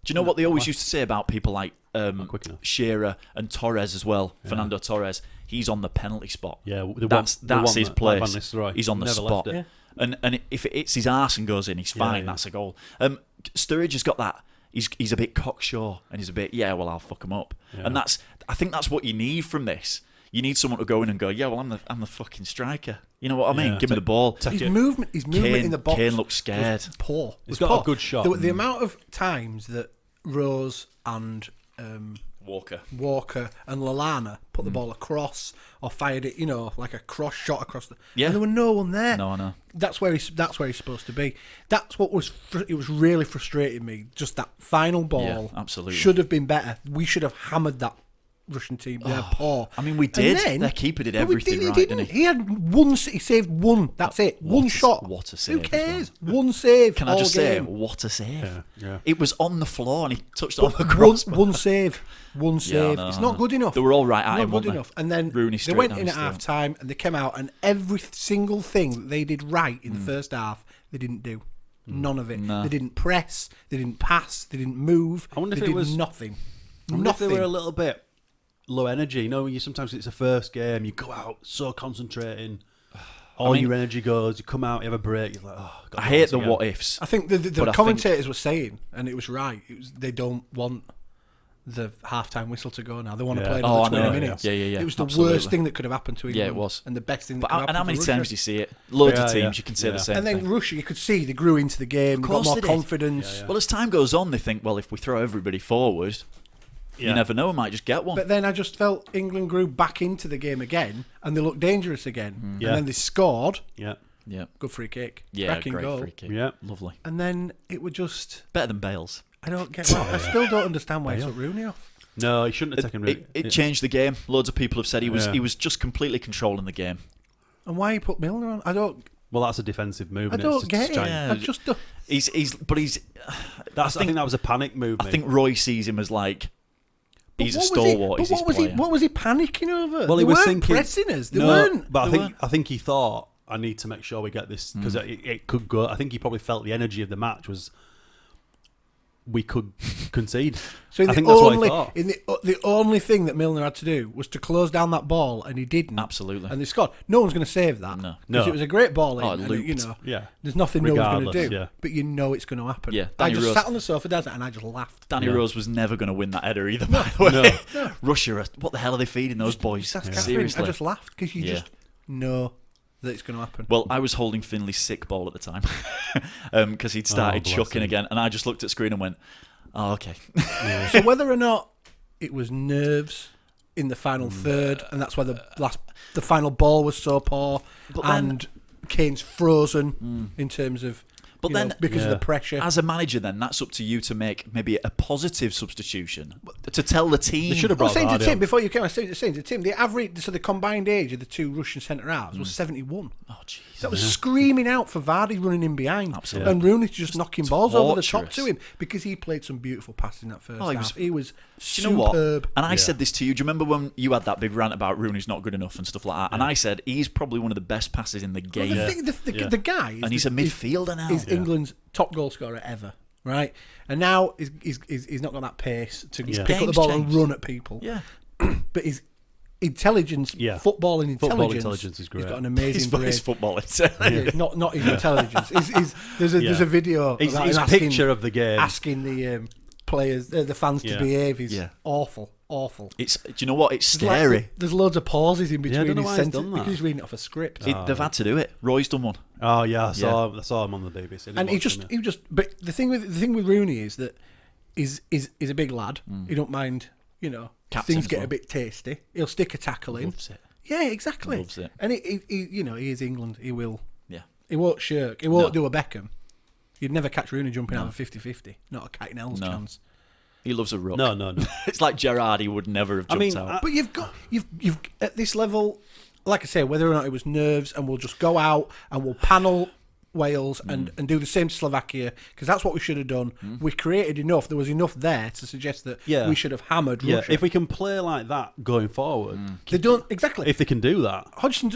Do you know what they always used to say about people like quick enough. Shearer and Torres as well? Fernando Torres. He's on the penalty spot. Yeah, that's his place. Van Nistelrooy. He's on the Never spot. left it. And if it hits his arse and goes in, he's fine. yeah. That's a goal. Sturridge has got that. He's a bit cocksure and he's a bit I'll fuck him up. Yeah. And I think that's what you need from this. You need someone to go in and go, yeah, well, I'm the fucking striker. You know what I mean? Yeah. Give me the ball. His movement in the box. Kane looks scared. Was poor. He's Was got poor. a good shot. The amount of times that Rose and Walker and Lallana put the ball across or fired it, like a cross shot across the. Yeah. And there were no one there. No, I know. That's where he's supposed to be. That's what it was really frustrating me. Just that final ball. Yeah, absolutely. Should have been better. We should have hammered that Russian team. They're poor. I mean, we And did. then- Their keeper did No, we everything he right, didn't. didn't he? He had one. He saved one. That's it. One shot. What a save! Who cares? as well. One save. Can I all just say, game. what a save! Yeah. It was on the floor and he touched on the One, crossbar. one save. One save. know, it's I not know. good enough. They were all right at Not him, good weren't they? enough. And then Rooney they straight went down in his at throat. half time and they came out and every single thing that they did right in the first half, they didn't do. None of it. No. They didn't press. They didn't pass. They didn't move. I wonder if they it did was nothing. I wonder if they Nothing. were a little bit low energy. You know, sometimes it's a first game, you go out so concentrating, all your energy goes. You come out, you have a break. You're like, oh, I hate the what ifs. I think the But I commentators were saying, and it was right. They don't want the half-time whistle to go now. They want to play Oh, another I 20 know. minutes. Yeah. It It was the worst thing that could have happened to England. Yeah, it was. And the best thing that But could have and how happened many to times Russia. do you see it? Loads of Yeah, teams, yeah. you can say the Yeah. same And then thing. Russia, you could see they grew into the game, got course more they did. confidence. Well, as time goes on, they think, well, if we throw everybody forward, you never know, we might just get one. But then I just felt England grew back into the game again, and they looked dangerous again. Yeah. And then they scored. Yeah. Yeah. Good free kick. Yeah, Cracking great goal. free kick. Yeah. Lovely. And then it would just... Better than Bale's. I don't get... I still don't understand why he took Rooney off. No, he shouldn't have taken It changed the game. Loads of people have said he Yeah. was just completely controlling the game. And why he put Milner on? I don't... Well, that's a defensive move. I innit? don't It's get it. giant. Yeah. I just don't... He's I think that was a panic move. I mate. think Roy sees him as like he's a What was stalwart. he, He's but his what was he? player. What was he panicking over? Well, they he was weren't thinking pressing us. They no, weren't. But They I think he thought I need to make sure we get this because it could go. I think he probably felt the energy of the match was we could concede. So I think that's what he thought. the only thing that Milner had to do was to close down that ball, and he didn't. Absolutely. And they scored. No one's going to save that. No. Because it was a great ball. Oh, it and looped. Yeah. there's nothing no one's going to Regardless, do. yeah. But you know it's going to happen. Yeah, I Danny just Rose- sat on the sofa, and I just laughed. Danny Rose was never going to win that header either. By the way, No. Russia, what the hell are they feeding those boys? That's Catherine. Seriously. I just laughed because you Yeah. just know that it's going to happen. Well, I was holding Finley's sick ball at the time because he'd started bless chucking him. again, and I just looked at screen and went, "Oh, okay." So whether or not it was nerves in the final third, and that's why the final ball was so poor, But then- and Kane's frozen in terms of, But you know, then, because of the pressure. as a manager, then that's up to you to make maybe a positive substitution to tell the team. They should have I was brought saying to Vardy Tim on. before you came. I was saying to Tim, the average, so the combined age of the two Russian centre halves was 71. Oh, jeez. That was screaming out for Vardy running in behind, Absolutely. and Rooney just knocking balls over the top torturous. to him because he played some beautiful passes in that first Oh, half. He was Do superb. you know what? And I said this to you. Do you remember when you had that big rant about Rooney's not good enough and stuff like that? And I said he's probably one of the best passers in the Well, game. the guy, is And he's a midfielder now. Is England's top goal scorer ever, right? And now he's not got that pace to pick up the Game's ball and changed. run at people. Yeah. But intelligence, football and intelligence. Football intelligence is great. He's got an amazing brain. His football intelligence. Yeah, not his intelligence. There's a video. His about him picture of the game. Asking the players, the fans to behave is awful. Do you know what? It's scary. There's loads of pauses in between I don't know his why he's sentences done that. because he's reading it off a script. They've had to do it. Roy's done one. Oh yeah, I saw him on the BBC. And he just. But the thing with Rooney is that he's a big lad. He don't mind, Captain things as get well. a bit tasty. He'll stick a tackle in. Loves it. Yeah, exactly. Loves it. And he is England. He will. Yeah. He won't shirk. He won't do a Beckham. You'd never catch Rooney jumping out of a 50-50. Not a cat in hell's chance. He loves a ruck. No. It's like Gerrard. He would never have jumped out. But you've at this level, like I say, whether or not it was nerves, and we'll just go out and we'll panel Wales and do the same to Slovakia, because that's what we should have done. We created enough. There was enough there to suggest that we should have hammered Russia. If we can play like that going forward, they don't exactly. If they can do that, Hodgson.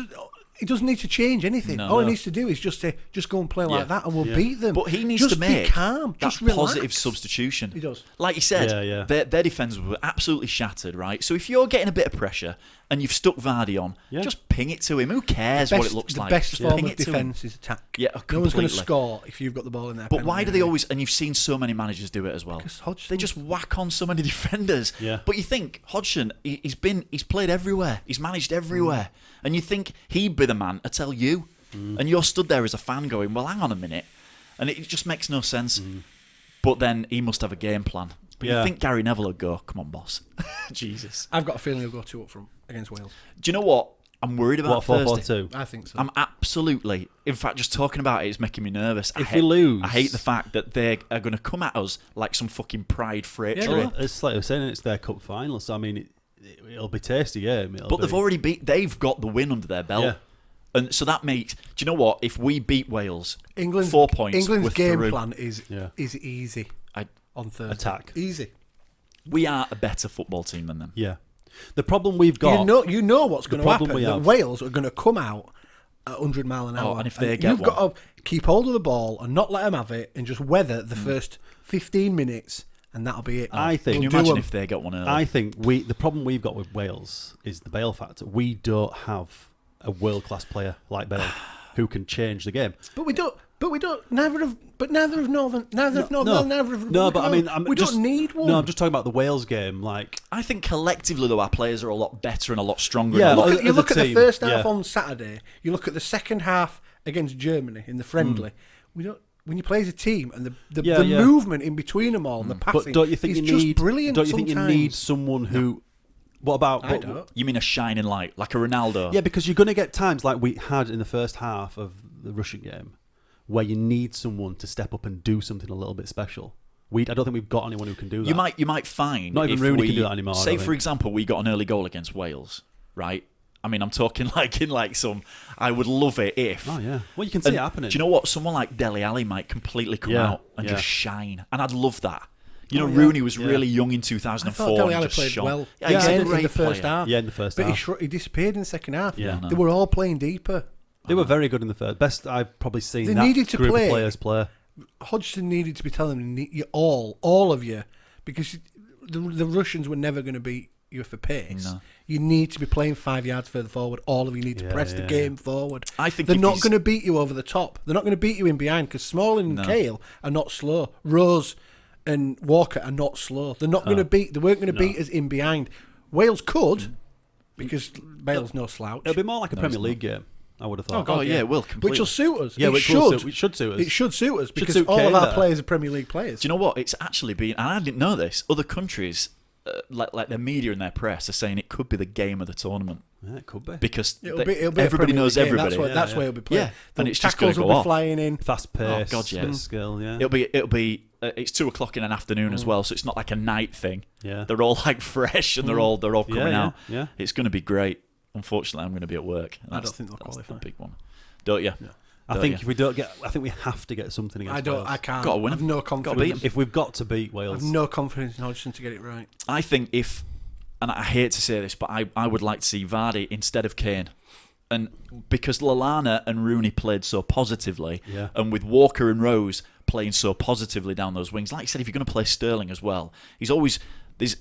He doesn't need to change anything. All he needs to do is just go and play like that, and we'll beat them. But he needs just to make be calm, that just relax. positive substitution. He does. Like you said, their defence were absolutely shattered, right? So if you're getting a bit of pressure and you've stuck Vardy on, just ping it to him. Who cares what it looks like? The best Just form ping of it to him. defence is attack. Yeah, no one's going to completely. score if you've got the ball in there. But why do they always? And you've seen so many managers do it as well. Because Hodgson, they just whack on so many defenders. Yeah. But you think Hodgson, he's played everywhere. He's managed everywhere, and you think he'd be the man to tell you. And you're stood there as a fan going, well, hang on a minute. And it just makes no sense. But then he must have a game plan. But you think Gary Neville would go, come on, boss. Jesus. I've got a feeling he'll go 2 up front against Wales. Do you know what? I'm worried about Thursday. 4-4-2? I think so. I'm absolutely... In fact, just talking about it is making me nervous. If we lose... I hate the fact that they are going to come at us like some fucking pride freight Yeah, train. it's like I was saying, it's their cup final, so I mean, it'll be tasty game. But they've already they've got the win under their belt. Yeah. And so that makes... Do you know what? If we beat Wales, England's 4 points, England's we're game through. plan is easy on Thursday. Attack. Easy. We are a better football team than them. Yeah. The problem we've got... You know what's going to happen. we That have- Wales are going to come out at 100 mile an hour. and if they get you've got to keep hold of the ball and not let them have it and just weather the first 15 minutes, and that'll be it. I think... Can you imagine if they get one early? I think the problem we've got with Wales is the Bale factor. We don't have a world-class player like Bale who can change the game. But we don't. Neither of Northern. Neither of Northern. Neither of. No, but I mean, we don't need one. No, I'm just talking about the Wales game. Like, I think collectively, though, our players are a lot better and a lot stronger. Yeah, and You look at the team, first half on Saturday. You look at the second half against Germany in the friendly. We don't. When you play as a team and the movement in between them all, and the passing, but don't you think is you just need? brilliant. Don't you think you sometimes. need someone who? What about? I don't. You mean a shining light, like a Ronaldo? Yeah, because you're going to get times like we had in the first half of the Russian game, where you need someone to step up and do something a little bit special. I don't think we've got anyone who can do that. You might find not even if Rooney we, can do that anymore. Say, for example, we got an early goal against Wales, right? I mean, I'm talking like in like some. I would love it if. Oh yeah. Well, you can see it happening. Do you know what? Someone like Dele Alli might completely come out and just shine, and I'd love that. You know, Rooney was really young in 2004. I thought Dele Alli and just played shone. well. Yeah, he's a in great the first player. half. Yeah, in the first half. But he disappeared in the second half. Yeah. They were all playing deeper. They were very good in the first. Best I've probably seen. They that needed to group play. Of players play. Hodgson needed to be telling them, you all of you, because the Russians were never going to beat you for pace. No. You need to be playing 5 yards further forward. All of you need to press the game forward. I think they're if not he's- going to beat you over the top. They're not going to beat you in behind because Smalling and Cale are not slow. Rose and Walker are not slow. They're not going to beat. They weren't going to beat us in behind. Wales could, because Bale's no slouch. It'll be more like a Premier League game. I would have thought. Oh yeah, it will completely. Which will suit us. Yeah, it which should. will suit- it should suit us. It should suit us because suit all of Kane our better. players are Premier League players. Do you know what? It's actually been, and I didn't know this. Other countries, like their media and their press, are saying it could be the game of the tournament. Yeah, it could be because It'll be a everybody Premier knows League game. everybody. That's where it'll be played. Yeah, The and it's just going tackles to go will be off. flying in. fast pace. Oh god, yeah. Skill. Yeah. It'll be. It's 2:00 in an afternoon as well, so it's not like a night thing. Yeah. They're all like fresh and they're all coming out. Yeah. It's going to be great. Unfortunately, I'm going to be at work. And I don't think they'll that's qualify. the big one. Don't you? I think if we don't get, I think we have to get something against Wales. I can't. Got to win I've them. no Got to beat confidence. them. If we've got to beat Wales, I've no confidence in Hodgson to get it right. I think if, and I hate to say this, but I would like to see Vardy instead of Kane. And because Lallana and Rooney played so positively, Yeah. and with Walker and Rose playing so positively down those wings. Like you said, if you're going to play Sterling as well, he's always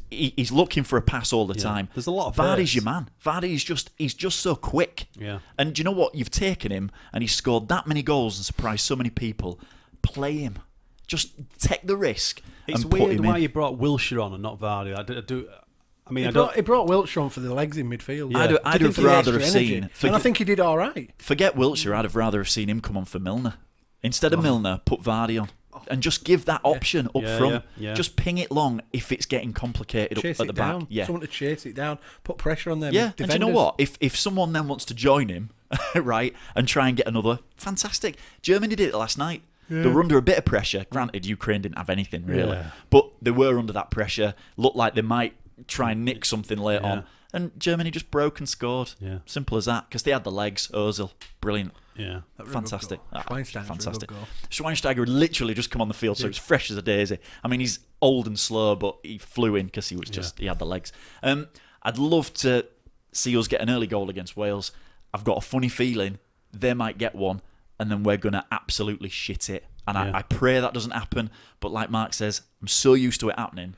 he's looking for a pass all the time. There's a lot of Vardy's pace. your man. Vardy is he's just so quick. Yeah. And do you know what? You've taken him and he's scored that many goals and surprised so many people. Play him. Just take the risk. It's and put weird him why in. you brought Wilshere on and not Vardy. I mean, He brought Wiltshire on for the legs in midfield. Yeah. I'd have rather have seen. And I think he did all right. Forget Wiltshire. I'd have rather have seen him come on for Milner instead of Milner. Put Vardy on. And just give that option up front. Yeah. Just ping it long if it's getting complicated Chase up at the it down. back. Yeah. Someone to chase it down. Put pressure on them. Yeah, defenders. and do you know what? If someone then wants to join him, right, and try and get another, fantastic. Germany did it last night. Yeah. They were under a bit of pressure. Granted, Ukraine didn't have anything really, Yeah. but they were under that pressure. Looked like they might try and nick something late on, and Germany just broke and scored. Yeah. Simple as that. Because they had the legs. Ozil, brilliant. Yeah. Fantastic. Schweinsteiger's Fantastic. a good goal. Schweinsteiger had literally just come on the field, so it was fresh as a daisy. I mean, he's old and slow, but he flew in because he was he had the legs. I'd love to see us get an early goal against Wales. I've got a funny feeling they might get one, and then we're going to absolutely shit it. And I pray that doesn't happen. But like Mark says, I'm so used to it happening.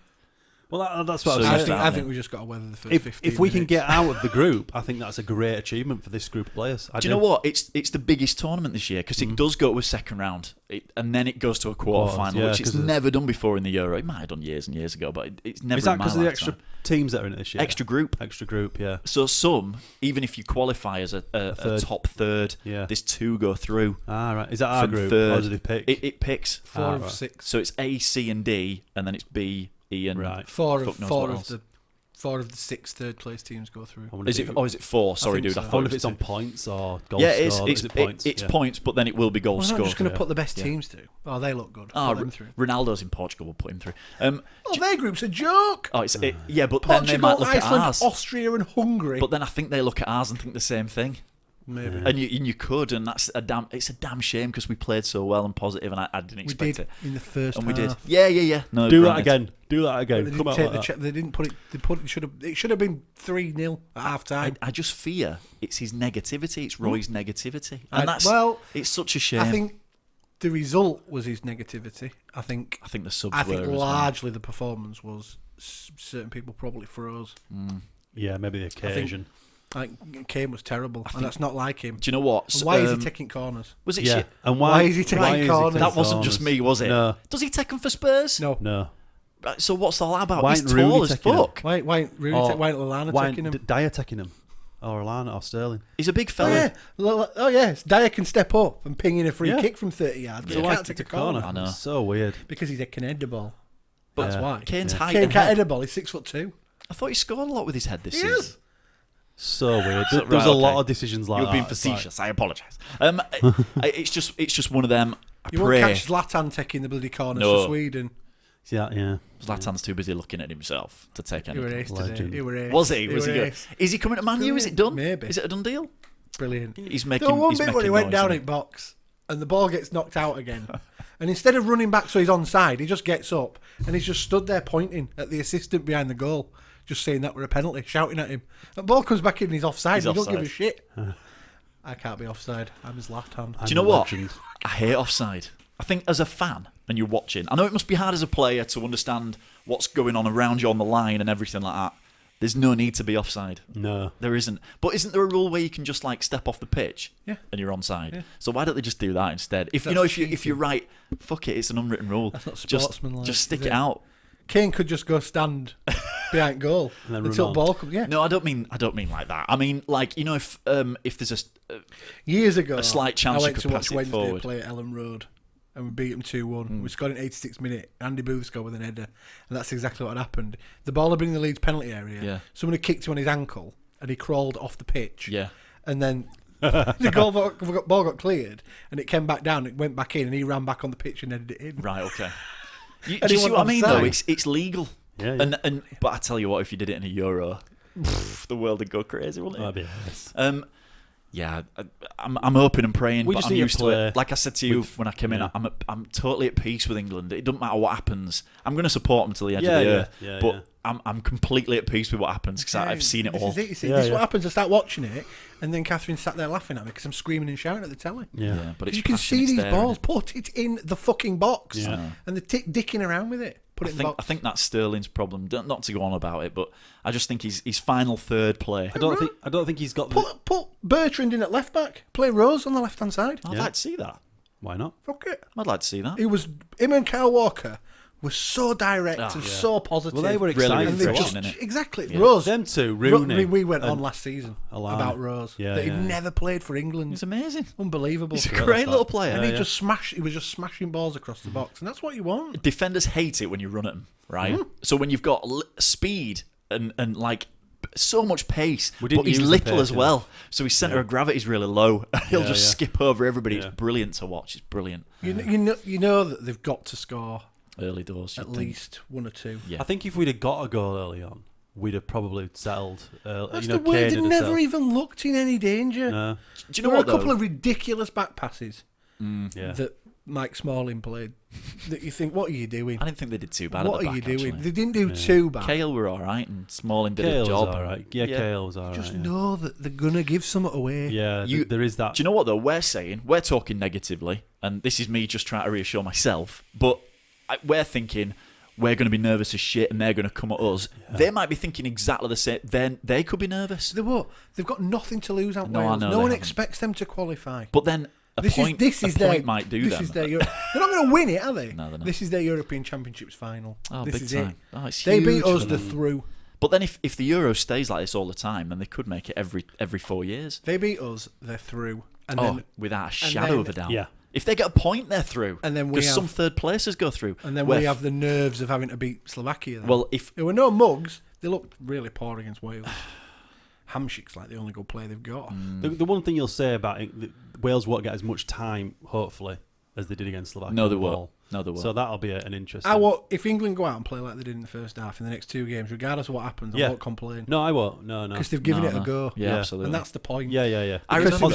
Well, that's what So I was saying. I think we just got to weather the first 15 If we can minutes. get out of the group, I think that's a great achievement for this group of players. Do you know what? It's the biggest tournament this year because it does go to a second round and then it goes to a quarter final, which it's never done before in the Euro. It might have done years and years ago, but it's never. Is that because of the extra teams that are in it this year? Extra group. Extra group, yeah. So some, even if you qualify as a top third, there's 2 go through. Ah, right. Is that our from group? Third. Or do they pick? It picks 4 of 6. So it's A, C, and D, and then it's B, E, and right. 4 fuck knows of what else. the 4 of the 6 third place teams go through. Is it 4? Sorry, dude. so. I I thought wonder it if was it's on 2. points or goals Yeah, scored. Is it points? It's Yeah. points, but then it will be goals Well, scored. I'm just going to put the best teams through. Oh, they look good. Put them through. Ronaldo's in Portugal. We'll put him through. Their group's a joke. Oh, yeah, but then they Portugal, might look Iceland, at ours. Austria, and Hungary. But then I think they look at ours and think the same thing. Maybe. And you could, and it's a damn shame because we played so well and positive, and I didn't expect it. In the first and half. we did. Yeah. No, Do granted. that again. Do that But again. they Come didn't out take like that. they didn't put it. It should have been 3-0 at half time. I just fear it's his negativity. It's Roy's negativity, and it's such a shame. I think the result was his negativity. I think the subs I were think as well. largely the performance was certain people probably froze. Yeah, maybe the occasion. I think Kane was terrible, and that's not like him. Do you know what? And why is he taking corners? Was it Yeah. shit? And Why is he taking corners? That wasn't just me, was it? No. Does he take them for Spurs? No. Right, so what's all that about? Why He's ain't Rooney tall as taking fuck. Why ain't Rooney Or why ain't Lallana Why taking him? ain't Dyer taking him? Or Lallana or Sterling? He's a big Oh fella. yeah. Dyer can step up and ping in a free Yeah. kick from 30 yards. But So he why can't take a corner I know. So weird. because he can head the ball. But That's why. Kane's height Kane and can't head. head the ball. He's 6'2". I thought he scored a lot with his head this He season. is. So weird. So- There's right, a okay. lot of decisions like You're that. being It's like- facetious. I apologise. It's just one of them. I You won't pray. catch Zlatan taking the bloody corners No. for Sweden. Yeah. Zlatan's too busy looking at himself to take He were anything. ace today. Legend. He were ace. Was he? He Was he were good? ace. Is he coming to Man U? Is it done? Maybe. Is it a done deal? Brilliant. He's making. There was one he's bit making when he went noise, down isn't in box and the ball gets knocked out again. And instead of running back so he's onside, he just gets up and he's just stood there pointing at the assistant behind the goal, just saying that were a penalty, shouting at him. The ball comes back in and he's offside. He's and he don't give a offside. shit. I can't be offside. I'm his left hand. Do you know what? I hate offside. I think as a fan and you're watching, I know it must be hard as a player to understand what's going on around you on the line and everything like that. There's no need to be offside. No. There isn't. But isn't there a rule where you can just like step off the pitch Yeah. and you're onside? Yeah. So why don't they just do that instead? If That's if you're right, fuck it, it's an unwritten rule. That's not just sportsmanlike, just stick is it it? out. Kane could just go stand behind goal And then until run ball comes. Yeah. No, I don't mean like that. I mean like if there's Years ago, a slight chance I you went could to pass watch it Wednesday forward. play at Ellen Road, and we beat them 2-1. We scored in 86th minute. Andy Booth scored with an header, and that's exactly what had happened. The ball had been in the Leeds penalty area. Yeah. Someone had kicked him on his ankle, and he crawled off the pitch. Yeah. And then the ball got cleared, and it came back down. It went back in, and he ran back on the pitch and headed it in. Right, okay. Do And you he see went what I mean though? offside. It's legal. Yeah, yeah. And but I tell you what, if you did it in a Euro, the world would go crazy, wouldn't it? That'd be nice. Yeah, I'm hoping and praying, We but just I'm need to used to play it. Like I said to you when I came in, I'm totally at peace with England. It doesn't matter what happens. I'm going to support them till the edge of the earth, but I'm completely at peace with what happens because I've seen it all. This is what happens. I start watching it, and then Catherine sat there laughing at me because I'm screaming and shouting at the telly. Yeah, but it's you can see these there, balls. Put it in the fucking box, Yeah. and they're dicking around with it. Put it in the box. I think that's Sterling's problem. Not to go on about it, but I just think his final third play. I don't think he's got. Put Bertrand in at left back. Play Rose on the left hand side. I'd like to see that. Why not? Fuck it. I'd like to see that. Him and Kyle Walker were so direct and so positive. Well, they were excited. Exactly. Yeah. Rose. Them two, Rooney. We went on last season about Rose. That he'd never played for England. He's amazing. Unbelievable. He's a great little player. And he was just smashing balls across the box. And that's what you want. Defenders hate it when you run at them, right? So when you've got speed and like so much pace, but he's little as well. So his centre of gravity is really low. He'll just skip over everybody. It's brilliant to watch. It's brilliant. You know that they've got to score early doors. At least one or two. Yeah. I think if we'd have got a goal early on, we'd have probably settled. That's the word. They never even looked in any danger. No. Do you know there what? Were a couple of ridiculous back passes that Mike Smalling played. That you think, what are you doing? I didn't think they did too bad. What at the are you back, doing? actually. They didn't do too bad. Kale were all right, and Smalling did Kale a job. was all right. Yeah, Kale was all right. Just know that they're gonna give something away. Yeah, there is that. Do you know what though? We're talking negatively, and this is me just trying to reassure myself. But we're thinking we're going to be nervous as shit, and they're going to come at us. Yeah. They might be thinking exactly the same. Then they could be nervous. They won't. They've got nothing to lose out Wales. No one expects them to qualify. But then a point might do them. They're not going to win it, are they? No, they're not. This is their European Championships final. Oh, this big is time. it. Oh, it's they huge beat us. They're through. But then if the Euro stays like this all the time, then they could make it every 4 years. They beat us. They're through. And then, without a shadow of a doubt. Yeah. If they get a point, they're through. And then because some third places go through. And then we have the nerves of having to beat Slovakia. Then. Well, if there were no mugs, they looked really poor against Wales. Hamshik's like the only good player they've got. The one thing you'll say about it, Wales won't get as much time, hopefully, as they did against Slovakia. No, they won't. So that'll be an interesting. If England go out and play like they did in the first half in the next 2 games, regardless of what happens, I won't complain. No, I won't. No. Because they've given it a go. Yeah, absolutely. And that's the point. Yeah. I remember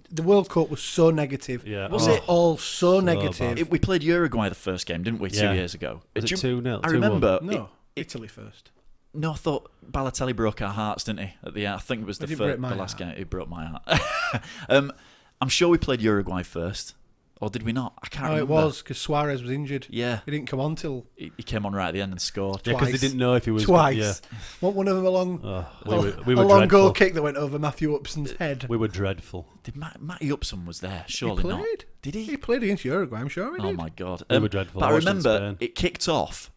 the World Cup was so negative. Yeah. Was it all so negative? We played Uruguay the first game, didn't we? 2 years ago. Was it 2-0? I remember. No, Italy first. No, I thought Balotelli broke our hearts, didn't he? At the end, I think it was the last game. He broke my heart. I'm sure we played Uruguay first, or did we not? I can't remember. It was because Suarez was injured. Yeah, he didn't come on till he came on right at the end and scored. Yeah, because they didn't know if he was twice. Yeah. Want one of them along? We were a long dreadful. goal kick that went over Matthew Upson's head. We were dreadful. Did Matty Upson was there? Surely he played. Not. Did he? He played against Uruguay. I'm sure he did. Oh my god, we were dreadful. But I remember it kicked off.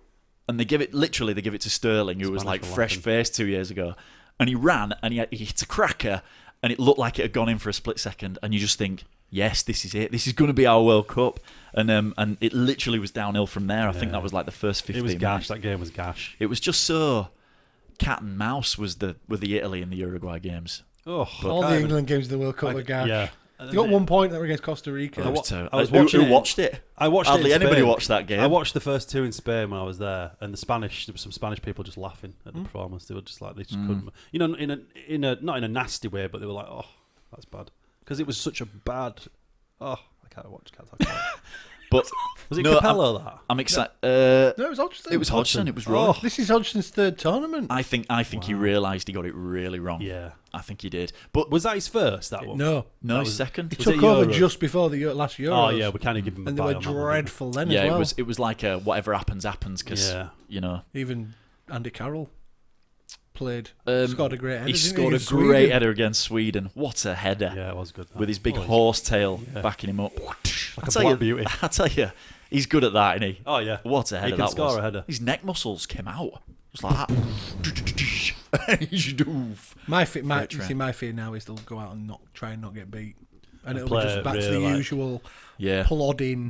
And they give it to Sterling, who was like fresh-faced 2 years ago. And he ran, and he hit a cracker, and it looked like it had gone in for a split second. And you just think, yes, this is it. This is going to be our World Cup. And it literally was downhill from there. I think that was like the first 15 minutes. It was gash. That game was gash. It was just so cat and mouse with the Italy and the Uruguay games. Oh, all the England games of the World Cup were gash. Yeah. They got 1 point that were against Costa Rica. I was watching who watched it? I watched Hardly it in anybody Spain. watched that game. I watched the first 2 in Spain when I was there, and there was some Spanish people just laughing at the performance. They were just like, they just couldn't, in a not in a nasty way, but they were like, oh, that's bad, because it was such a bad. Oh, I can't talk about it. But was it Capello that? I'm excited. No, it was Hodgson. It was Hodgson. It was wrong. This is Hodgson's 3rd tournament. I think he realised he got it really wrong. Yeah, I think he did. But was that his first? That one? No, his second. He took over just before the last Euros. Oh yeah, we kind of give him. And they were dreadful then. Yeah, as well. it was like a whatever happens because even Andy Carroll played scored a great header. He scored a great header against Sweden. What a header! Yeah, it was good. With his big horse tail backing him up. Like a black beauty. I tell you, he's good at that, isn't he? Oh yeah, what a header! He can score a header. His neck muscles came out just like that. My fear now is they'll go out and try and not get beat, and it'll be just back to the usual plodding,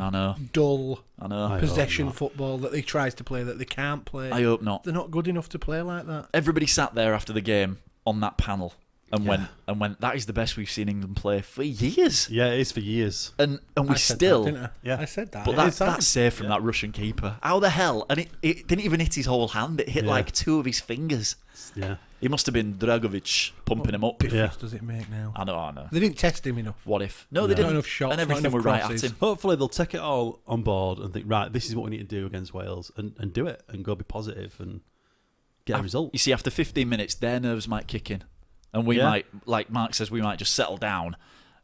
dull possession football that he tries to play that they can't play. I hope not. They're not good enough to play like that. Everybody sat there after the game on that panel and went, that is the best we've seen England play for years. Yeah, it is for years. And we still... I said that. But that save from that Russian keeper. How the hell? And it didn't even hit his whole hand. It hit like 2 of his fingers. Yeah. He must have been Dragovic pumping him up. Difference does it make now? I know. They didn't test him enough. What if? No, they didn't. Not enough shots, and everything not were enough right at crosses. him. Hopefully they'll take it all on board and think, right, this is what we need to do against Wales, and do it and go be positive and get a result. You see, after 15 minutes, their nerves might kick in, and we might, like Mark says, we might just settle down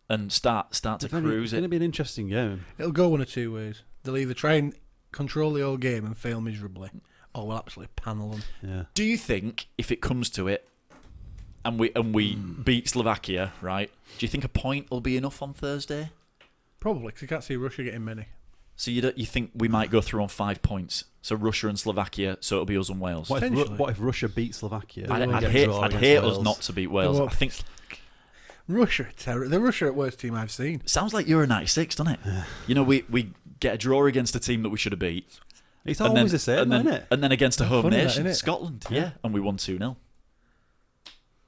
and start to cruise It's going to be an interesting game. It'll go one of two ways. They'll either try and control the whole game and fail miserably, or we'll absolutely panel them. Yeah. Do you think if it comes to it, and we beat Slovakia, right? Do you think a point will be enough on Thursday? Probably, because you can't see Russia getting many. So you think we might go through on 5 points? So Russia and Slovakia, so it'll be us and Wales. What if Russia beats Slovakia? I'd hate us not to beat Wales. I think Russia, they're Russia at worst team I've seen. Sounds like Euro '96, doesn't it? You know, we get a draw against a team that we should have beat. It's always the same, isn't it? And then against a home Funny that, nation, innit? Scotland, yeah, and we won 2-0.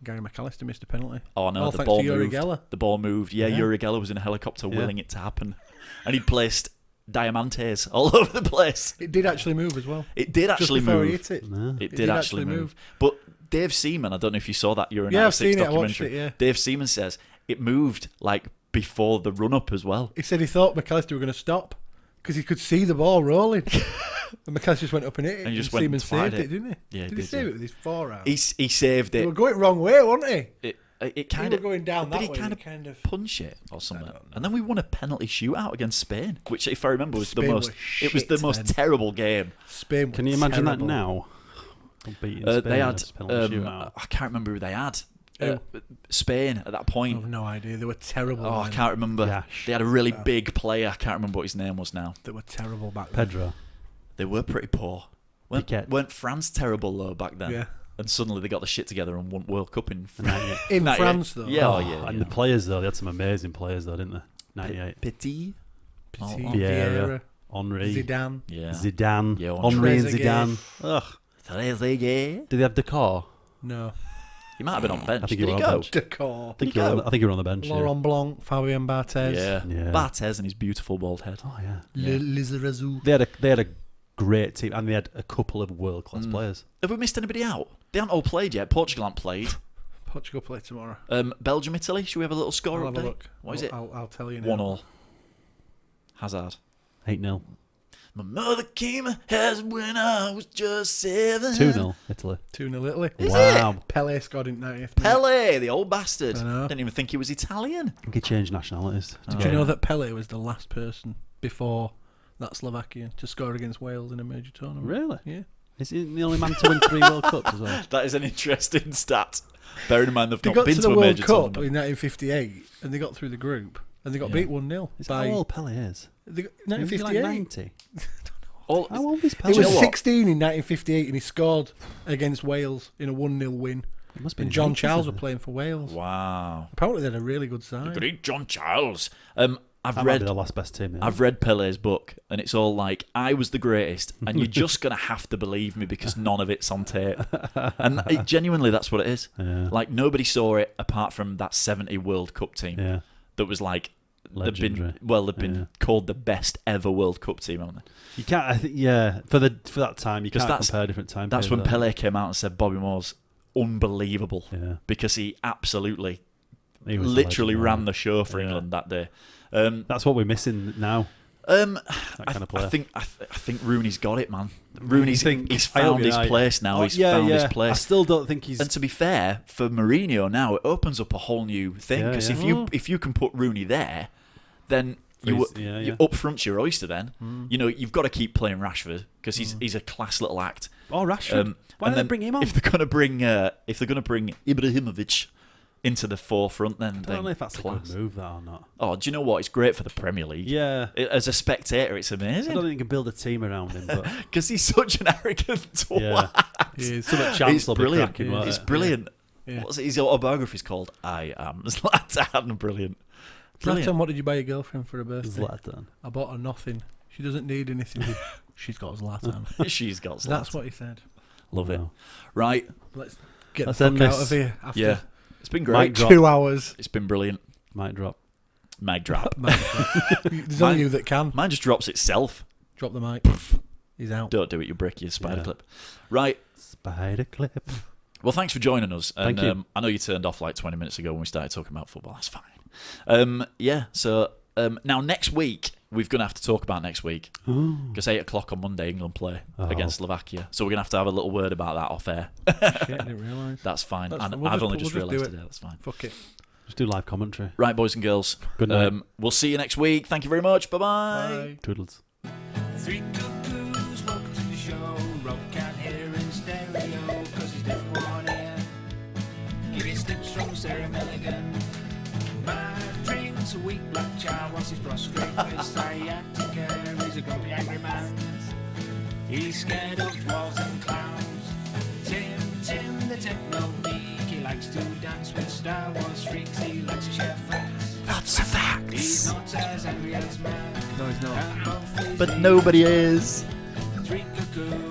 Gary McAllister missed a penalty. Oh no, All the thanks ball to Yuri moved. Geller. The ball moved. Yeah, Yuri Geller was in a helicopter willing it to happen, and he placed diamantes all over the place. It did actually move as well. It did actually Just before move. he hit it. No. It did actually move. But Dave Seaman, I don't know if you saw that Euro Yeah, I've 96 seen it. I documentary. watched it, yeah. Dave Seaman says it moved like before the run up as well. He said he thought McAllister were going to stop because he could see the ball rolling. And McAllister just went up and hit it. And he just Seaman went and saved fired it, didn't he? Yeah, did he save it with his forearm? He saved They it. were going wrong way, weren't they? It kind of were going down did that he way. kind of punch it or something? And then we won a penalty shootout against Spain, which, if I remember, was Spain the most. were It was the shit most then. terrible game. Spain. Can you imagine terrible. that now? Beating Spain They had. as penalty shootout. I can't remember who they had. Who? Spain at that I point. have no idea. They were terrible. Oh, I then. can't remember. Yash. They had a really big player. I can't remember what his name was now. They were terrible back then. Pedro. They were pretty poor. Weren't France terrible though back then? Yeah. And suddenly they got the shit together and won World Cup in In 98. France, though. Yeah, Oh, yeah. and the players though, they had some amazing players though, didn't they? 98. Petit. Petit, Vieira, Henry, Zidane. Yeah. Zidane, Yeah, Henry and Trezeguet. Zidane. Ugh. Trezeguet. Did they have Decor? No. He might have been on bench. I think Did he he was on go? bench. Decor. I think you were on the bench. Yeah. Laurent Blanc, Fabien Barthez. Yeah. Yeah. Barthez and his beautiful bald head. Oh yeah. Lizarazu. They had a great team, and they had a couple of world class players. Have we missed anybody out? They haven't all played yet. Portugal haven't played. Portugal play tomorrow. Belgium, Italy. Should we have a little score I'll update? have a look. What is it? I'll tell you now. 1-1. Hazard. 8-0. My mother came as when I was just 7. 2-0 Italy. 2-0 Italy. Wow. Pele scored in 90th minute. Pele, the old bastard. I know. Didn't even think he was Italian. I think he changed nationalities. Did you know that Pele was the last person before that Slovakia to score against Wales in a major tournament? Really? Yeah. Is he the only man to win 3 World Cups as well? That is an interesting stat. Bearing in mind they've They not got been to to the a World major Cup tournament. in 1958 and they got through the group and they got beat 1-0 Is by how old Pele is? they got, Is he 1958. like 90? All, How old is He Pele? Do you was know what? 16 in 1958 and he scored against Wales in a 1-0 win. It must be And in John his 80s, Charles were isn't it? playing for Wales. Wow. Apparently they had a really good side. Great John Charles. I've That might read be the last best team. Yeah. I've read Pele's book, and it's all like, I was the greatest, and you're just going to have to believe me because none of it's on tape. And genuinely, that's what it is. Yeah. Like, nobody saw it apart from that 70 World Cup team Yeah. that was like, Legendary. they've been called the best ever World Cup team, haven't they? You can't. I think. Yeah. For that time, you can't compare different time. That's when periods, Pele came out and said Bobby Moore's unbelievable because he absolutely, He was literally legend, ran yeah. the show for England that day. That's what we're missing now. That kind of player. I think Rooney's got it, man. Rooney's he's I hope found you're his right. place now. Oh, He's found his place. I still don't think he's. And to be fair, for Mourinho now, it opens up a whole new thing Yeah, because yeah. if you can put Rooney there, then you up front's your oyster. Then you know you've got to keep playing Rashford because he's a class little act. Oh, Rashford! Why and don't they then bring him on? If they're going to bring Ibrahimovic into the forefront, then I don't know if that's class. a good move, that or not. Oh, do you know what? It's great for the Premier League. Yeah. As a spectator, it's I amazing. don't think you can build a team around him, but Because he's such an arrogant twat. yeah, He is. some chance It's will be brilliant. cracking. won't It's it? brilliant. Yeah. What's it? His autobiography's called I Am Zlatan. Brilliant. Zlatan, what did you buy your girlfriend for her birthday? Zlatan. I bought her nothing. She doesn't need anything. She's got Zlatan. She's got Zlatan. That's what he said. Love it. Wow. Right. Let's get Let's the fuck end out this. of here. After Yeah. It's been Mic great. drop. 2 hours. It's been brilliant. Mic drop. Mic drop. There's only you that can. Mine just drops itself. Drop the mic. He's out. Don't do it. You break your spider Yeah. clip. Right. Spider clip. Well, thanks for joining us. And, Thank you. I know you turned off like 20 minutes ago when we started talking about football. That's fine. So now next week, we're going to have to talk about next week. Because 8 o'clock on Monday, England play against Slovakia. So we're going to have a little word about that off air. Shit, I didn't realise. That's fine. That's and fine. We'll I've just- only we'll just just do realised it. today. That's fine. Fuck it. Just do live commentary. Right, boys and girls. Good night. We'll see you next week. Thank you very much. Bye-bye. Toodles. Three cuckoos, welcome to the show. Rob can't hear in stereo, cause he's deaf in one ear. He gets tips from Sarah Milligan. Matt drinks a weak black chow whilst he's prostrate with sciatica. He's a grumpy angry man. He's scared of dwarves and clowns. Tim the techno geek. He likes to dance with Star Wars freaks. He likes to share facts. Lots of facts. He's not as angry as Matt. No, he's not. But nobody is. Three cuckoos.